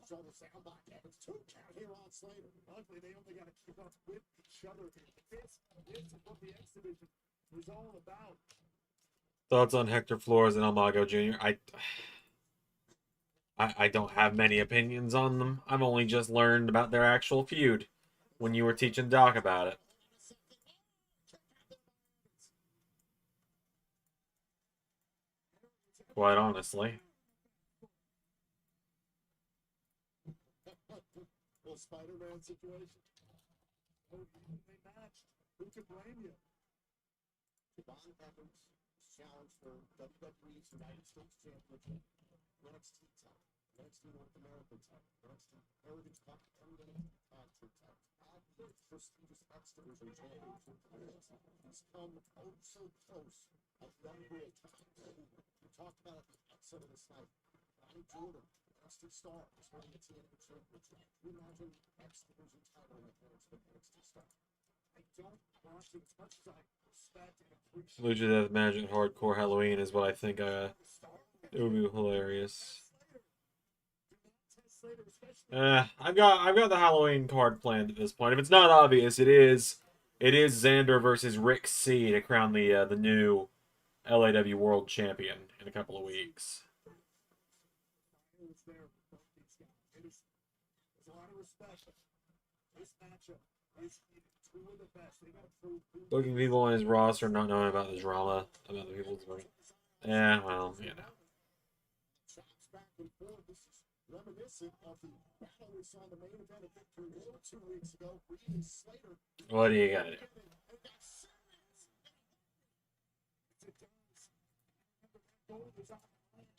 Shoulder sound by Evans. 2 count here on Slater. Luckily, they only got to keep up with each other here. This is what the X Division is all about. Thoughts on Hector Flores and Almago Jr.? I don't have many opinions on them. I've only just learned about their actual feud when you were teaching Doc about it. Quite honestly. Little Spider-Man situation. Oh, they matched. Who can blame you? Devon Evans challenge for WWE's United States Championship. NXT title, NXT North American title, NXT Heritage Cup, and NXT Tag Team title. Add the prestigious X Division Championship. He's come oh so close a number of times. We talked about at the outset of this night. Bonnie Jordan, NXT Star, is winning the TNA Championship. Can you imagine X Division title in the hands of NXT Star? I don't want to, as much as I respect and appreciate. Lucha Death Magic Hardcore Halloween is what I think it would be hilarious. I've got the Halloween card planned at this point. If it's not obvious, it is Xander versus Rick C to crown the new LAW World Champion in a couple of weeks. There's a lot of respect. This matchup is two of the best. They got to prove Booking people on his roster, not knowing about the drama about the people's vote. Yeah, well, you know. chops back and forth. This is reminiscent of the battle we saw in the main event of Victory Road 2 weeks ago. Reed and Slater. What do you got to do? And got serious. It does. Remember, that goal was on the line.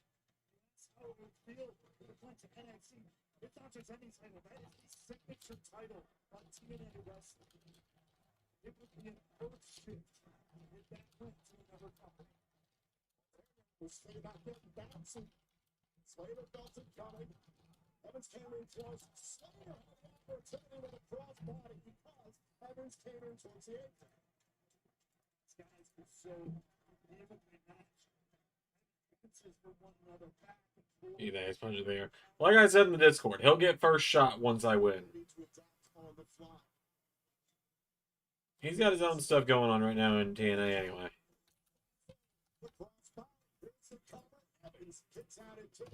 That's how it would feel when it went to NXT. It's not just any title. That is the signature title on TNA Wrestling. It would be an earth shift if that went to another company. We'll stay back there bouncing. Slater felt it coming. Evans came in close. Slater had an opportunity with a crossbody because Evans came in towards the apron. These guys were so evenly matched. Defenses for one another back and forth. He nice punch there. Like I said in the Discord, he'll get first shot once I win. Need to adapt on the fly. He's got his own stuff going on right now in TNA anyway. The crossbody. Here's the cover. Evans kicks out at 2.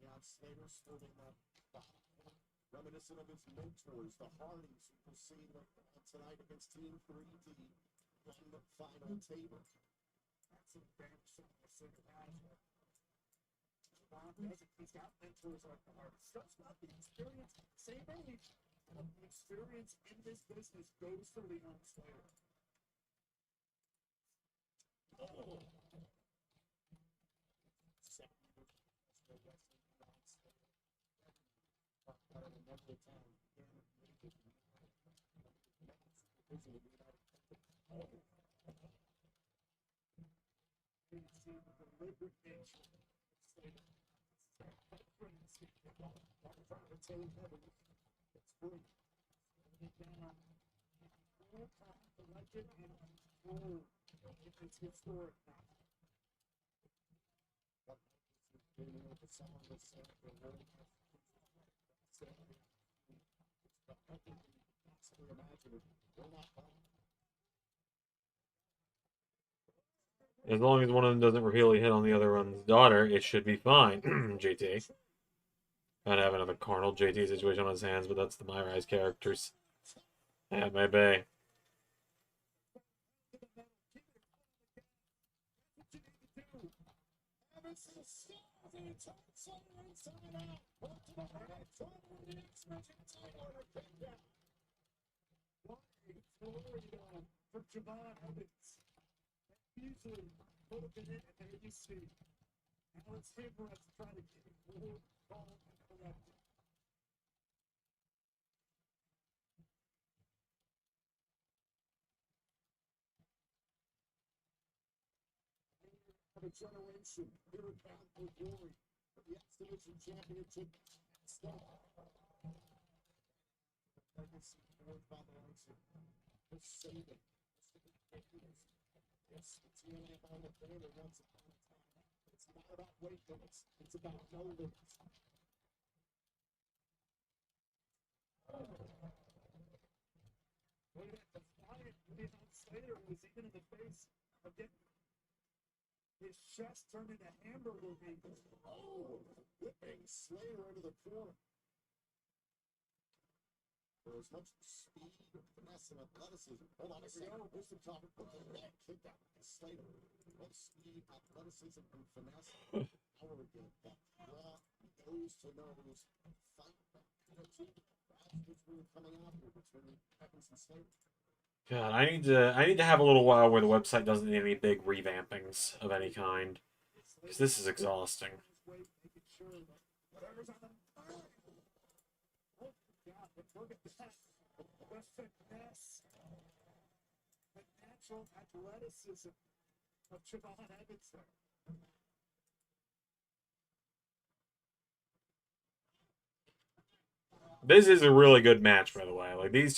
Now Slater swerving that bottom corner. Reminiscent of his mentors, the Hardys, who we'll see tonight against Team 3D on the final table. That's an advantage that Slater has. Ron doesn't. He's got mentors like the Hardys. Still got the experience, same age, but the experience in this business goes to Leon Slater. Oh. It's historic now. As long as one of them doesn't repeatedly hit on the other one's daughter, it should be fine. JT. I'd have another Carnal JT situation on his hands, but that's the My Rise characters. Yeah, maybe. Slater inside out. Up to the head. Trying to win the X-Division title in a kickdown. What a Florida for Javon Evans. Easily put him in it, and there you see Alex Hibras trying to get him more ball and correct it. Of a generation, here at Bound for Glory, for the X-Division Championship. Star. Legacy forged by the likes of Chris Sabin. Yes, the TNA Hall of Famer once upon a time. It's not about weight limits. It's about no limits. Look at that defiant Leon Slater was even in the face of getting his chest turned into hamburger meat. Oh, whipping Slater into the corner. For as much speed, finesse, and athleticism. Hold on a second. Here's the topic for the neck kick out. Slater. What speed, athleticism, and finesse. Power again. That raw, nose to nose fight back attitude. That's what's really coming out here between Evans and Slater. God, I need to have a little while where the website doesn't need any big revampings of any kind. Because this is exhausting. Making sure that whatever's on the oh God, but look at that. The finesse, the natural athleticism of Javon Evans there. This is a really good match, by the way. Like, these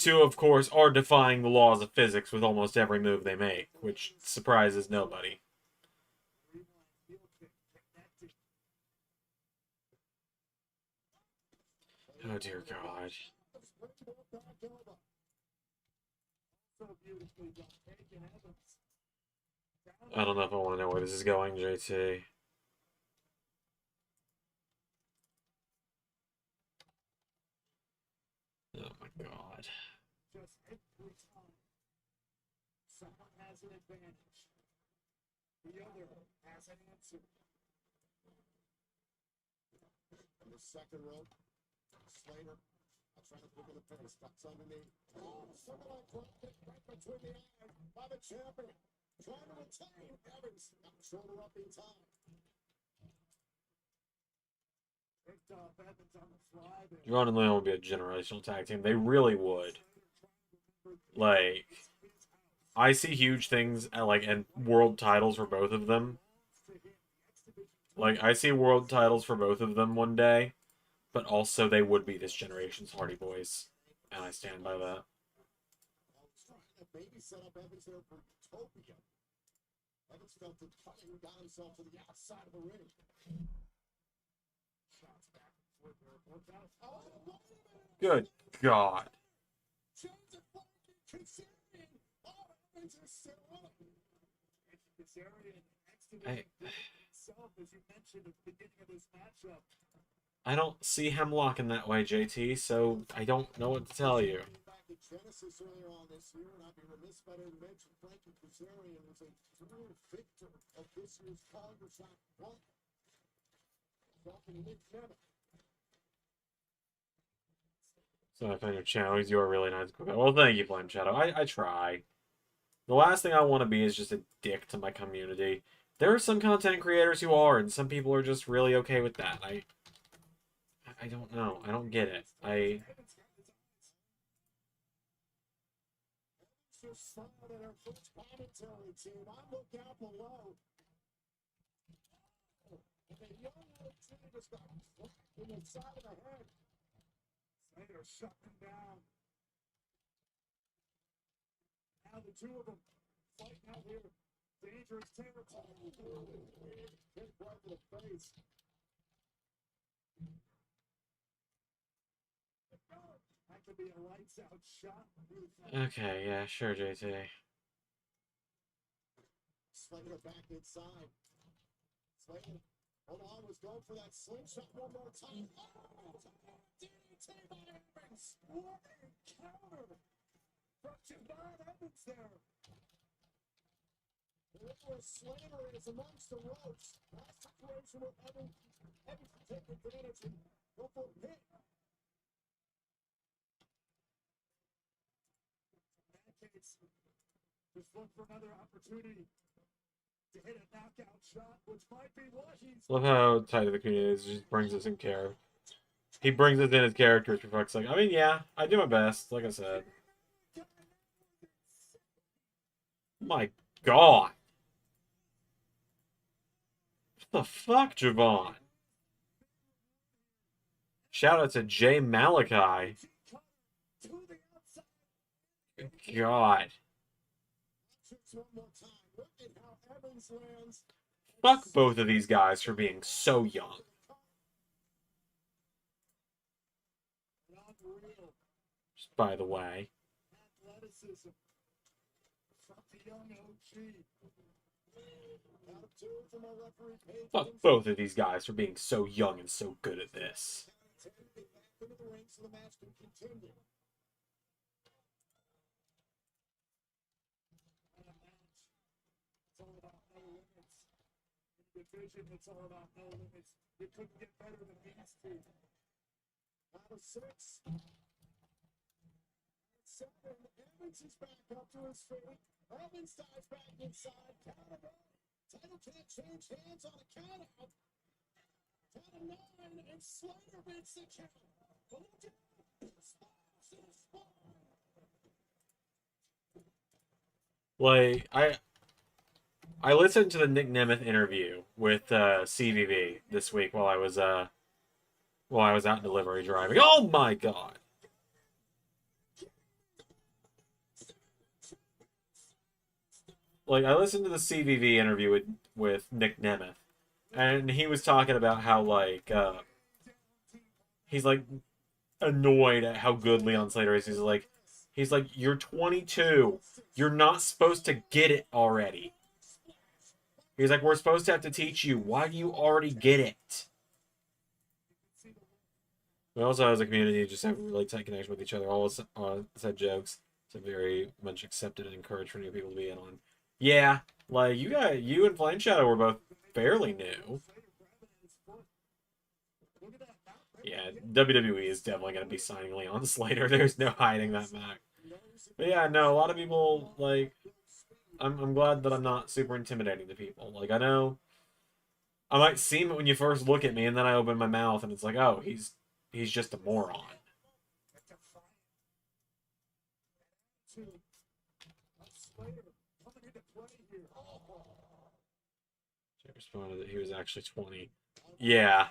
two, of course, are defying the laws of physics with almost every move they make, which surprises nobody. Oh, dear God. I don't know if I want to know where this is going, JT. Oh, my God. Just every time someone has an advantage, the other has an answer. In the second row, Slater trying to pick in the face, ducks underneath. Oh, someone drop kick right between the eyes by the champion. Trying to retain Evans. Got the shoulder up in time. Picked off Evans on the fly there. Drawn and Leon would be a generational tag team. They really would. Like, I see huge things at, like, and world titles for both of them. Like, I see world titles for both of them one day, but also they would be this generation's Hardy Boys, and I stand by that. Trying to maybe set up Evans there for Utopia. Evans felt it coming, got himself to the outside of the ring. Shots back and forth there. Worked out. Oh, Good God. Chains of fucking Kazarian. Oh, Evans is still on it. Kazarian X-Division itself, as you mentioned at the beginning of this matchup. I don't see Hemlock in that way, JT, so I don't know what to tell you. Back at Genesis earlier on this year, and I'd be remiss if I didn't mention Frankie Kazarian was a true victor of this year's Congress Act 1. Talking mid-Kevin. So I found your channel. You are really nice. Well, thank you, Blame Shadow. I try. The last thing I want to be is just a dick to my community. There are some content creators who are, and some people are just really okay with that. I don't know. I don't get it. Just saw that our first commentary team. I look out below. And the young team just got cracked in the side of the head. Slater shut him down. Now the two of them fighting out here. Dangerous territory. Hit right to the face. That could be a lights out shot. Okay, yeah, sure, JT. Slater back inside. Slater, hold on, was going for that slingshot one more time. Oh, DDT by Evans. What a counter from Javon Evans there. where Slater is amongst the ropes. That situation where Evans can take advantage and go for a pin. In that case, just look for another opportunity to hit a knockout shot, which might be what he's. Love how tight the community is. Just brings us in character. He brings us in his characters for fuck's sake. I mean, yeah, I do my best, like I said. My God. What the fuck, Javon? Shout out to Jay Malachi. God. One more time. Look at how Evans lands. Fuck both of these guys for being so young. Unreal Just by the way. athleticism from the young OG. Out of two from our referee Page. Fuck both of these guys for being so young and so good at this. Get back into the ring so the match can continue. And a match. It's all about no limits. In division, it's all about no limits. You couldn't get better than these two. Out of six. Seven. Evans is back up to his feet. Evans dives back inside. Count it out. Title can't change hands on a count out. Count of 9, and Slater makes the count. But look at Like, I listened to the Nick Nemeth interview with CVV this week while I was out delivery driving. Oh my God. Like, I listened to the CVV interview with Nick Nemeth, and he was talking about how, like, he's, like, annoyed at how good Leon Slater is. He's like, you're 22. You're not supposed to get it already. He's like, we're supposed to have to teach you. Why do you already get it? We also, as a community, just have a really tight connection with each other. All said jokes. It's a very much accepted and encouraged for new people to be in on. Yeah, like, you and Flame Shadow were both fairly new. Yeah, WWE is definitely going to be signing Leon Slater. There's no hiding that back. But yeah, no, a lot of people, like, I'm glad that I'm not super intimidating to people. Like, I know I might seem it when you first look at me, and then I open my mouth, and it's like, oh, he's just a moron. Jay responded that he was actually 20. Yeah.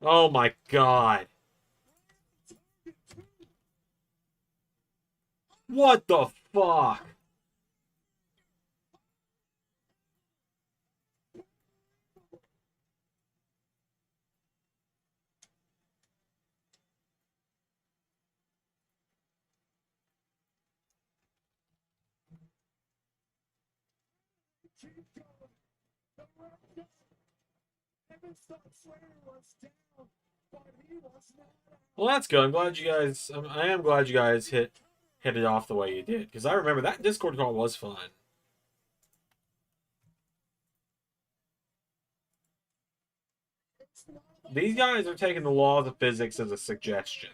Oh my God. What the fuck? Well, that's good. I'm glad you guys. I am glad you guys hit it off the way you did, because I remember that Discord call was fun. These guys are taking the laws of physics as a suggestion.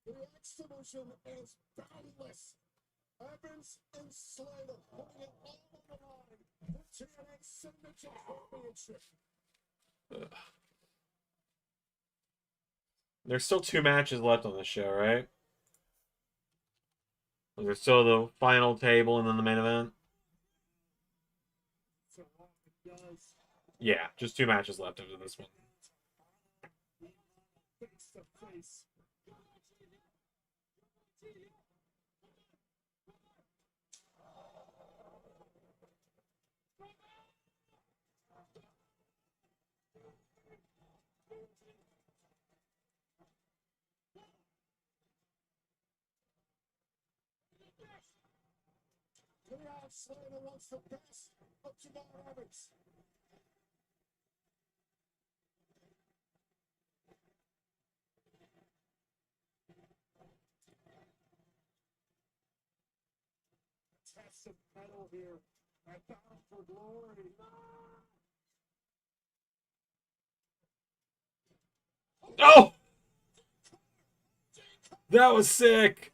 The solution is boundless. Evans and Slater putting it all on the line. The TNA Signature Championship. There's still 2 matches left on the show, right? There's still the final table and then the main event. Yeah, just 2 matches left after this one. Face to face. PR Slater wants the best of Jamal Evans. Test of metal here at Bound for Glory. Oh! That was sick!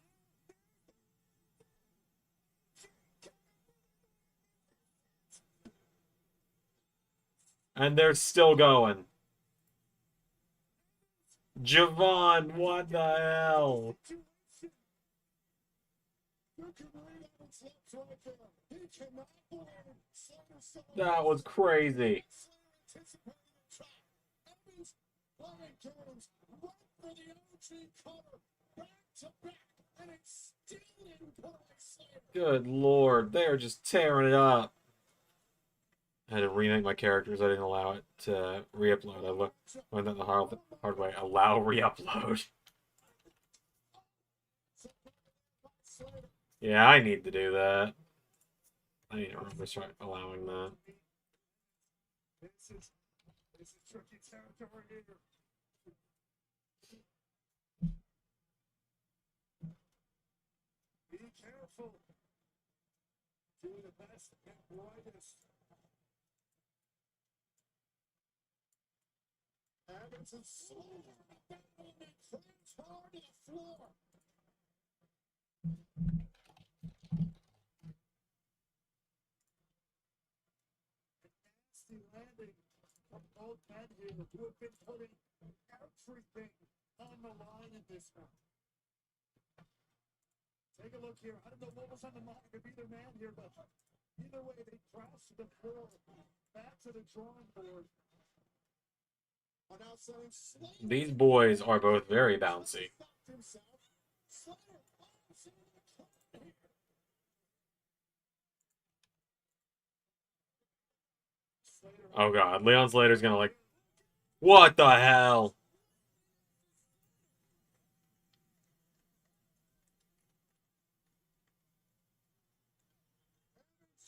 And they're still going. Javon, what the hell? That was crazy. Good lord, they are just tearing it up. I had to remake my characters. I didn't allow it to re-upload. I learned that the hard way. Allow re-upload. Yeah, I need to do that. I need to remember start allowing that. This is tricky territory here. Be careful. Do the best and brightest. Evans is slow. And they clinch hard to the floor. Nasty landing from both men here who have been putting everything on the line in this one. Take a look here. I don't know what was on the mind of either man here, but either way, they crashed to the floor. Back to the drawing board. These boys are both very bouncy. Oh god, Leon Slater's gonna like... What the hell?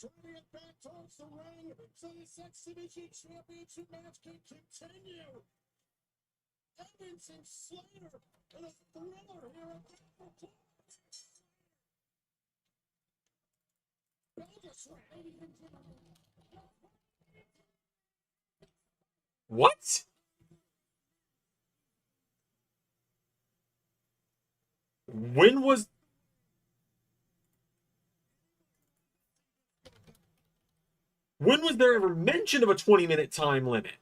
Turning it back towards the ring so this X Division Championship match can continue. Evans and Slater in a thriller here at the What? When was there ever mention of a 20-minute time limit?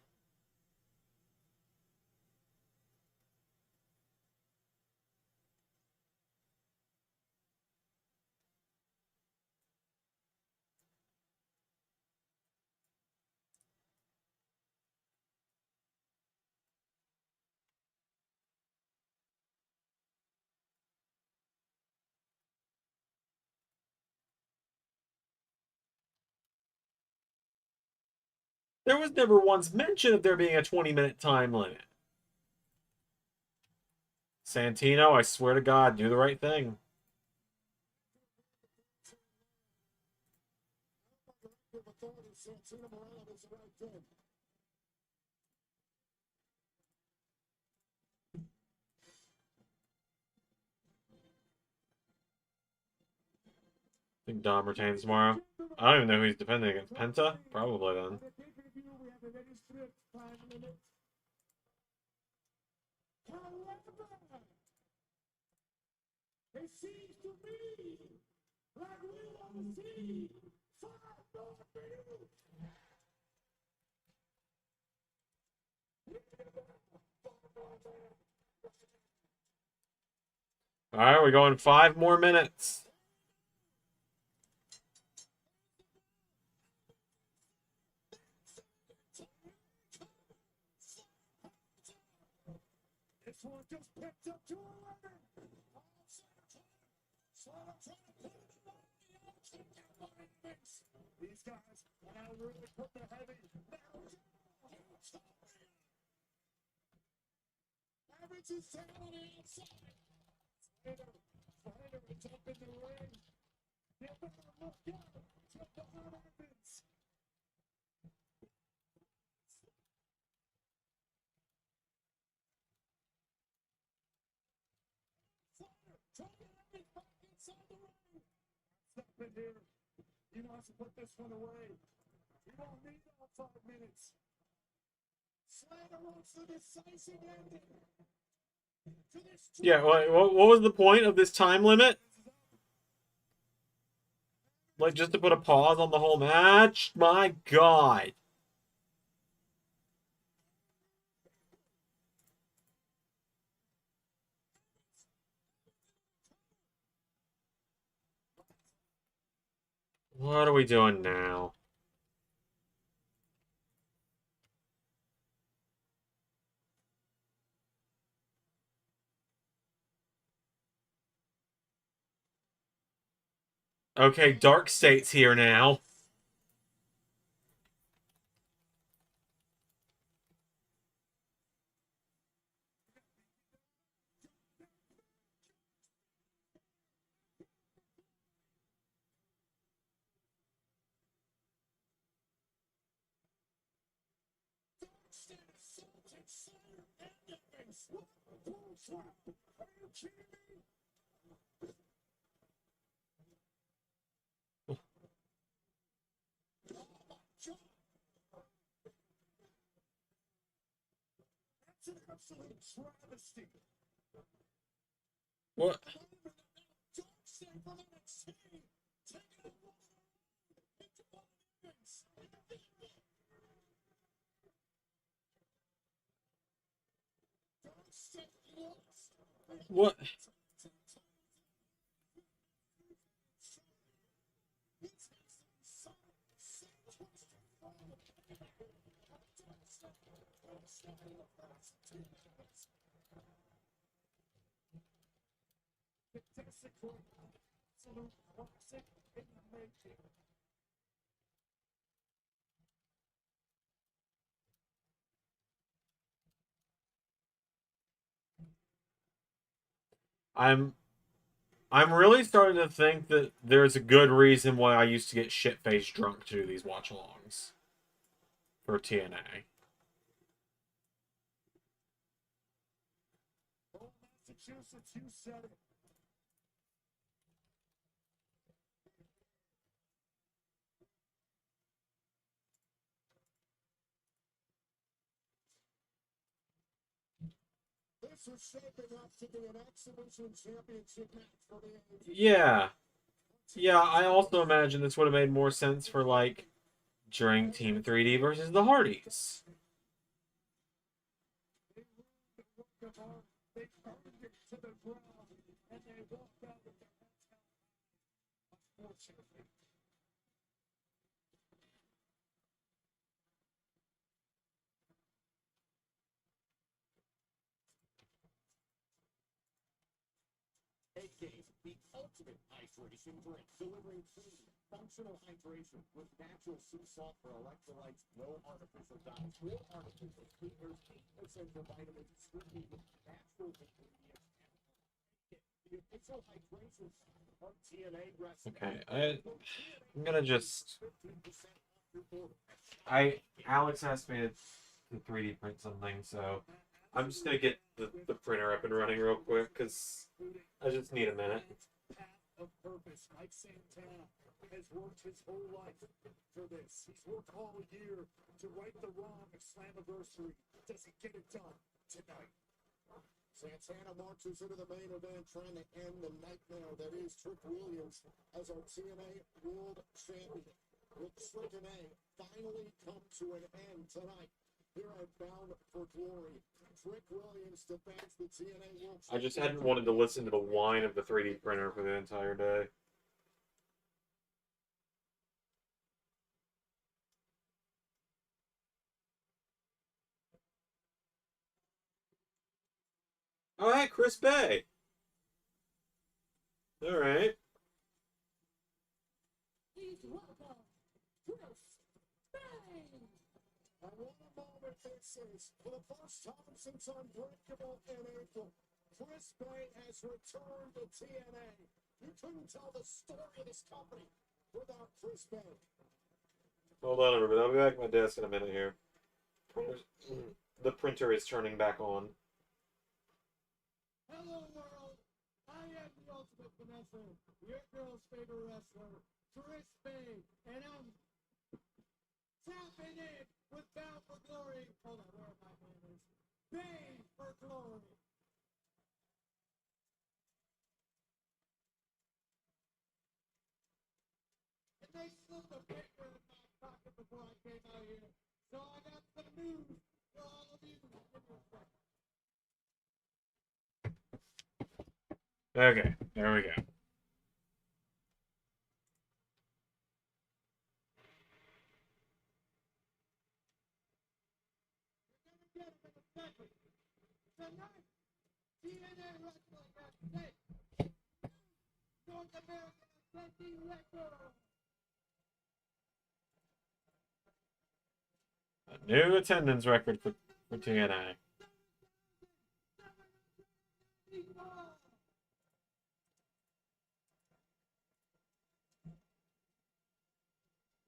There was never once mention of there being a 20-minute time limit. Santino, I swear to God, do the right thing. I think Dom retains tomorrow. I don't even know who he's defending against. Penta? Probably then. It seems to me like we want to see 5 more minutes. Alright, we're going 5 more minutes. This one just picked up to 11. These guys are now really putting the heavy. Evans is down on the outside. Slater is up in the ring. You better look out to the Evans. Try to get Evans back inside the ring. Step in here. He wants to put this one away. He won't need all 5 minutes. Slater wants the decisive ending to this. Yeah, what was the point of this time limit? Like, just to put a pause on the whole match? My God. What are we doing now? Okay, Dark State's here now. That's an absolute travesty. What? Don't say for the next team. Take it away. Into one innings. Don't say lost. What? Absolute classic in the making. I'm really starting to think that there's a good reason why I used to get shit-faced drunk to do these watch-alongs for TNA. Oh, Massachusetts, you said it. This is shaping up to be an exhibition championship match for the AJ. Yeah. Yeah, I also imagine this would have made more sense for, like, during Team 3D versus the Hardys. They ruined the work of art. They burned it to the ground, and they walked out with their heads held high. Unfortunately. The ultimate hydration drink, delivering clean, functional hydration with natural sea salt for electrolytes, no artificial dyes or artificial sweeteners, essential vitamins, sweetened with natural ingredients. The official hydration of TNA recipe. Okay, I'm gonna just... Alex asked me to 3D print something, so I'm just gonna get the printer up and running real quick, because I just need a minute. Path of purpose. Mike Santana has worked his whole life for this. He's worked all year to right the wrong of Slammiversary. Does he get it done tonight? Santana marches into the main event trying to end the nightmare that is Trick Williams as our TNA World Champion. Will TNA finally come to an end tonight here at Bound for Glory? Trick Williams defends the TNA World Championship. I just hadn't wanted to listen to the whine of the 3D printer for the entire day. Oh, hey, Chris Bay. All right. Please welcome Chris Bay. And what a moment this is. For the first time since Unbreakable in April, Chris Bay has returned to TNA. You couldn't tell the story of this company without Chris Bay. Hold on, everybody. I'll be back at my desk in a minute here. The printer is turning back on. Hello, world. I am the ultimate finesser, your girl's favorite wrestler, Chris Bay, and I'm tapping in with Bound for Glory. Hold on, where are my manners? Bay for Glory. And they slipped a paper in my pocket before I came out here, so I got some news for all of you. Okay, there we go. Tonight, TNA Wrestling has set North American Ascending record. A new attendance record for TNA.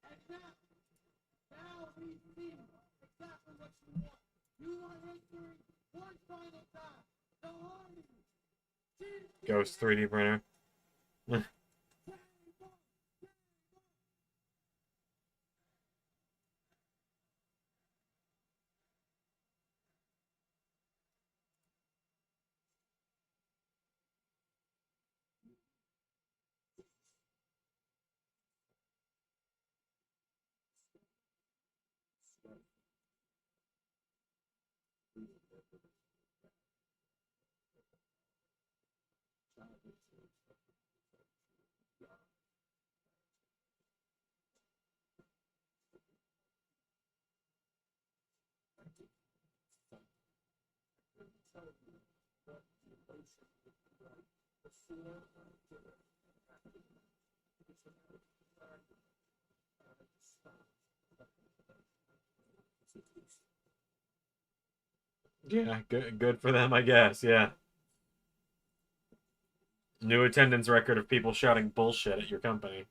And now we see exactly what you want. You are entering one final time. The Hardy. Ghost 3D printer. Yeah, good for them, I guess. Yeah. New attendance record of people shouting bullshit at your company.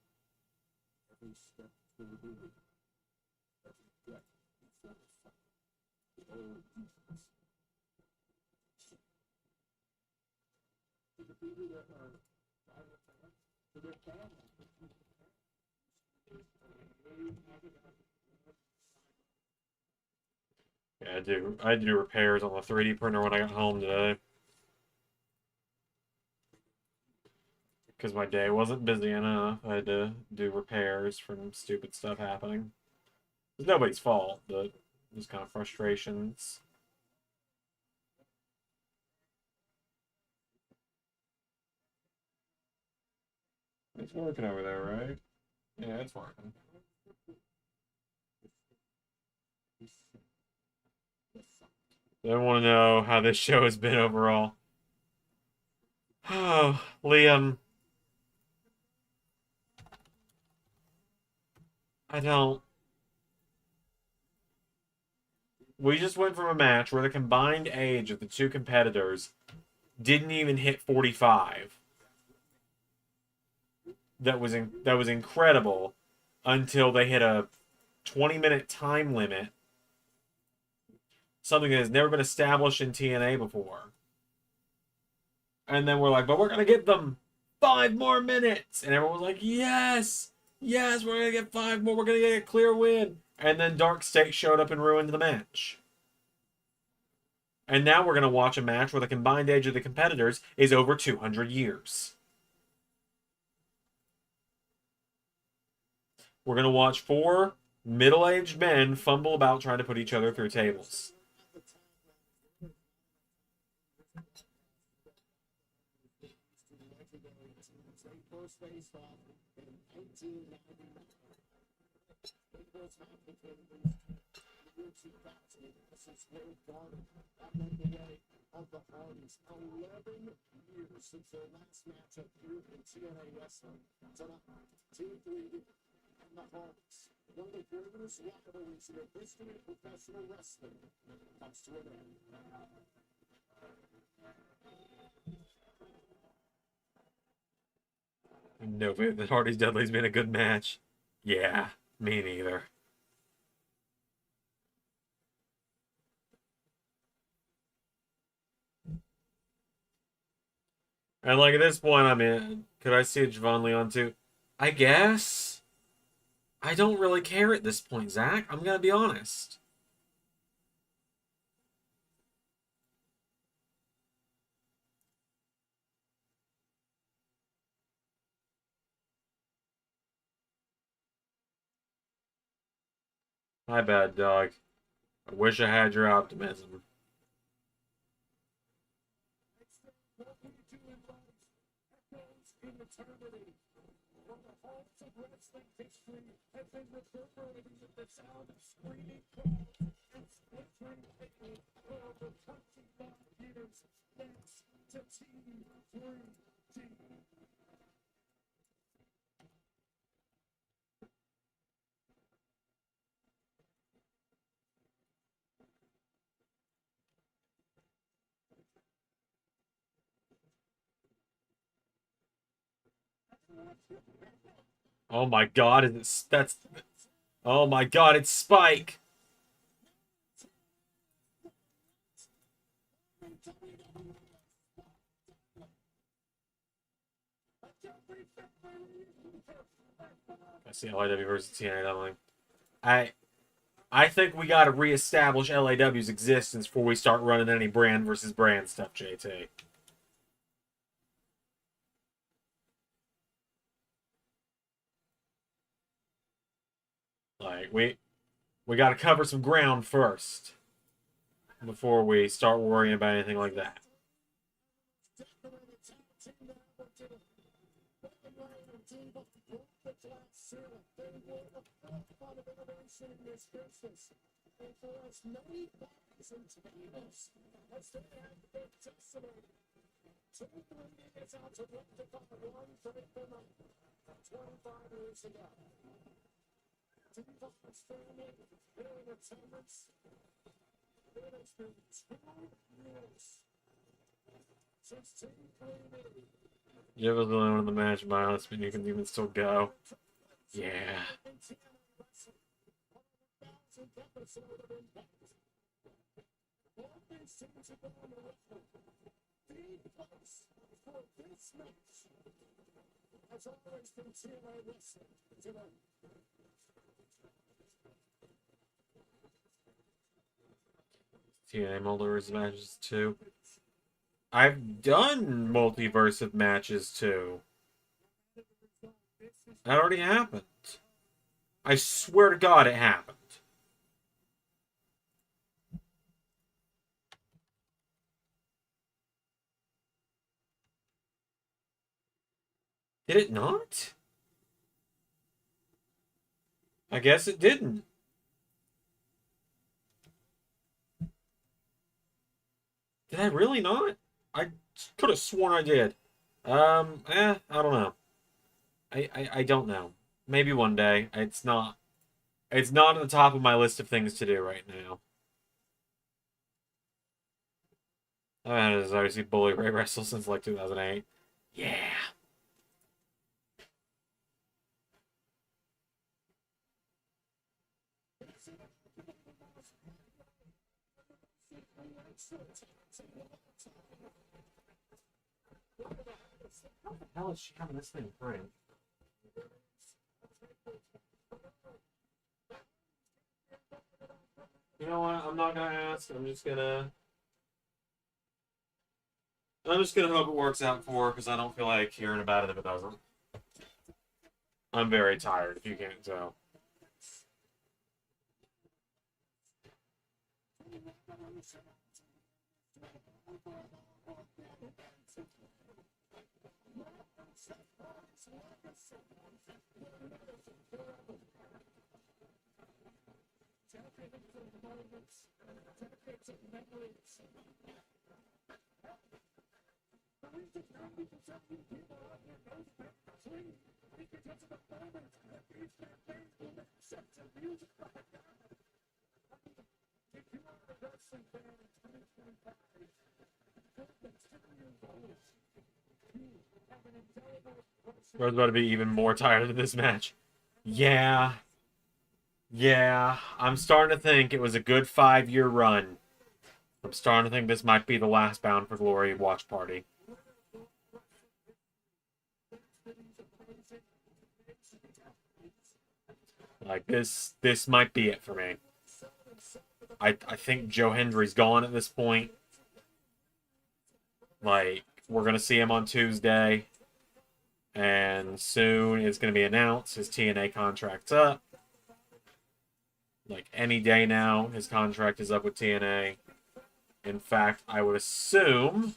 Yeah, I had to do repairs on the 3D printer when I got home today. Because my day wasn't busy enough. I had to do repairs from stupid stuff happening. It's nobody's fault, but just kind of frustrations. It's working over there, right? Yeah, it's working. I want to know how this show has been overall. Oh, Liam. I don't. We just went from a match where the combined age of the two competitors didn't even hit 45. That was incredible until they hit a 20-minute time limit. Something that has never been established in TNA before. And then we're like, but we're going to give them 5 more minutes. And everyone was like, yes, yes, we're going to get 5 more. We're going to get a clear win. And then Dark State showed up and ruined the match. And now we're going to watch a match where the combined age of the competitors is over 200 years. We're going to watch 4 middle-aged men fumble about trying to put each other through tables. Of the Hardys, 11 years since their last matchup here in TNA Wrestling. Tonight, Team 3 and the Hardys, one of the greatest rivalries in the history of professional wrestling, comes to an end. No faith that Hardy's Dudley's been a good match. Yeah, me neither. And like at this point, I'm in. Could I see a Javon Leon too? I guess. I don't really care at this point, Zach. I'm gonna be honest. My bad, dog. I wish I had your optimism. Oh my god, that's oh my god, it's Spike. I see LIW versus TNA. I think we got to reestablish LAW's existence before we start running any brand versus brand stuff, JT. Like we got to cover some ground first before we start worrying about anything like that. Jeff was the only one in the match, my honest opinion, you can even still go. Yeah. TNA multiverse matches too. I've done multiverse matches too. That already happened. I swear to God it happened. Did it not? I guess it didn't. Did I really not? I could have sworn I did. I don't know. I don't know. Maybe one day. It's not at the top of my list of things to do right now. I've had a desire to see Bully Ray wrestle since like 2008. Yeah. How the hell is she having this thing print? You know what? I'm not gonna ask. I'm just gonna hope it works out for her because I don't feel like hearing about it if it doesn't. I'm very tired, if you can't tell. Bro's about to be even more tired of this match. Yeah. Yeah. I'm starting to think it was a good 5-year run. I'm starting to think this might be the last Bound for Glory watch party. Like, this might be it for me. I think Joe Hendry's gone at this point. Like, we're going to see him on Tuesday. And soon it's going to be announced his TNA contract's up. Like, any day now, his contract is up with TNA. In fact, I would assume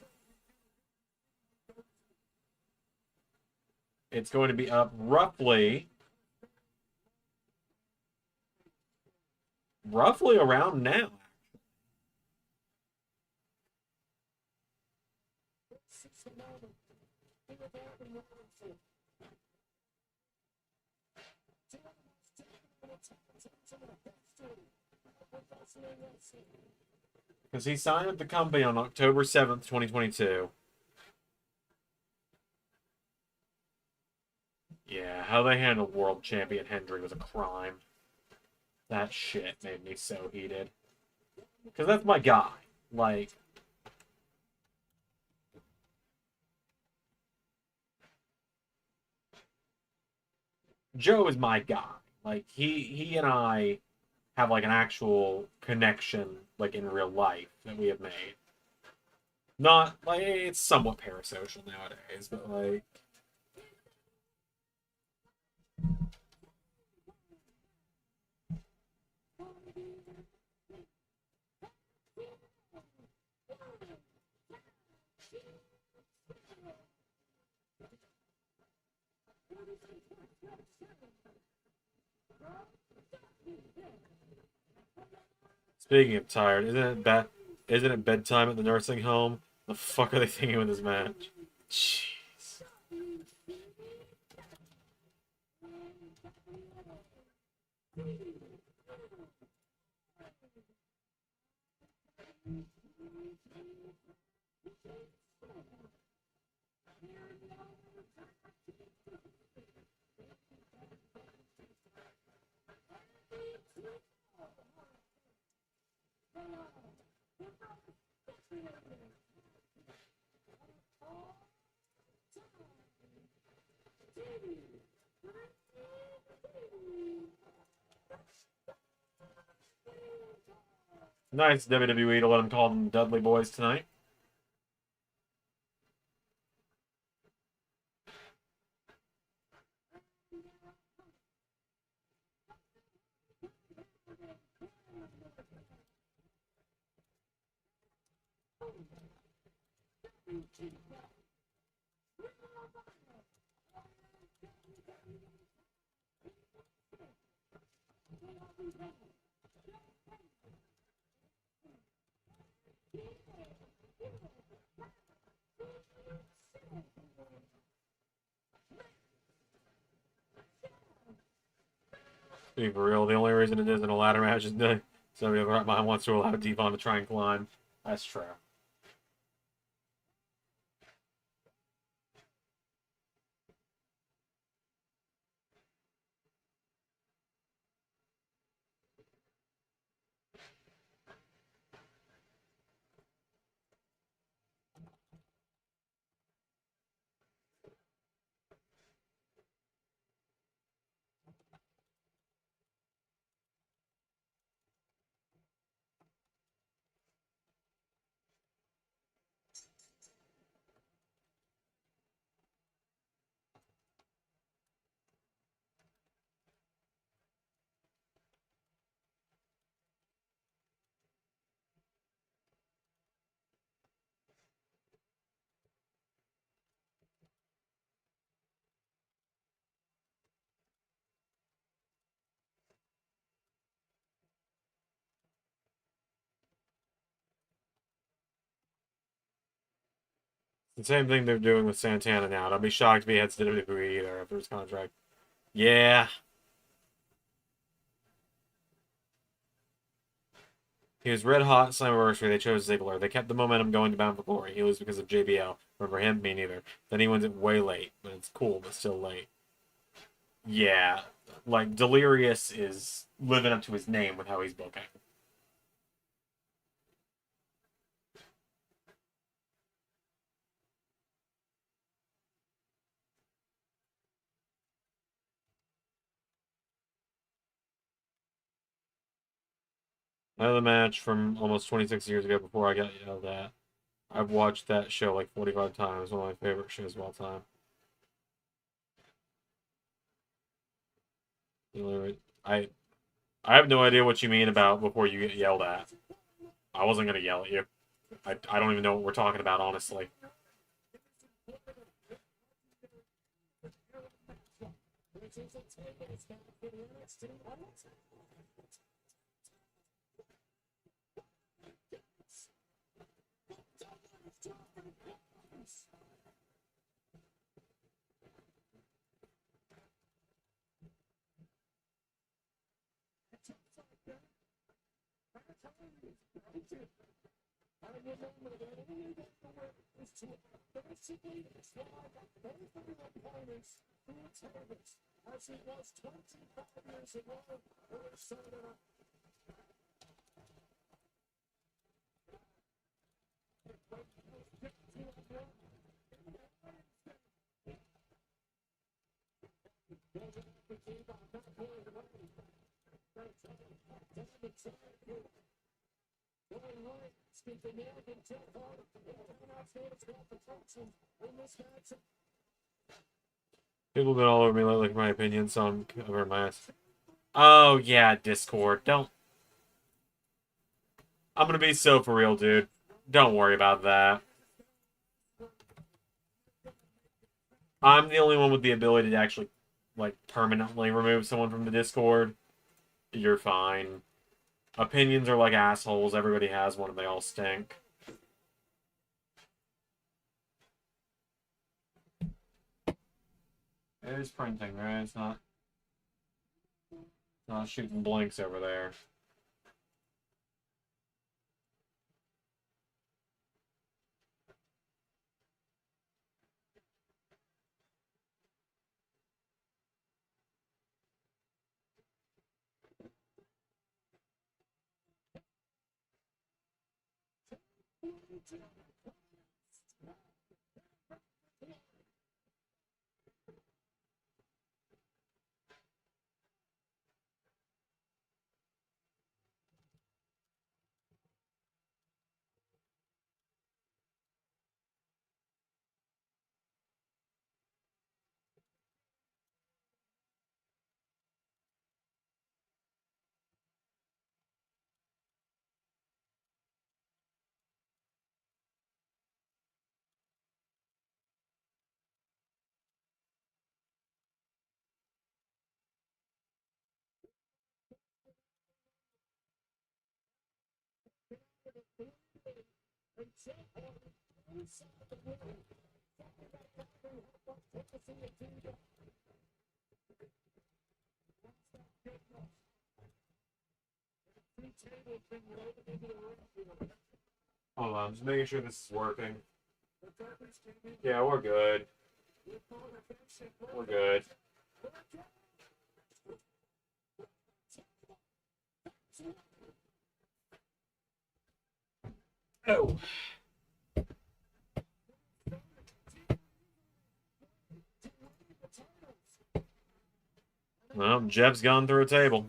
it's going to be up roughly around now. Because he signed with the company on October 7th, 2022. Yeah, how they handled World Champion Hendry was a crime. That shit made me so heated. Because that's my guy. Like, Joe is my guy. Like, he and I have, like, an actual connection, like, in real life that we have made. Not, like, it's somewhat parasocial nowadays, but, like... Speaking of tired, isn't it bedtime at the nursing home? The fuck are they thinking with this match? Jeez. Nice WWE to let them call them Dudley Boys tonight. To be for real, the only reason it isn't a ladder match is that somebody right behind wants to allow Devon to try and climb. That's true. The same thing they're doing with Santana now. I'd be shocked if he heads to WWE either after his contract. Yeah. He was red hot Slammiversary. They chose Ziggler. They kept the momentum going to Bound for Glory. He was because of JBL. Remember him? Me neither. Then he wins it way late, but it's cool, but still late. Yeah, like Delirious is living up to his name with how he's booking. Another match from almost 26 years ago before I got yelled at. I've watched that show like 45 times. One of my favorite shows of all time. I I have no idea what you mean about before you get yelled at. I wasn't gonna yell at you. I don't even know what we're talking about, honestly. People have been all over me lately for my opinion, so I'm covering my ass. Oh, yeah, Discord. Don't. I'm gonna be so for real, dude. Don't worry about that. I'm the only one with the ability to actually, like, permanently remove someone from the Discord. You're fine. Opinions are like assholes. Everybody has one and they all stink. It is printing, right? It's not shooting blanks over there. Hold on, just making sure this is working. Yeah, we're good. We're good. Oh. Well, Jeff's gone through a table.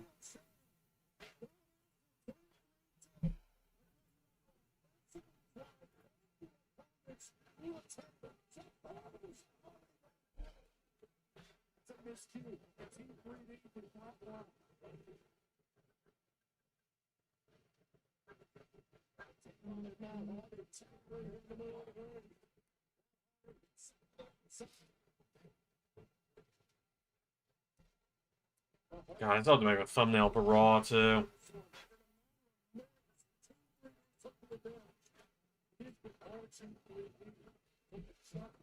God, I still have to make a thumbnail for Raw, too.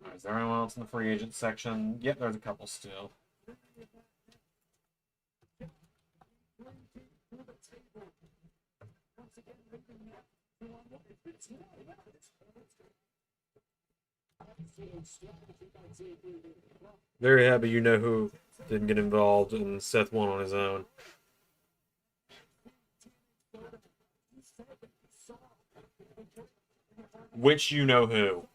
Right, is there anyone else in the free agent section? Yep, there's a couple still. Very happy you know who didn't get involved and Seth won on his own. Which you know who.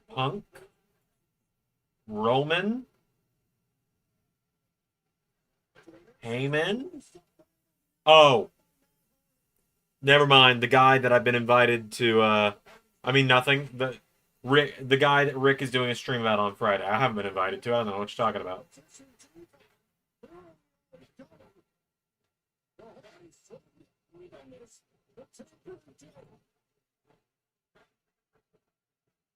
Punk? Roman? Heyman? Oh. Never mind. The guy that I've been invited to, I mean, nothing. The guy that Rick is doing a stream about on Friday. I haven't been invited to. I don't know what you're talking about.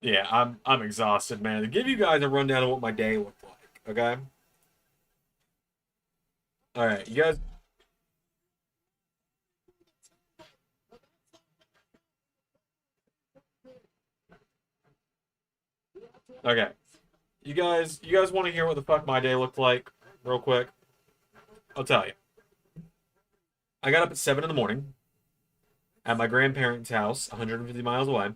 Yeah, I'm exhausted, man. To give you guys a rundown of what my day looked like, okay? All right, you guys. Okay, you guys want to hear what the fuck my day looked like, real quick? I'll tell you. I got up at 7 in the morning at my grandparents' house, 150 miles away.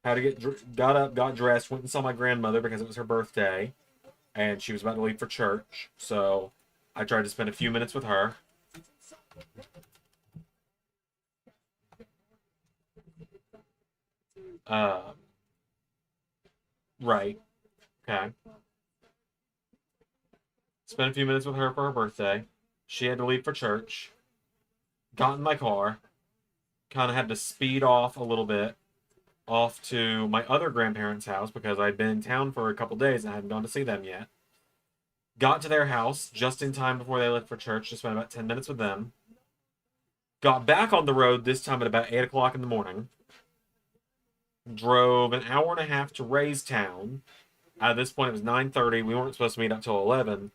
Had to got up, got dressed, went and saw my grandmother because it was her birthday, and she was about to leave for church. So I tried to spend a few minutes with her. Right. Okay. Spent a few minutes with her for her birthday. She had to leave for church. Got in my car. Kind of had to speed off a little bit. Off to my other grandparents' house because I'd been in town for a couple days and I hadn't gone to see them yet. Got to their house just in time before they left for church. Just spent about 10 minutes with them. Got back on the road this time at about 8 o'clock in the morning. Drove an hour and a half to Raystown. At this point, it was 9:30. We weren't supposed to meet up till 11.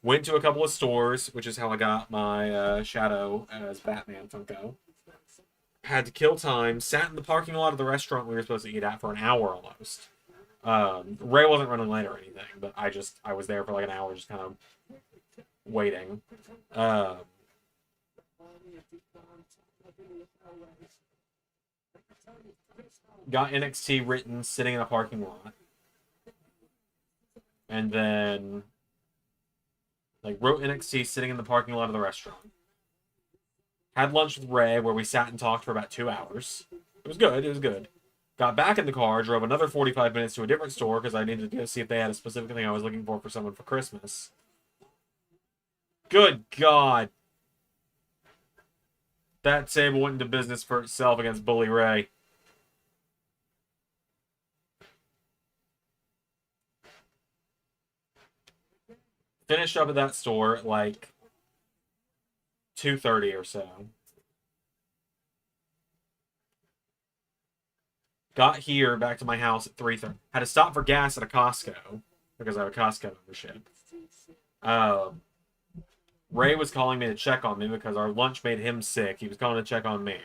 Went to a couple of stores, which is how I got my Shadow as Batman Funko. Had to kill time. Sat in the parking lot of the restaurant we were supposed to eat at for an hour almost. Ray wasn't running late or anything, but I was there for like an hour just kind of waiting. Got NXT written sitting in a parking lot. And then wrote NXT sitting in the parking lot of the restaurant. Had lunch with Ray where we sat and talked for about 2 hours. It was good. It was good. Got back in the car, drove another 45 minutes to a different store because I needed to go see if they had a specific thing I was looking for someone for Christmas. Good God. That Sable went into business for itself against Bully Ray. Finished up at that store at like 2:30 or so. Got here back to my house at 3:30. Had to stop for gas at a Costco because I have a Costco membership. Ray was calling me to check on me because our lunch made him sick. He was calling to check on me.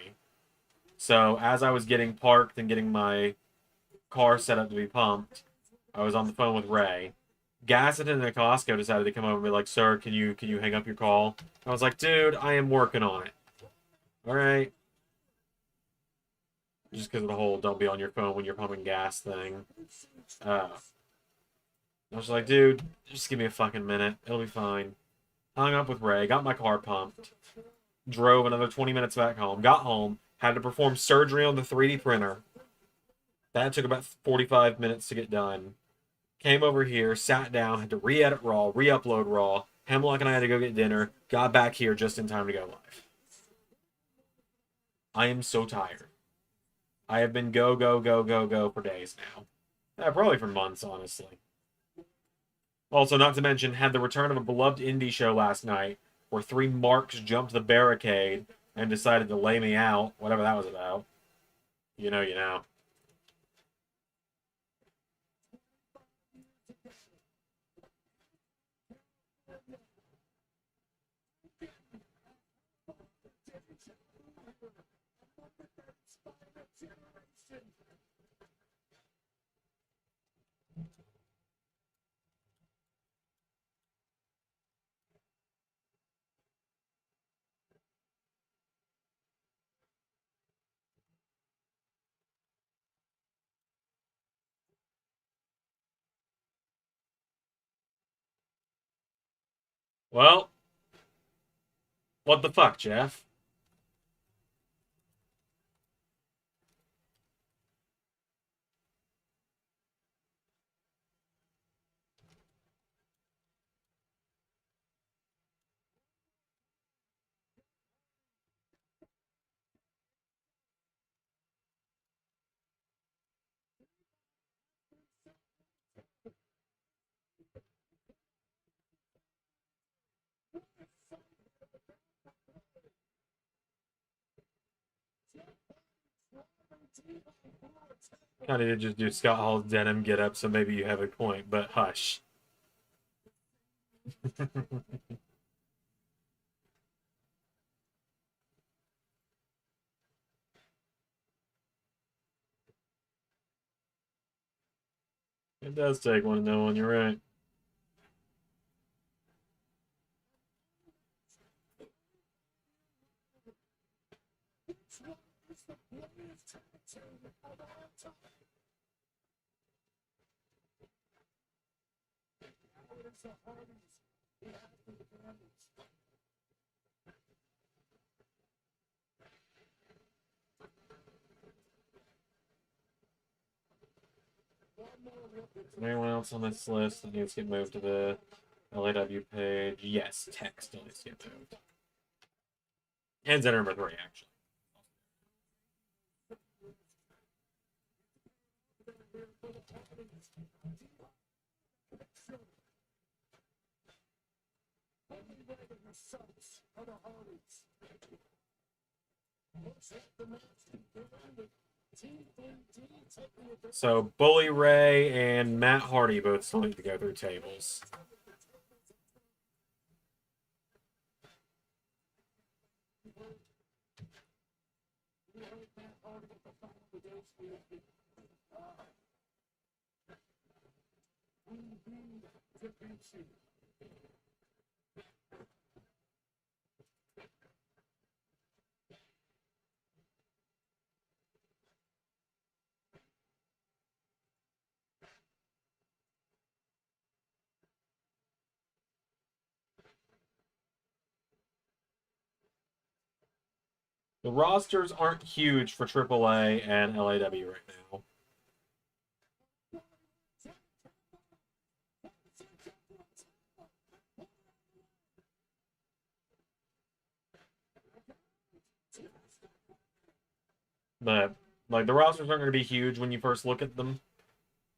So as I was getting parked and getting my car set up to be pumped, I was on the phone with Ray. Gas attendant at Costco decided to come over and be like, "Sir, can you hang up your call?" I was like, "Dude, I am working on it." All right. Just because of the whole "don't be on your phone when you're pumping gas" thing. I was like, "Dude, just give me a fucking minute. It'll be fine." Hung up with Ray, got my car pumped, drove another 20 minutes back home, got home, had to perform surgery on the 3D printer. That took about 45 minutes to get done. Came over here, sat down, had to re-edit Raw, re-upload Raw. Hemlock and I had to go get dinner. Got back here just in time to go live. I am so tired. I have been go for days now. Probably for months, honestly. Also, not to mention, had the return of a beloved indie show last night, where 3 marks jumped the barricade and decided to lay me out, whatever that was about. You know, you know. Well, what the fuck, Jeff? Kind of did just do Scott Hall's denim get up, so maybe you have a point, but hush. It does take one to know one, you're right. Anyone else on this list that needs to get moved to the LAW page? Yes, text still needs to get moved. And Zen number 3, actually. So Bully Ray and Matt Hardy both still need to go through tables. The rosters aren't huge for AAA and LAW right now. But, like, the rosters aren't going to be huge when you first look at them.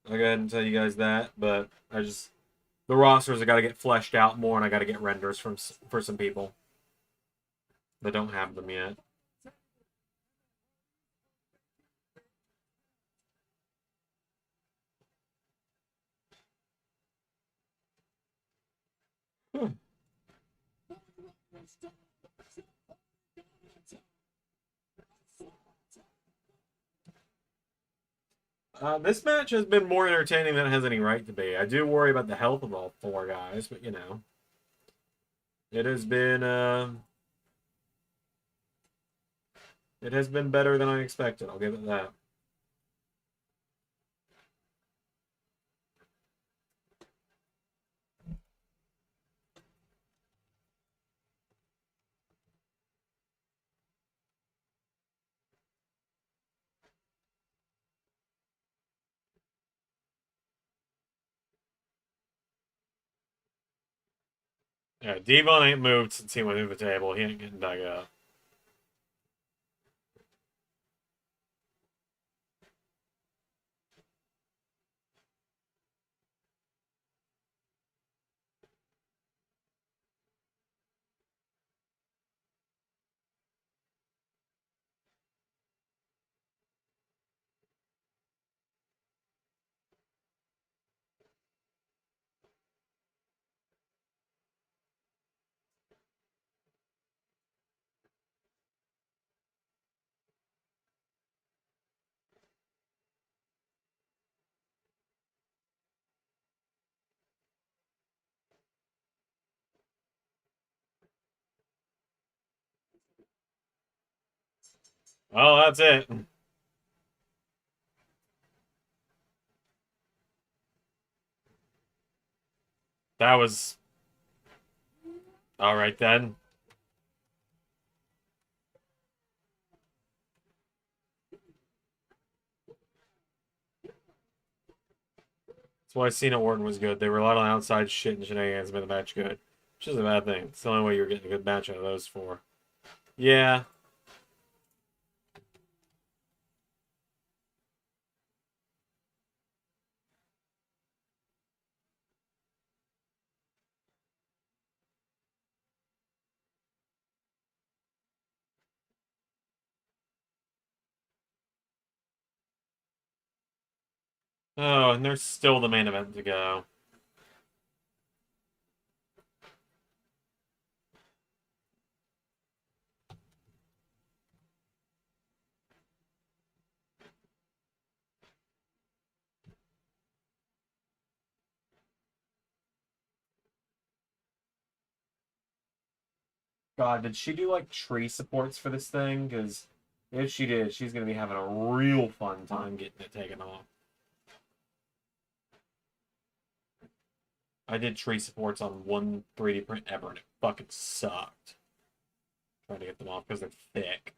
I'll go ahead and tell you guys that, but the rosters have got to get fleshed out more, and I got to get renders for some people that don't have them yet. This match has been more entertaining than it has any right to be. I do worry about the health of all 4 guys, but you know, it has been better than I expected. I'll give it that. Yeah, Devon ain't moved since he went through the table. He ain't getting dug up. Well, that's it. That was All right, then. That's why Cena Orton was good. They relied on outside shit and shenanigans to make the match good. Which is a bad thing. It's the only way you're getting a good match out of those four. Yeah. Oh, and there's still the main event to go. God, did she do like tree supports for this thing? Because if she did, she's gonna be having a real fun time getting it taken off. I did tree supports on one 3D print ever, and it fucking sucked. Trying to get them off because they're thick.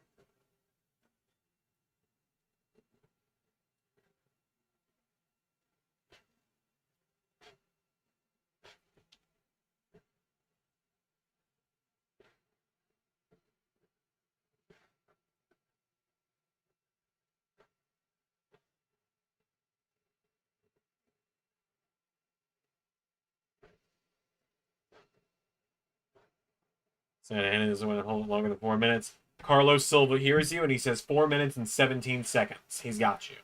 Santa Ana doesn't want to hold it longer than 4 minutes. Carlos Silva hears you, and he says 4 minutes and 17 seconds. He's got you.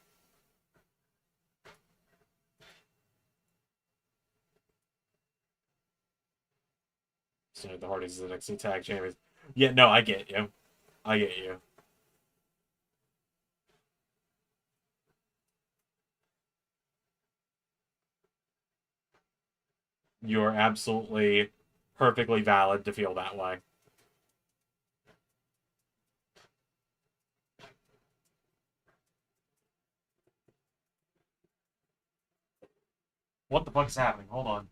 So the Hardys is the next tag champions. Yeah, no, I get you. I get you. You're absolutely perfectly valid to feel that way. What the fuck's happening? Hold on.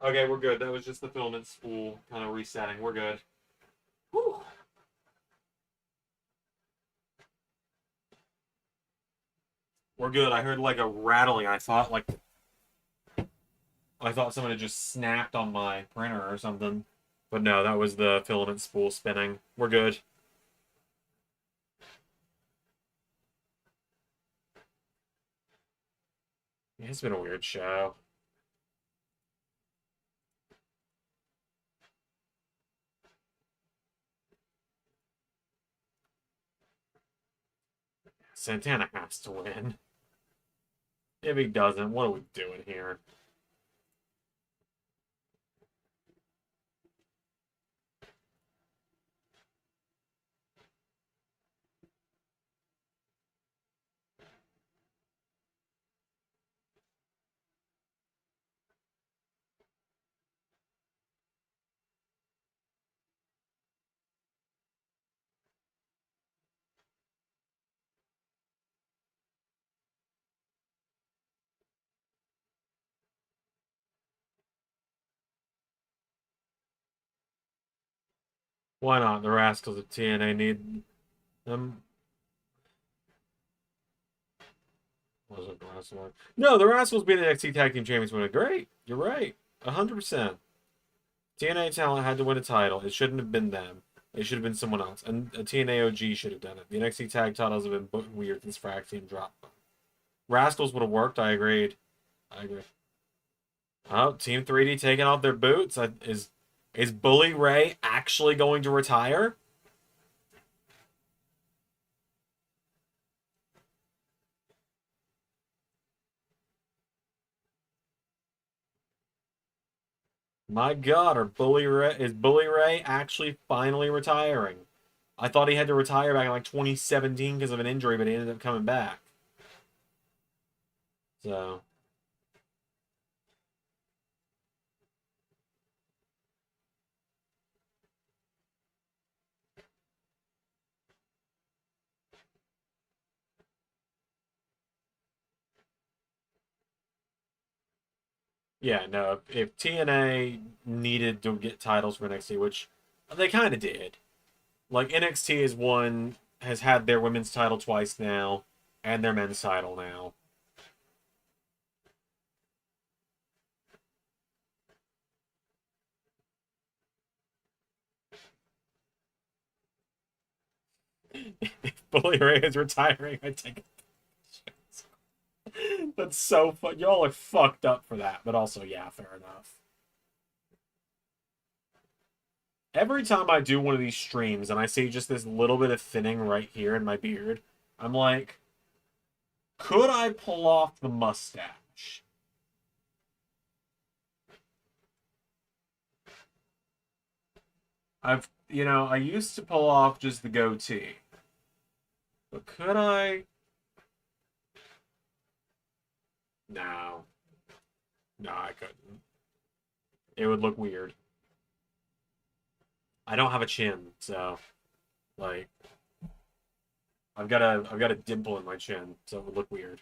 Okay, we're good. That was just the filament spool kind of resetting. We're good. Whew. We're good. I heard like a rattling. I thought someone had just snapped on my printer or something. But no, that was the filament spool spinning. We're good. It's been a weird show. Santana has to win. If he doesn't, what are we doing here? Why not? The Rascals of TNA need them. Was it the last one? No, the Rascals being the NXT Tag Team Champions would have great. You're right. 100%. TNA talent had to win a title. It shouldn't have been them. It should have been someone else. And a TNA OG should have done it. The NXT tag titles have been booked weird since Frag Team dropped them. Rascals would have worked. I agreed. I agree. Oh, Team 3D taking off their boots. Is Bully Ray actually going to retire? My God, is Bully Ray actually finally retiring? I thought he had to retire back in like 2017 because of an injury, but he ended up coming back. So, Yeah, no. If TNA needed to get titles for NXT, which they kind of did, like NXT has had their women's title twice now, and their men's title now. If Bully Ray is retiring, I take it. That's so fun. Y'all are fucked up for that, but also, yeah, fair enough. Every time I do one of these streams and I see just this little bit of thinning right here in my beard, I'm like, could I pull off the mustache? I used to pull off just the goatee. But could I? No. No, I couldn't. It would look weird. I don't have a chin, so like I've got a dimple in my chin, so it would look weird.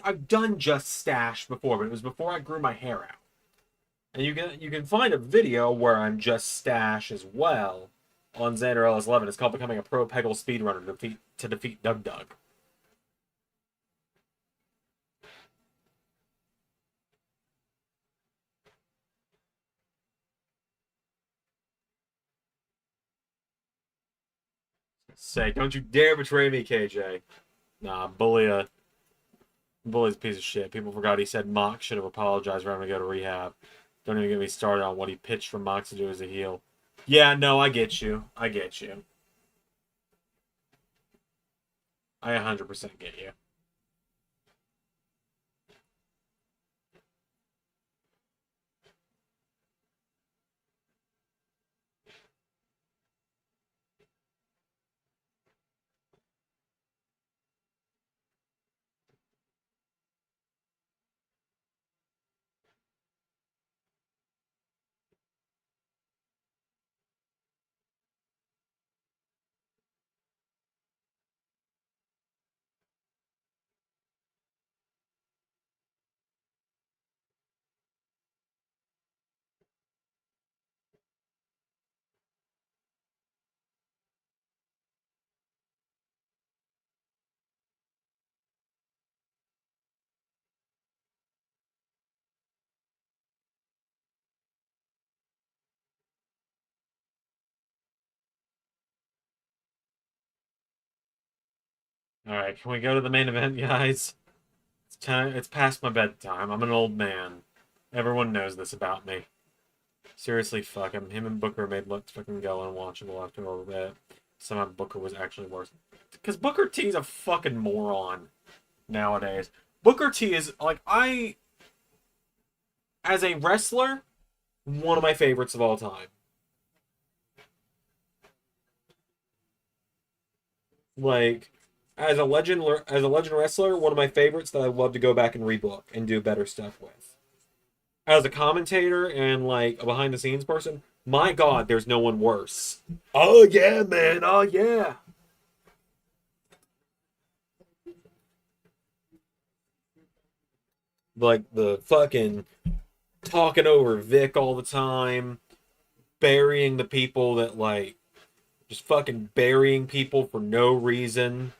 I've done just stash before, but it was before I grew my hair out. And you can find a video where I'm just stash as well on Xander LS11. It's called Becoming a Pro Peggle Speedrunner to defeat Doug Doug. Say, don't you dare betray me, KJ. Nah, Bully's a piece of shit. People forgot he said Mox should have apologized for having to go to rehab. Don't even get me started on what he pitched for Mox to do as a heel. Yeah, no, I get you. I get you. I 100% get you. All right, can we go to the main event, guys? It's time. It's past my bedtime. I'm an old man. Everyone knows this about me. Seriously, fuck him. Him and Booker made look fucking go unwatchable after a little bit. Somehow Booker was actually worse. Because Booker T's a fucking moron nowadays. Booker T is, like, as a wrestler, one of my favorites of all time. Like, as a legend wrestler, one of my favorites that I love to go back and rebook and do better stuff with. As a commentator and like a behind the scenes person, my god, there's no one worse. Oh yeah, man. Oh yeah. Like the fucking talking over Vic all the time, burying the people that like just fucking burying people for no reason.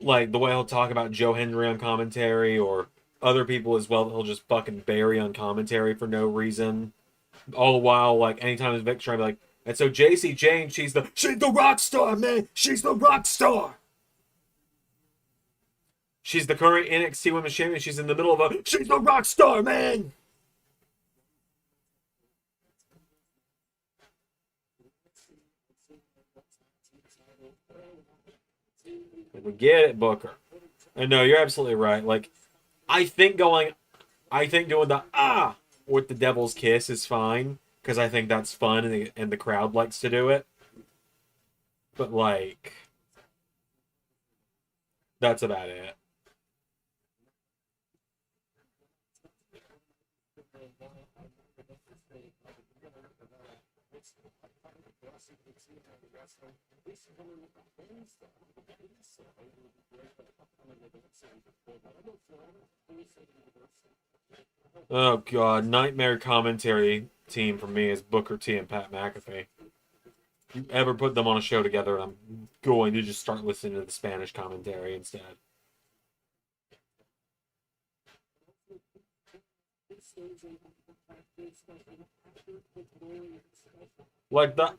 Like the way he'll talk about Joe Hendry on commentary or other people as well that he'll just fucking bury on commentary for no reason. All the while, like anytime Vic trying to be like, and so JC Jane, she's the rock star, man. She's the rock star. She's the current NXT Women's Champion. She's in the middle of she's the rock star, man. We get it, Booker. And no, you're absolutely right. Like, I think doing the with the devil's kiss is fine because I think that's fun and the crowd likes to do it. But, like, that's about it. Oh, God. Nightmare commentary team for me is Booker T and Pat McAfee. You ever put them on a show together, and I'm going to just start listening to the Spanish commentary instead. Like the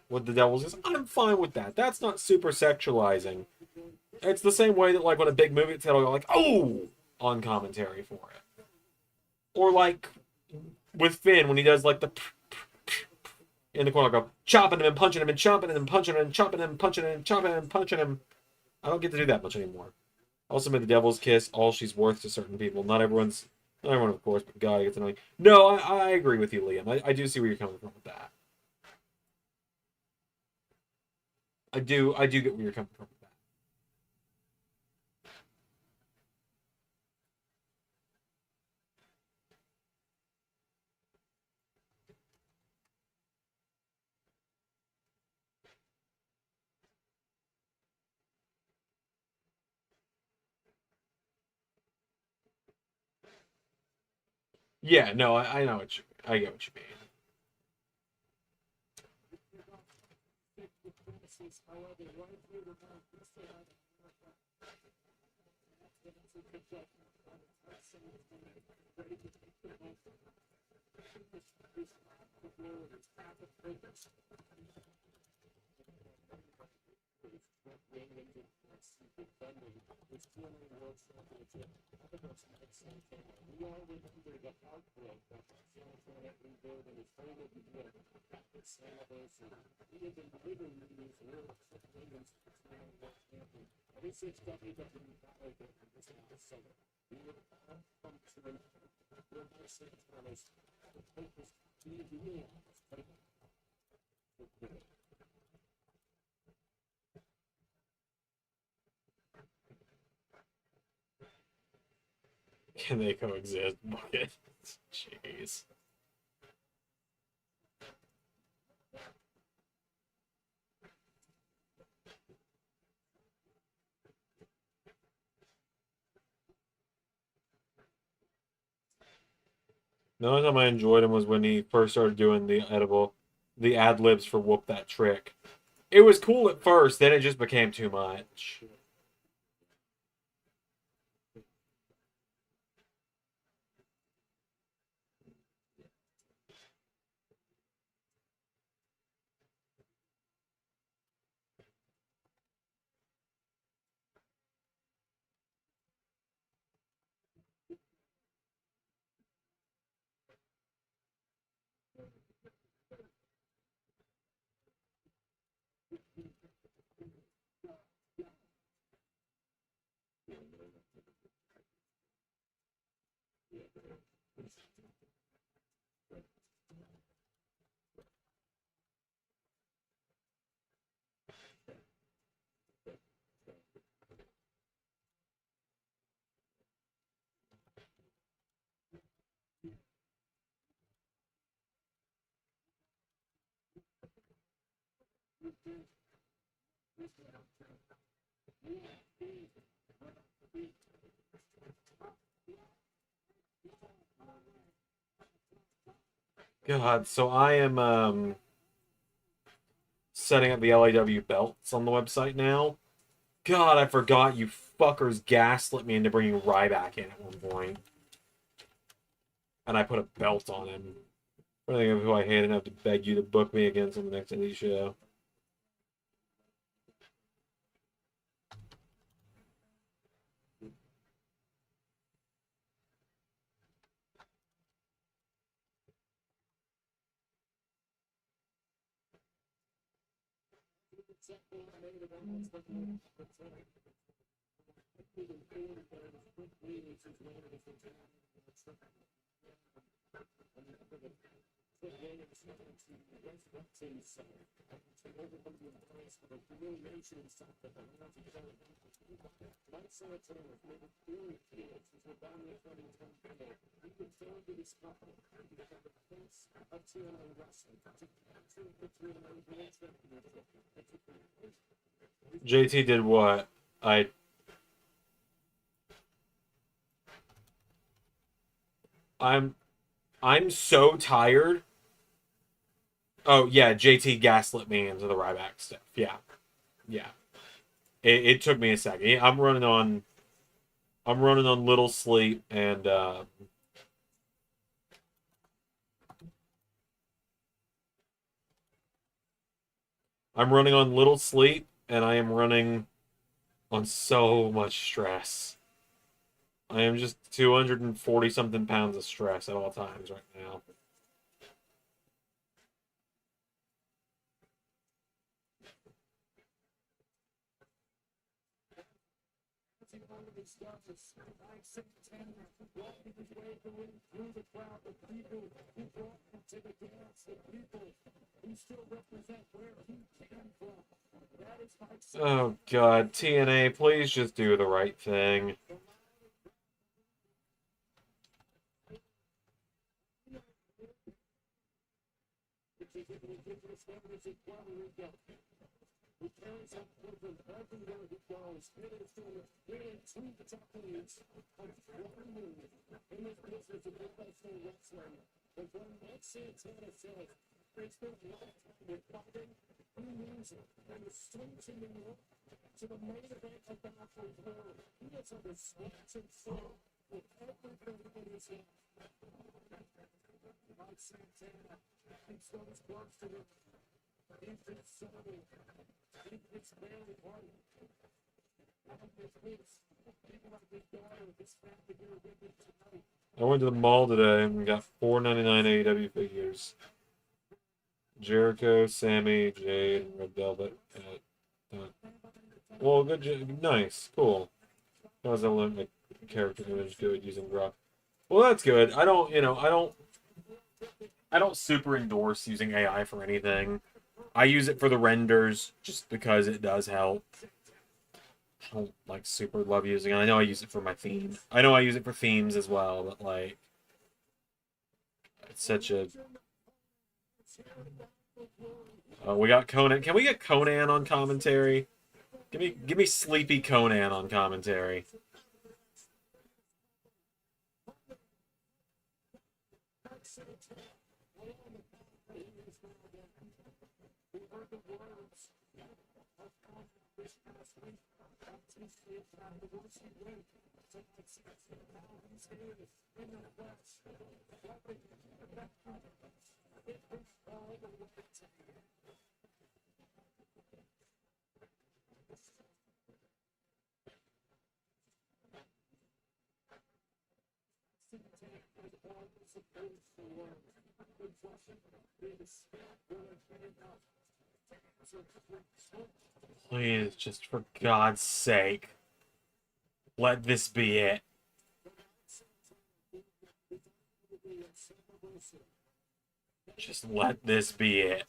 what the Devils is. I'm fine with that. That's not super sexualizing. It's the same way that, like, when a big movie title, you're like, oh, on commentary for it. Or, like, with Finn, when he does, like, the in the corner, go chopping him and punching him and chopping him and punching him and chopping him and punching him and chopping him and punching him. I don't get to do that much anymore. Also made the Devil's Kiss all she's worth to certain people. Not everyone, of course, but God, it gets annoying. No, I agree with you, Liam. I do see where you're coming from with that. I do get where you're coming from with that. Yeah, no, I know what I get what you mean. Can they coexist? Bucket. Jeez. The only time I enjoyed him was when he first started doing the ad libs for Whoop That Trick. It was cool at first, then it just became too much. God, so I am setting up the LAW belts on the website now. God, I forgot you fuckers gaslit me into bringing Ryback in at one point. And I put a belt on him. I think of who I hate enough to beg you to book me against on the next indie show. JT did what? I'm so tired. Oh yeah, JT gaslit me into the Ryback stuff. Yeah, yeah. It took me a second. I'm running on little sleep, and I'm running on little sleep, and I am running on so much stress. I am just 240 something pounds of stress at all times right now. Oh God, TNA, please just do the right thing. I went to the mall today and got $4.99 AEW figures. Jericho, Sammy, Jade, and Red Velvet. Well, nice, cool. How does that look like character image good using Grok? Well, that's good. I don't super endorse using AI for anything. I use it for the renders just because it does help. I don't like super love using it. I know I use it for my theme. I know I use it for themes as well, but like it's such a we got Conan. Can we get Conan on commentary? Give me sleepy Conan on commentary. Please, just for God's sake, let this be it. Just let this be it.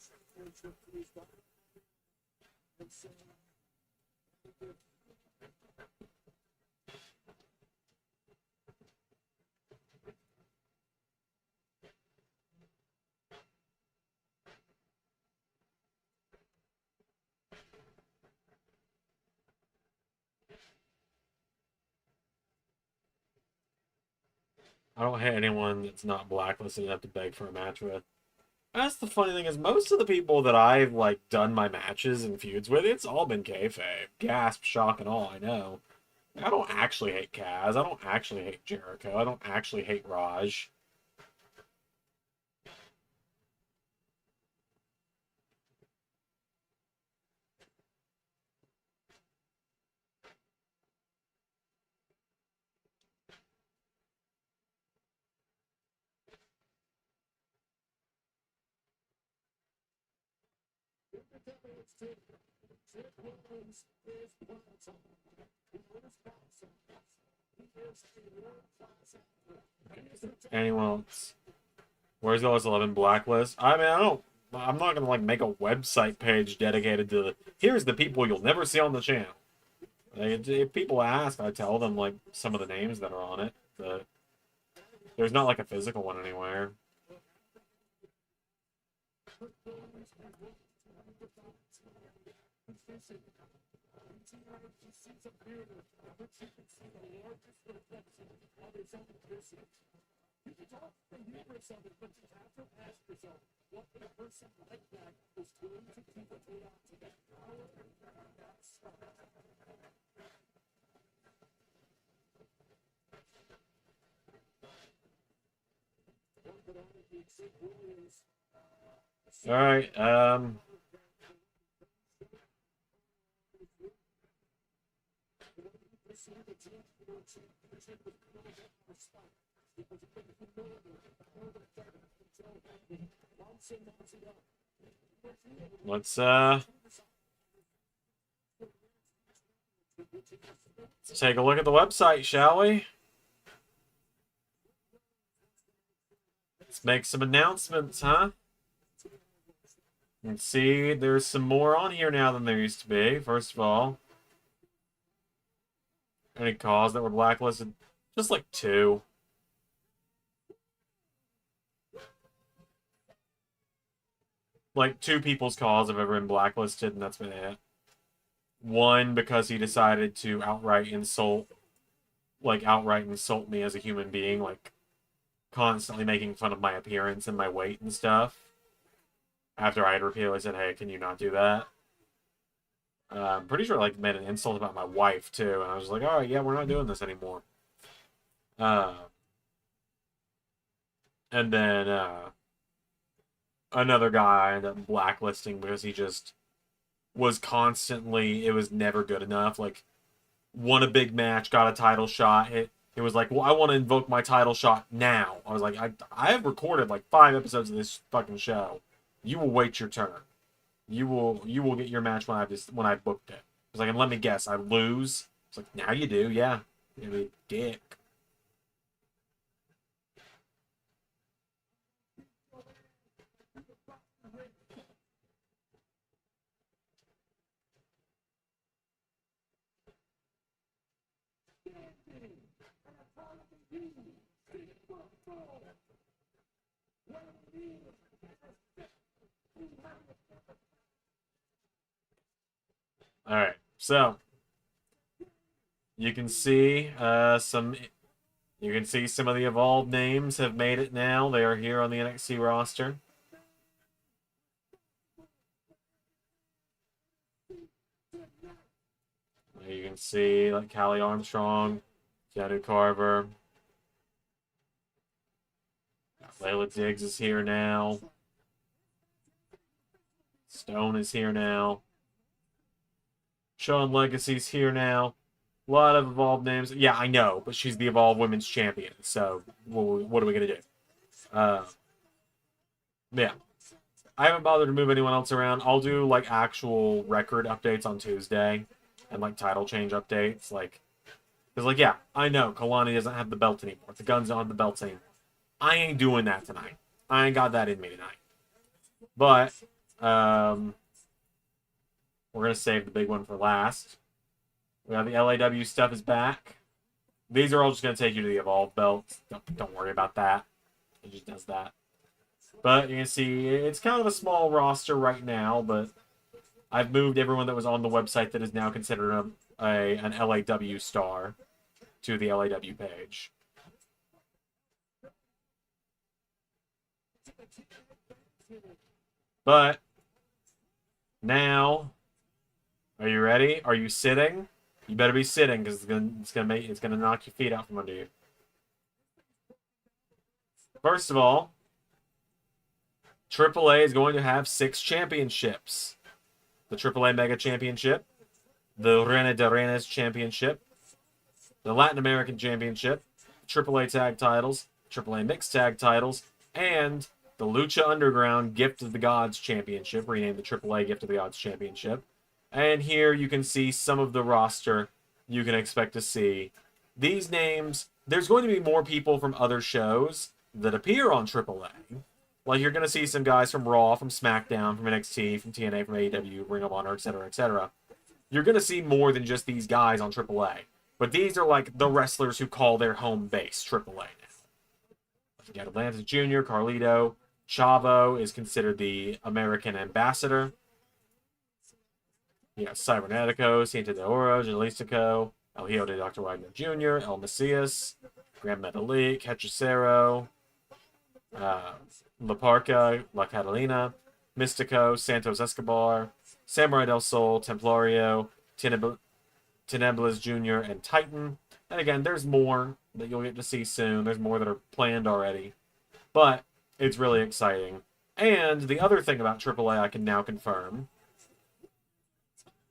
I don't hate anyone that's not blacklisted enough to beg for a match with. That's the funny thing is most of the people that I've like done my matches and feuds with, it's all been kayfabe. Gasp, shock, and all. I know. I don't actually hate Kaz. I don't actually hate Jericho. I don't actually hate Raj. Anyone else? Where's the LS11 blacklist? I mean, I'm not gonna like make a website page dedicated to here's the people you'll never see on the channel. Like, if people ask, I tell them like some of the names that are on it, but there's not like a physical one anywhere. All right. Let's take a look at the website, shall we? Let's make some announcements, huh? And see, there's some more on here now than there used to be. First of all, any calls that were blacklisted? Just like 2. Like 2 people's calls have ever been blacklisted, and that's been it. One because he decided to outright insult me as a human being, like constantly making fun of my appearance and my weight and stuff. After I had repeatedly said, hey, can you not do that? I'm pretty sure like made an insult about my wife too, and I was like, all right, yeah, we're not doing this anymore. And then another guy I ended up blacklisting because he just was constantly, it was never good enough. Like, won a big match, got a title shot. It was like, well, I want to invoke my title shot now. I was like, I have recorded like 5 episodes of this fucking show. You will wait your turn. You will get your match when I booked it. I was like, and let me guess, I lose. It's like, now you do, yeah. You're a dick. All right, so you can see some of the evolved names have made it now. They are here on the NXT roster. You can see like Callie Armstrong, Keanu Carver, Layla Diggs is here now. Stone is here now. Shawn Legacy's here now. A lot of Evolved names. Yeah, I know, but she's the Evolved Women's Champion, so what are we going to do? Yeah. I haven't bothered to move anyone else around. I'll do, like, actual record updates on Tuesday and, like, title change updates. Like, because, like, yeah, I know Kalani doesn't have the belt anymore. The Guns don't have the belts anymore. I ain't doing that tonight. I ain't got that in me tonight. But, we're going to save the big one for last. We got the LAW stuff is back. These are all just going to take you to the Evolve belts. Don't worry about that. It just does that. But you can see it's kind of a small roster right now, but I've moved everyone that was on the website that is now considered an LAW star to the LAW page. But now, are you ready? Are you sitting? You better be sitting because it's gonna knock your feet out from under you. First of all, AAA is going to have 6 championships. The AAA Mega Championship, the Reina de Reinas Championship, the Latin American Championship, AAA Tag Titles, AAA Mixed Tag Titles, and the Lucha Underground Gift of the Gods Championship, renamed the AAA Gift of the Gods Championship. And here you can see some of the roster you can expect to see. These names, there's going to be more people from other shows that appear on AAA, Like, you're going to see some guys from Raw, from SmackDown, from NXT, from TNA, from AEW, Ring of Honor, etc., etc. You're going to see more than just these guys on AAA. But these are like the wrestlers who call their home base AAA now. You got Atlantis Jr., Carlito. Chavo is considered the American ambassador. You got Cybernetico, Santa de Oro, Jalisco, El Hijo de Dr. Wagner Jr., El Macias, Grand Metalik, Hechicero, La Parca, La Catalina, Mystico, Santos Escobar, Samurai del Sol, Templario, Teneblas Jr., and Titan. And again, there's more that you'll get to see soon. There's more that are planned already. But it's really exciting. And the other thing about AAA I can now confirm,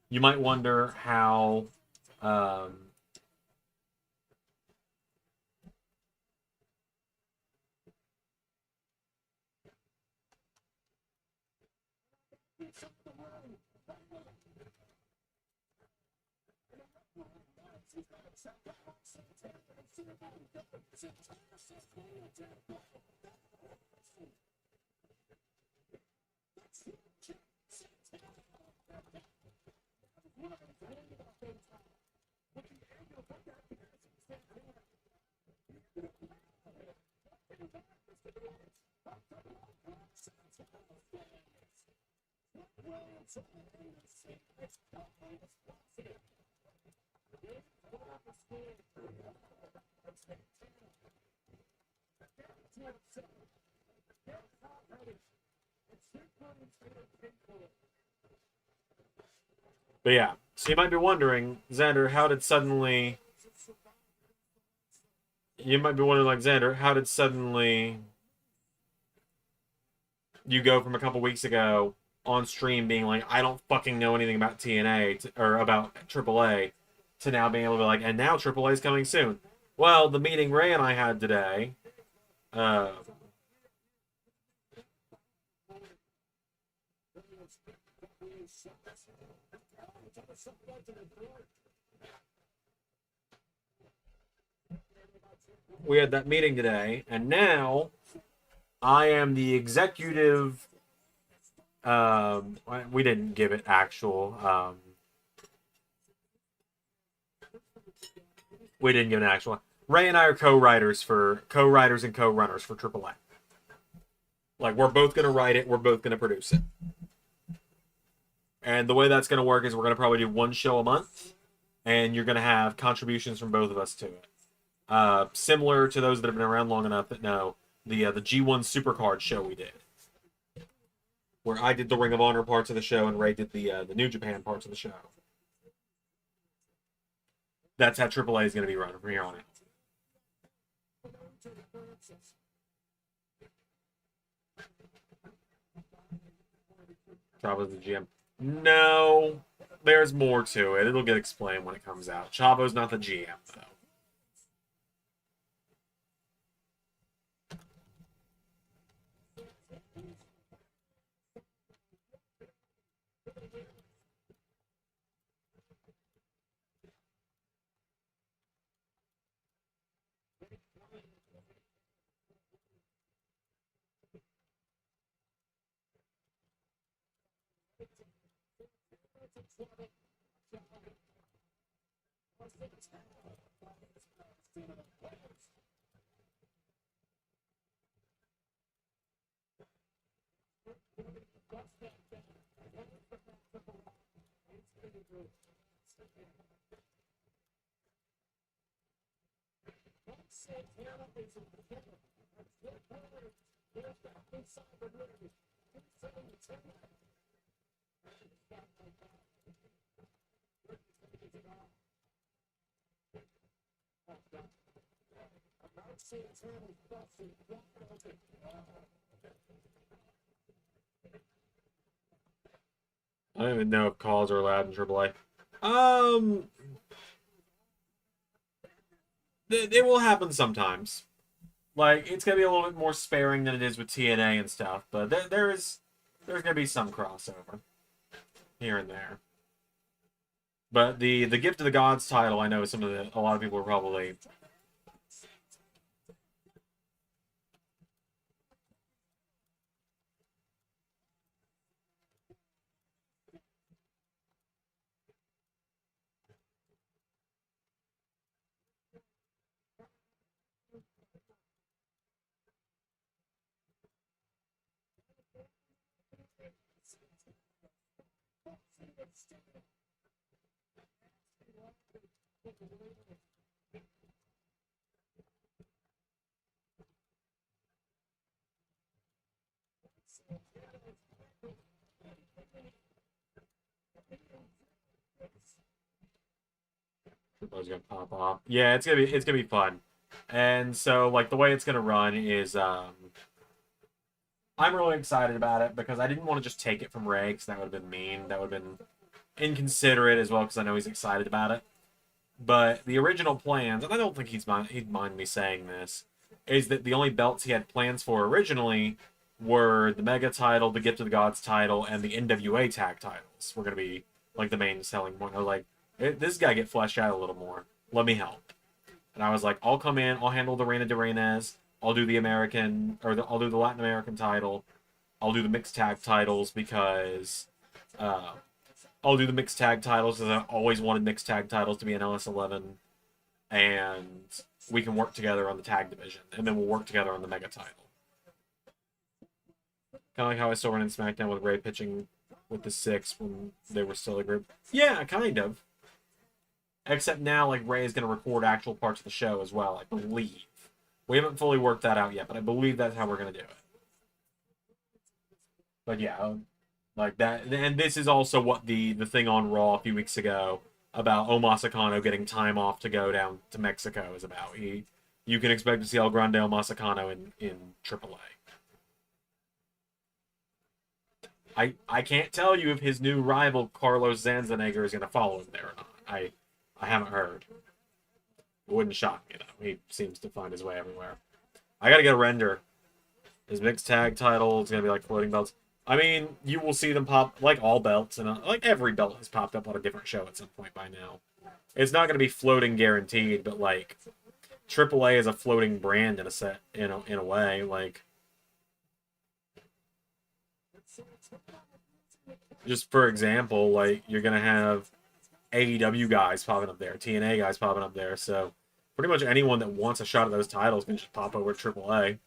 you might wonder how But yeah, so you might be wondering, Xander, how did suddenly... You might be wondering, like, Xander, how did suddenly you go from a couple weeks ago on stream being like, I don't fucking know anything about TNA, or about AAA, to now being able to be like, and now AAA is coming soon. Well, the meeting Ray and I had today, we had that meeting today, and now I am the executive. We didn't give it actual. We didn't give an actual. Ray and I are co-writers and co-runners for AAA. Like, we're both gonna write it. We're both gonna produce it. And the way that's gonna work is we're gonna probably do one show a month, and you're gonna have contributions from both of us to it. Similar to those that have been around long enough that know the G1 Supercard show we did, where I did the Ring of Honor parts of the show and Ray did the New Japan parts of the show. That's how AAA is going to be running from here on out. Chavo's the GM. No, there's more to it. It'll get explained when it comes out. Chavo's not the GM, though. I don't even know if calls are allowed in AAA. It will happen sometimes. Like, it's gonna be a little bit more sparing than it is with TNA and stuff, but there's gonna be some crossover here and there. But the Gift of the Gods title, I know a lot of people are probably. Triple's gonna pop off. Yeah, it's gonna be fun. And so like the way it's gonna run is I'm really excited about it because I didn't want to just take it from Ray because that would have been mean. That would have been inconsiderate as well because I know he's excited about it. But the original plans, and I don't think he'd mind me saying this, is that the only belts he had plans for originally were the Mega title, the Gift of the Gods title, and the NWA tag titles. Were going to be like the main selling point. I was like, this guy get fleshed out a little more. Let me help. And I was like, I'll come in, I'll handle the Reina de Reinas, I'll do the American, I'll do the Latin American title, I'll do the mixed tag titles because I'll do the mixed tag titles because I always wanted mixed tag titles to be an LS11, and we can work together on the tag division, and then we'll work together on the mega title. Kind of like how I still run in SmackDown with Ray pitching with the 6 when they were still a group. Yeah, kind of. Except now, like, Ray is going to record actual parts of the show as well, I believe. We haven't fully worked that out yet, but I believe that's how we're going to do it. But yeah, like that, and this is also what the thing on Raw a few weeks ago about Omasa Kano getting time off to go down to Mexico is about. You can expect to see El Grande Omasa Kano in AAA. I can't tell you if his new rival Carlos Zanzanegger is going to follow him there or not. I haven't heard. It wouldn't shock me though. He seems to find his way everywhere. I got to get a render. His mixed tag title is going to be like floating belts. I mean, you will see them pop, like all belts, and like every belt has popped up on a different show at some point by now. It's not going to be floating guaranteed, but like AAA is a floating brand in a way. Like, just for example, like you're going to have AEW guys popping up there, TNA guys popping up there, so pretty much anyone that wants a shot at those titles can just pop over to AAA.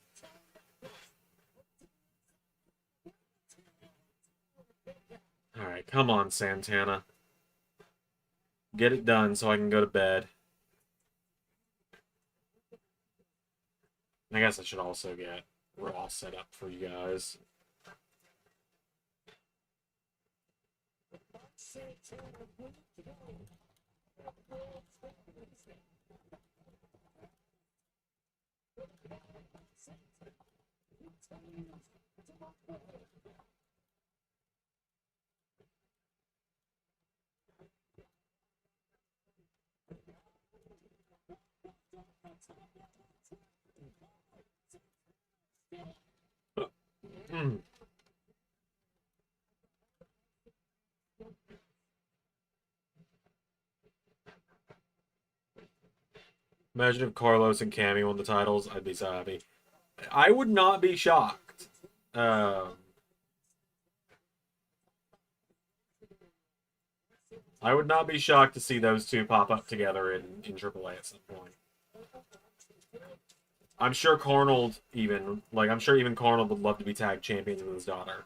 Alright, come on, Santana. Get it done so I can go to bed. I guess I should also get Raw set up for you guys. Imagine if Carlos and Cammy won the titles. I'd be so happy. I would not be shocked. I would not be shocked to see those two pop up together in AAA at some point. I'm sure Carnold I'm sure even Carnold would love to be tag champions with his daughter.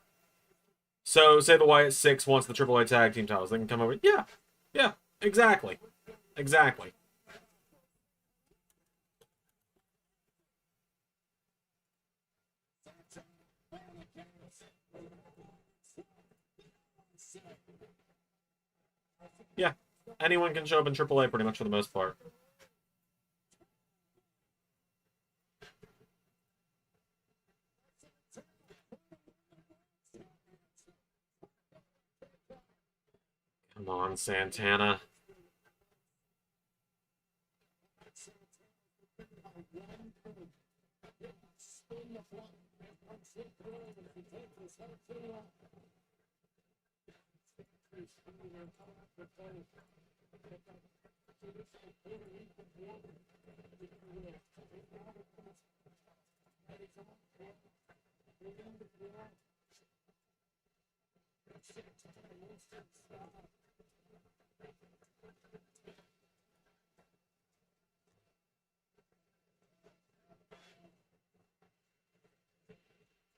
So, say the Wyatt 6 wants the AAA tag team titles. They can come over. Yeah. Yeah. Exactly. Exactly. Yeah. Anyone can show up in AAA pretty much for the most part. Come on, Santana.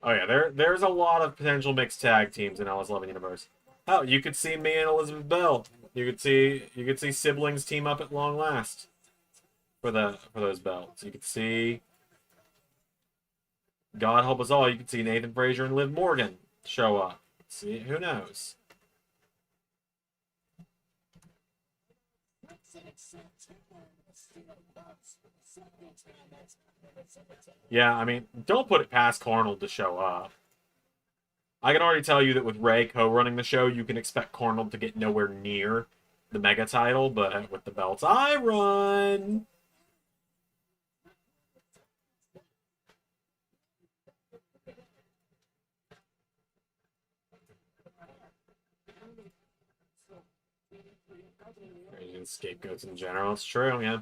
Oh yeah, there's a lot of potential mixed tag teams in LS11 universe. Oh, you could see me and Elizabeth Bell. You could see siblings team up at long last for those belts. You could see, God help us all, you could see Nathan Frazier and Liv Morgan show up. See, who knows? Yeah, I mean, don't put it past Arnold to show up. I can already tell you that with Ray co-running the show, you can expect Cornell to get nowhere near the mega title, but with the belts I run. Scapegoats in general, it's true, yeah.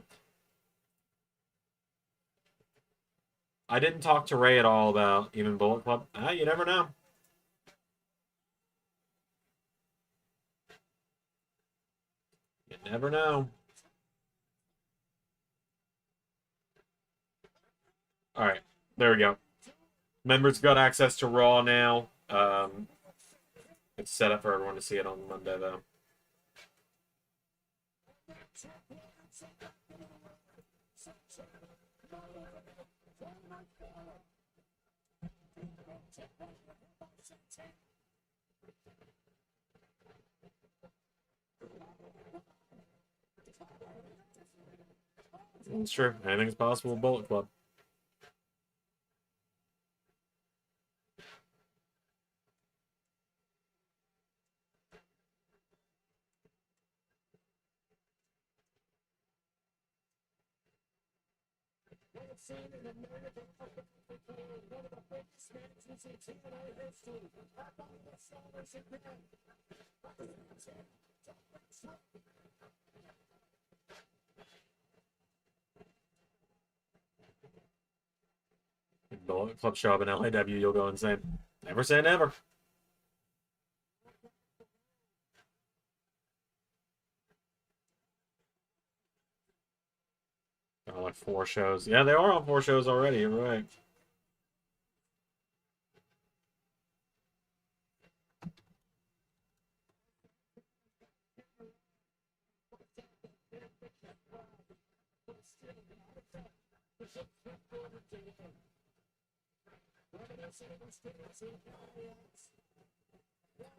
I didn't talk to Ray at all about even Bullet Club. You never know. You never know. Alright, there we go. Members got access to Raw now. It's set up for everyone to see it on Monday, though. It's true. Anything's possible with Bullet Club. Bullet Club show up in LAW, you'll go insane. Never say never. Oh, like 4 shows. Yeah, they are on 4 shows already. You're right.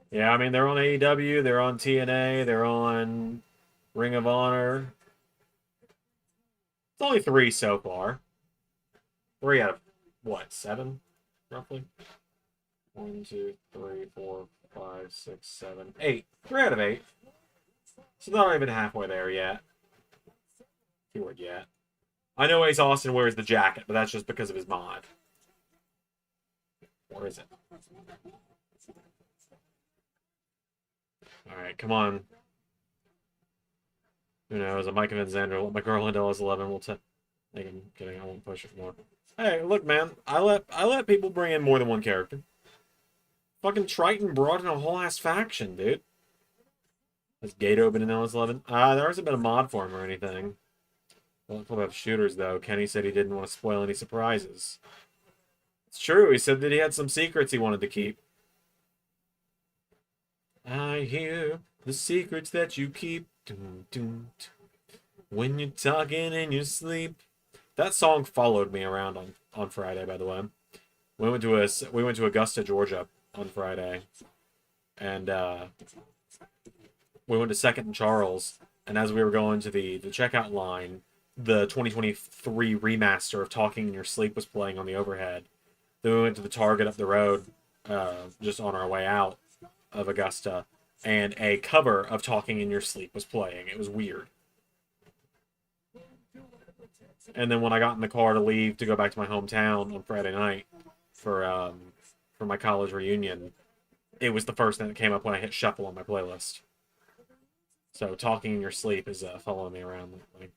Yeah, I mean, they're on AEW, they're on TNA, they're on Ring of Honor. It's only 3 so far. 3 out of, what, 7, roughly? 1, 2, 3, 4, 5, 6, 7, 8. 3 out of 8. So not even halfway there yet. Keyword yet. I know Ace Austin wears the jacket, but that's just because of his mod. Or is it? Alright, come on. Who knows? A Mike Van Zander. Let my girl into LS11. We'll take him. Kidding. I won't push it more. Hey, look, man. I let people bring in more than one character. Fucking Triton brought in a whole ass faction, dude. Has Gato been in LS11? There hasn't been a mod for him or anything. Well, club have shooters though. Kenny said he didn't want to spoil any surprises. It's true. He said that he had some secrets he wanted to keep. I hear the secrets that you keep. Dun, dun, dun. When you're talking in your sleep. That song followed me around on Friday, by the way. We went to Augusta, Georgia on Friday. And we went to 2nd and Charles. And as we were going to the checkout line, the 2023 remaster of Talking in Your Sleep was playing on the overhead. Then we went to the Target up the road, just on our way out of Augusta, and a cover of Talking in Your Sleep was playing. It was weird. And then when I got in the car to leave to go back to my hometown on Friday night for my college reunion, it was the first thing that came up when I hit shuffle on my playlist. So Talking in Your Sleep is following me around. Like,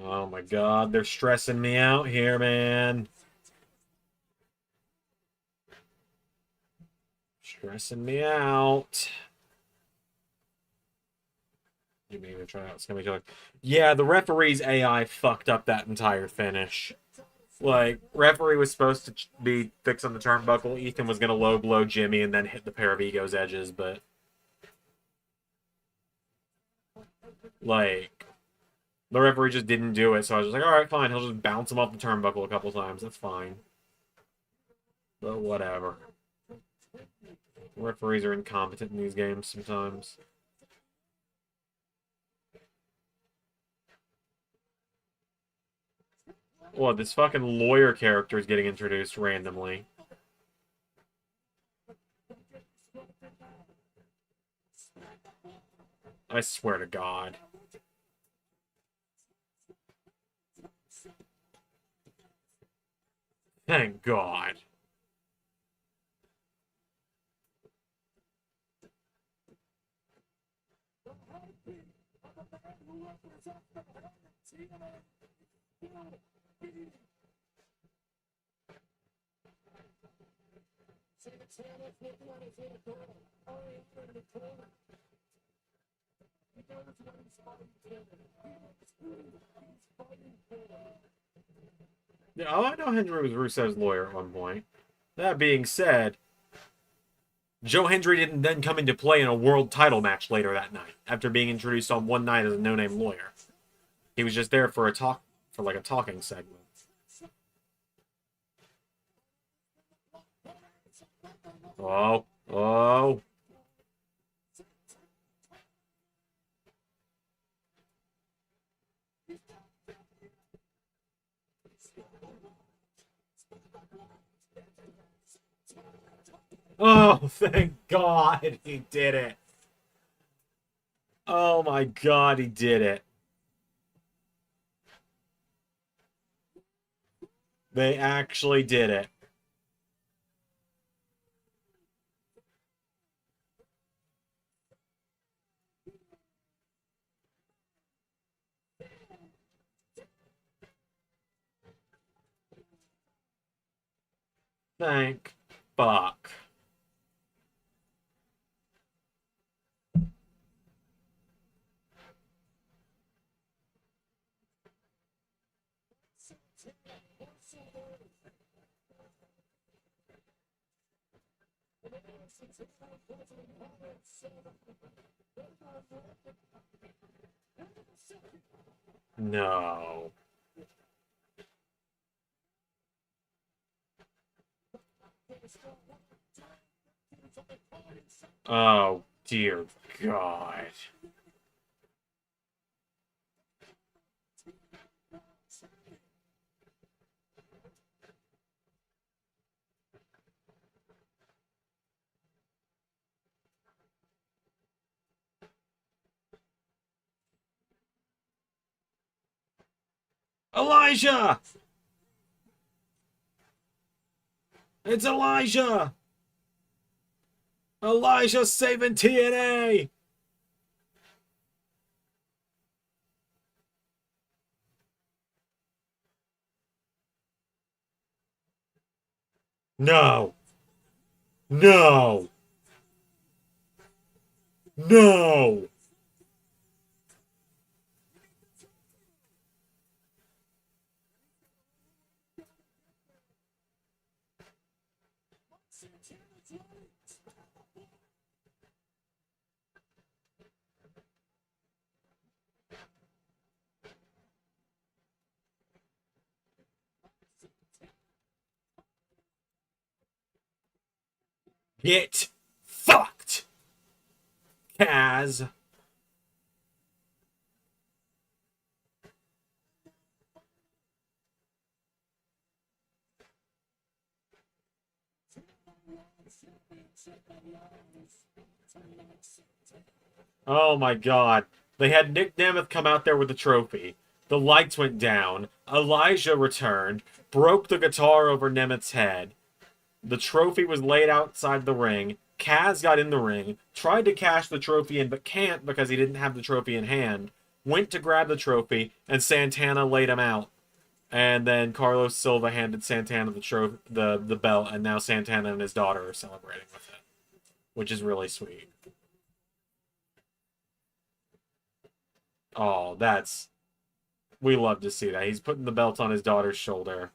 Oh my god, they're stressing me out here, man. Stressing me out. You may even try out. It's gonna be like, yeah, the referee's AI fucked up that entire finish. Like, referee was supposed to be fixing the turnbuckle. Ethan was gonna low blow Jimmy and then hit the pair of Ego's edges, but like, the referee just didn't do it. So I was just like, all right, fine. He'll just bounce him off the turnbuckle a couple times. That's fine. But whatever. Referees are incompetent in these games sometimes. What, this fucking lawyer character is getting introduced randomly. I swear to God. Thank God. Yeah, I know Hendry was Rusev's lawyer at one point. That being said, Joe Hendry didn't then come into play in a world title match later that night, after being introduced on one night as a no-name lawyer. He was just there for a talking segment. Oh, oh. Oh, thank God he did it. Oh my God, he did it. They actually did it. Thank fuck. No. Oh, dear God. Elijah! It's Elijah! Elijah saving TNA! No! No! No! Get fucked, Kaz. Oh my God. They had Nick Nemeth come out there with the trophy. The lights went down. Elijah returned, broke the guitar over Nemeth's head. The trophy was laid outside the ring. Kaz got in the ring, tried to cash the trophy in, but can't because he didn't have the trophy in hand. went to grab the trophy, and Santana laid him out. And then Carlos Silva handed Santana the belt, and now Santana and his daughter are celebrating with it, which is really sweet. Oh, we love to see that. He's putting the belt on his daughter's shoulder.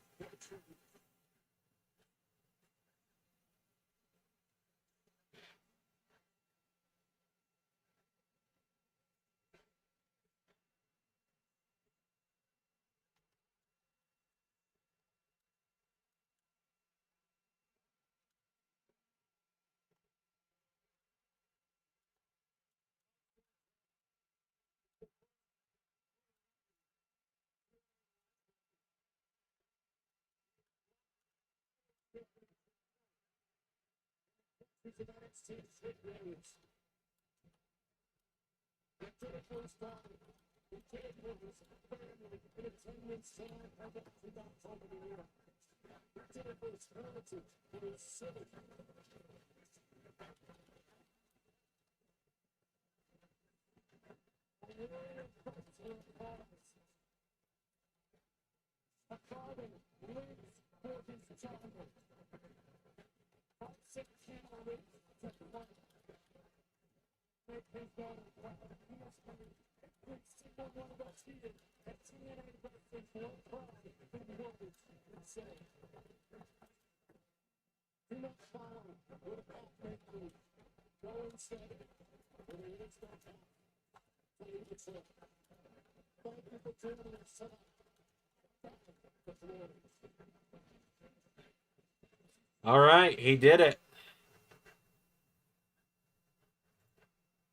All right, he did it.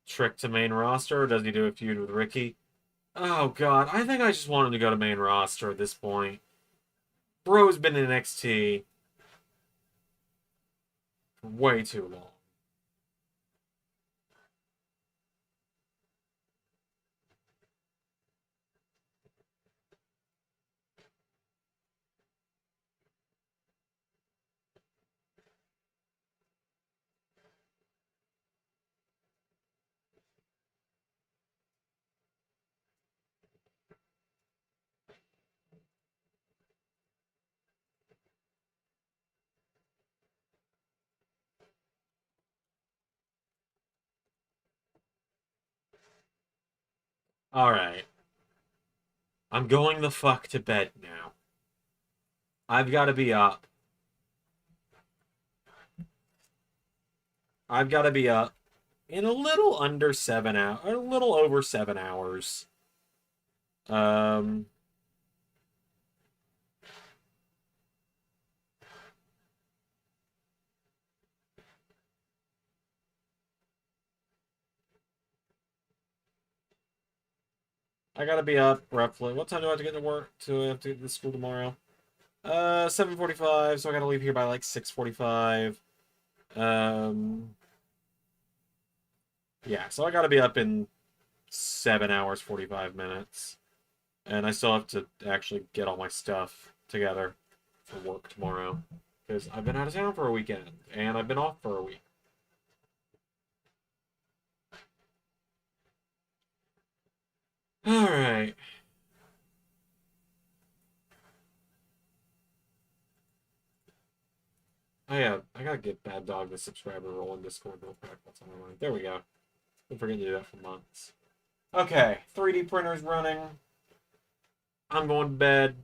Trick to main roster, or does he do a feud with Ricky? Oh, God. I think I just want him to go to main roster at this point. Bro's been in NXT for way too long. All right. I'm going the fuck to bed now. I've got to be up. I've got to be up in a little under 7 hours, a little over 7 hours. Um, I gotta be up roughly. What time do I have to get to work? Do I have to get to school tomorrow? 7:45. So I gotta leave here by like 6:45. Yeah. So I gotta be up in 7 hours 45 minutes, and I still have to actually get all my stuff together for work tomorrow because I've been out of town for a weekend and I've been off for a week. All right. I gotta get Bad Dog the subscriber roll in Discord real quick. What's on my mind? There we go. Been forgetting to do that for months. Okay, 3D printer's running. I'm going to bed.